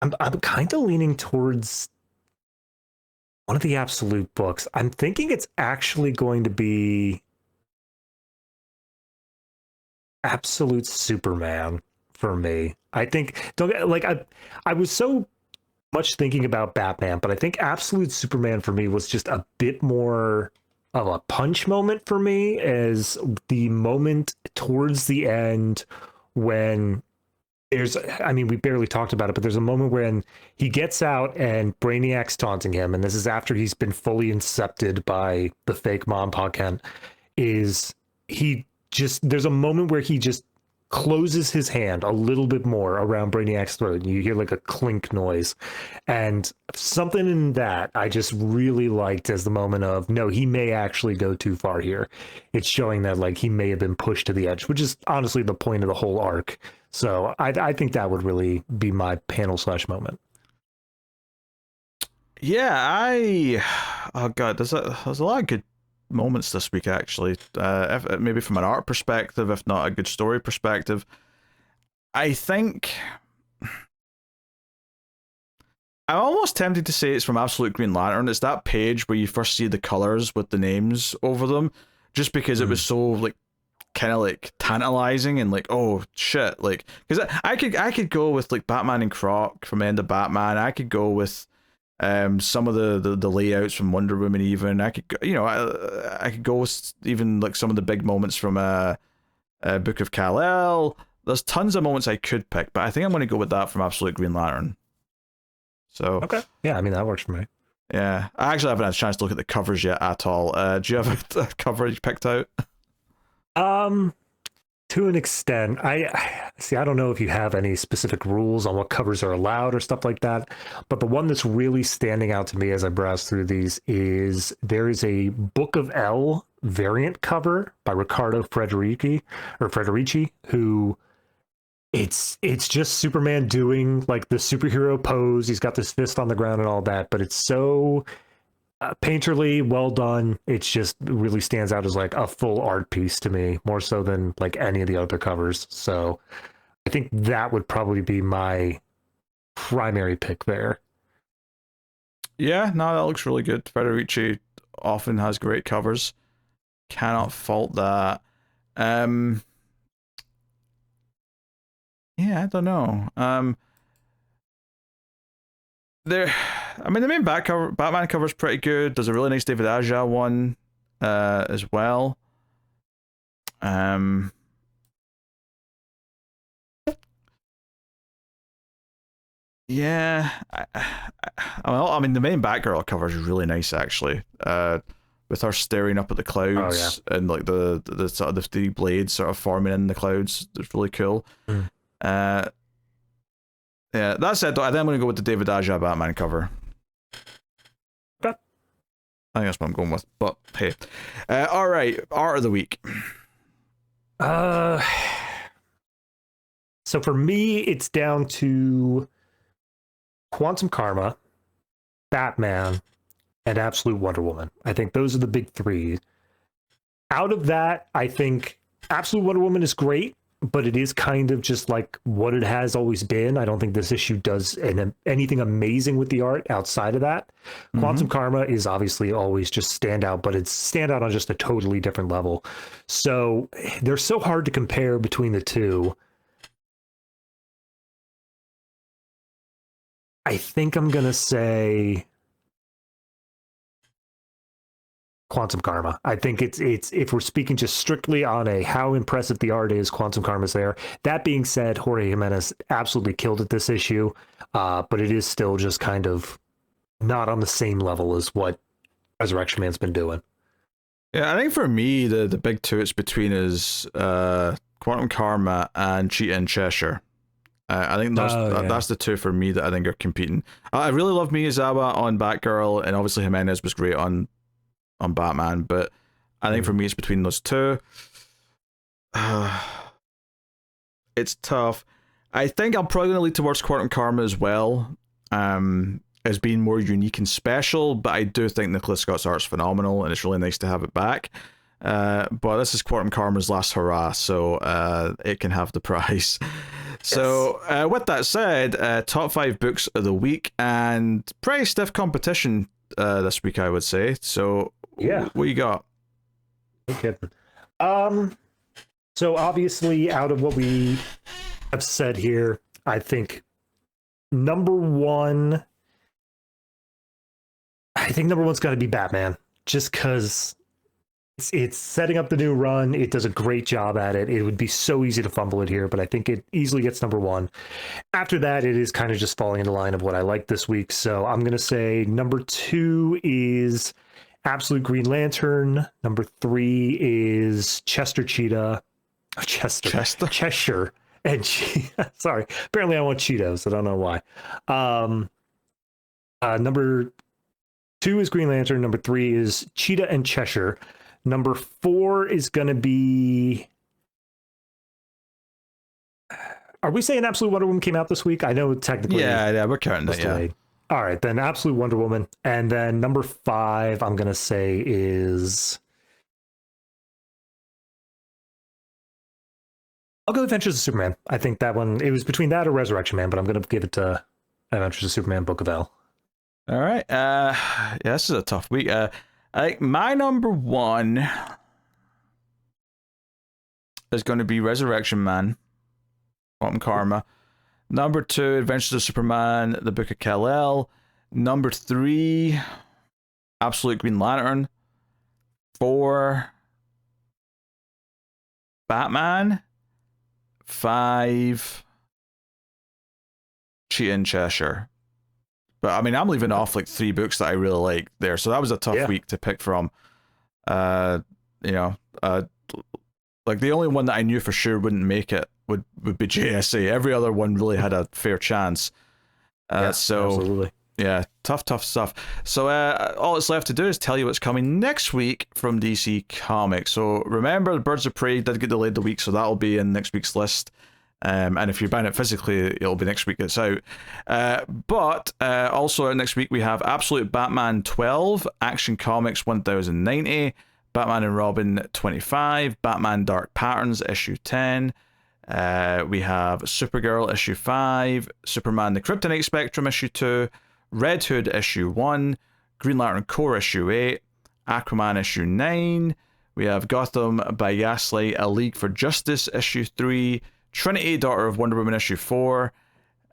I'm kind of leaning towards one of the Absolute books. I'm thinking it's actually going to be Absolute Superman for me. I think, I was so much thinking about Batman, but I think Absolute Superman for me was just a bit more of a punch moment for me, as the moment towards the end when we barely talked about it, but there's a moment when he gets out and Brainiac's taunting him, and this is after he's been fully incepted by the fake mom Kent, there's a moment where he just closes his hand a little bit more around Brainiac's throat, and you hear like a clink noise, and something in that I just really liked as the moment of, no, he may actually go too far here. It's showing that like he may have been pushed to the edge, which is honestly the point of the whole arc. So I think that would really be my panel/moment. Yeah, oh god, there's a lot of good moments this week actually. Maybe from an art perspective, if not a good story perspective. I think I'm almost tempted to say it's from Absolute Green Lantern. It's that page where you first see the colors with the names over them, just because it was so like kind of like tantalizing and like, oh shit, like, because I could go with like Batman and Croc from End of Batman. I could go with some of the layouts from Wonder Woman. Even I could, I could go with even like some of the big moments from Book of Kal-El. There's tons of moments I could pick, but I think I'm going to go with that from Absolute Green Lantern. So okay, yeah, I mean that works for me. Yeah, I actually haven't had a chance to look at the covers yet at all. Do you have a cover you picked out? To an extent. I don't know if you have any specific rules on what covers are allowed or stuff like that, but the one that's really standing out to me as I browse through these is there is a Book of L variant cover by Riccardo Federici, who it's just Superman doing like the superhero pose. He's got this fist on the ground and all that, but it's so painterly, well done. It's just really stands out as like a full art piece to me, more so than like any of the other covers. So I think that would probably be my primary pick there. Yeah, no, that looks really good. Federici often has great covers. Cannot fault that. Yeah, I don't know. The main Batman cover is pretty good. There's a really nice David Aja one as well. Yeah, the main Batgirl cover is really nice actually. With her staring up at the clouds and like the sort of the three blades sort of forming in the clouds. It's really cool. Yeah, that said, though, I think I'm going to go with the David Aja Batman cover. Okay. I think that's what I'm going with. But hey, all right, art of the week. Uh, so for me, it's down to Quantum Karma, Batman, and Absolute Wonder Woman. I think those are the big three. Out of that, I think Absolute Wonder Woman is great, but it is kind of just like what it has always been. I don't think this issue does anything amazing with the art outside of that. Quantum Karma is obviously always just standout, but it's standout on just a totally different level. So they're so hard to compare between the two. I think I'm going to say Quantum Karma. I think it's if we're speaking just strictly on how impressive the art is, Quantum Karma's there. That being said, Jorge Jiménez absolutely killed it this issue, but it is still just kind of not on the same level as what Resurrection Man's been doing. Yeah, I think for me, the big two it's between is Quantum Karma and Cheetah and Cheshire. I think that's the two for me that I think are competing. I really love Miyazawa on Batgirl, and obviously Jiménez was great on Batman, but I think for me it's between those two. It's tough. I think I'm probably going to lead towards Quantum Karma as well, as being more unique and special, but I do think Nicola Scott's art's phenomenal, and it's really nice to have it back. But this is Quantum Karma's last hurrah, so it can have the prize. So with that said, top 5 books of the week, and pretty stiff competition this week, I would say. So yeah, what you got? Okay. So obviously, out of what we have said here, I think number one's got to be Batman, just because it's setting up the new run. It does a great job at it. It would be so easy to fumble it here, but I think it easily gets number one. After that, it is kind of just falling into line of what I like this week. So I'm going to say number 2 is Absolute Green Lantern. Number 3 is Cheshire. And sorry, apparently I want Cheetos. I don't know why. Number 2 is Green Lantern. Number 3 is Cheetah and Cheshire. Number 4 is going to be... Are we saying Absolute Wonder Woman came out this week? I know technically... Yeah, we're counting it, yeah. All right, then Absolute Wonder Woman. And then number 5, I'm going to say is... I'll go Adventures of Superman. I think that one... It was between that or Resurrection Man, but I'm going to give it to Adventures of Superman, Book of L. All right. Yeah, this is a tough week. I think my number 1 is going to be Resurrection Man, Quantum Karma. Number 2, Adventures of Superman, the Book of Kal-El. Number 3, Absolute Green Lantern. 4, Batman. 5, Cheetah and Cheshire. But I mean, I'm leaving off like 3 books that I really like there, so that was a tough week to pick from. Like the only one that I knew for sure wouldn't make it would be JSA. Every other one really had a fair chance. So absolutely. Yeah, tough stuff. So all that's left to do is tell you what's coming next week from DC Comics. So remember, Birds of Prey did get delayed the week, so that'll be in next week's list. And if you're buying it physically, it'll be next week it's out. But also next week we have Absolute Batman 12, Action Comics 1090, Batman and Robin 25, Batman Dark Patterns issue 10. We have Supergirl issue 5, Superman the Kryptonite Spectrum issue 2, Red Hood issue 1, Green Lantern Corps issue 8, Aquaman issue 9. We have Gotham by Gaslight, A League for Justice issue 3, Trinity, Daughter of Wonder Woman issue 4,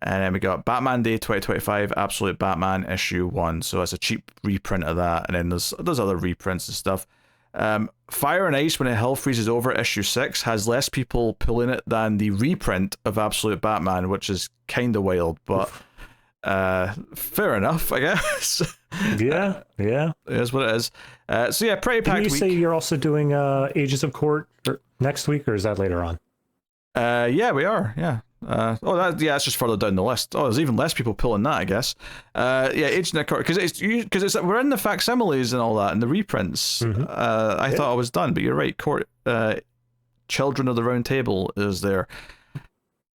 and then we got Batman Day 2025, Absolute Batman issue 1. So it's a cheap reprint of that, and then there's other reprints and stuff. Fire and Ice When a Hell Freezes Over issue 6 has less people pulling it than the reprint of Absolute Batman, which is kind of wild, but fair enough, I guess. Yeah. It is what it is. So yeah, pretty packed week. Did you say you're also doing Ages of Court next week, or is that later on? Yeah, we are. Yeah. That's just further down the list. Oh, there's even less people pulling that, I guess. Agent of Court, because we're in the facsimiles and all that and the reprints. I thought I was done, but you're right. Court Children of the Round Table is there.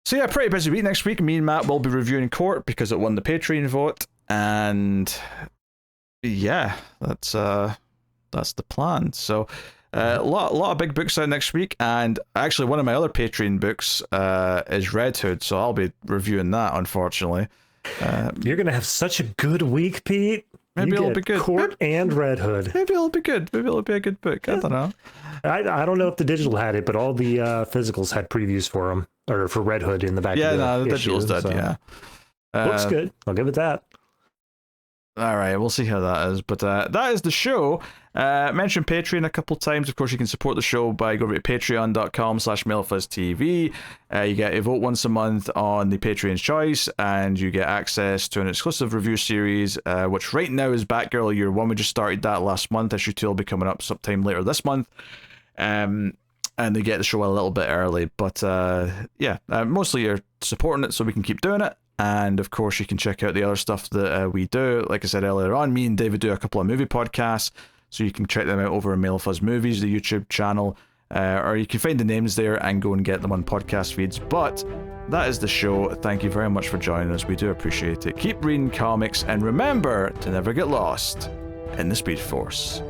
So yeah, pretty busy week. Next week, me and Matt will be reviewing Court because it won the Patreon vote, and yeah, that's the plan. So a lot of big books out next week, and actually one of my other Patreon books is Red Hood, so I'll be reviewing that, unfortunately. You're gonna have such a good week, Pete. Maybe it'll be good. Court and Red Hood. Maybe it'll be good. Maybe it'll be a good book. Yeah. I don't know. I don't know if the digital had it, but all the physicals had previews for them, or for Red Hood in the back. Yeah, of the digital's dead. So. Yeah, looks good. I'll give it that. All right, we'll see how that is. But that is the show. Mentioned Patreon a couple times. Of course, you can support the show by going to patreon.com/MailFuzzTV. You get a vote once a month on the Patreon's choice, and you get access to an exclusive review series, which right now is Batgirl Year 1. We just started that last month. Issue 2 will be coming up sometime later this month. And they get the show a little bit early. But mostly you're supporting it so we can keep doing it. And of course, you can check out the other stuff that we do. Like I said earlier on, me and David do a couple of movie podcasts, so you can check them out over at MailFuzz Movies, the YouTube channel, or you can find the names there and go and get them on podcast feeds. But that is the show. Thank you very much for joining us. We do appreciate it. Keep reading comics, and remember to never get lost in the Speed Force.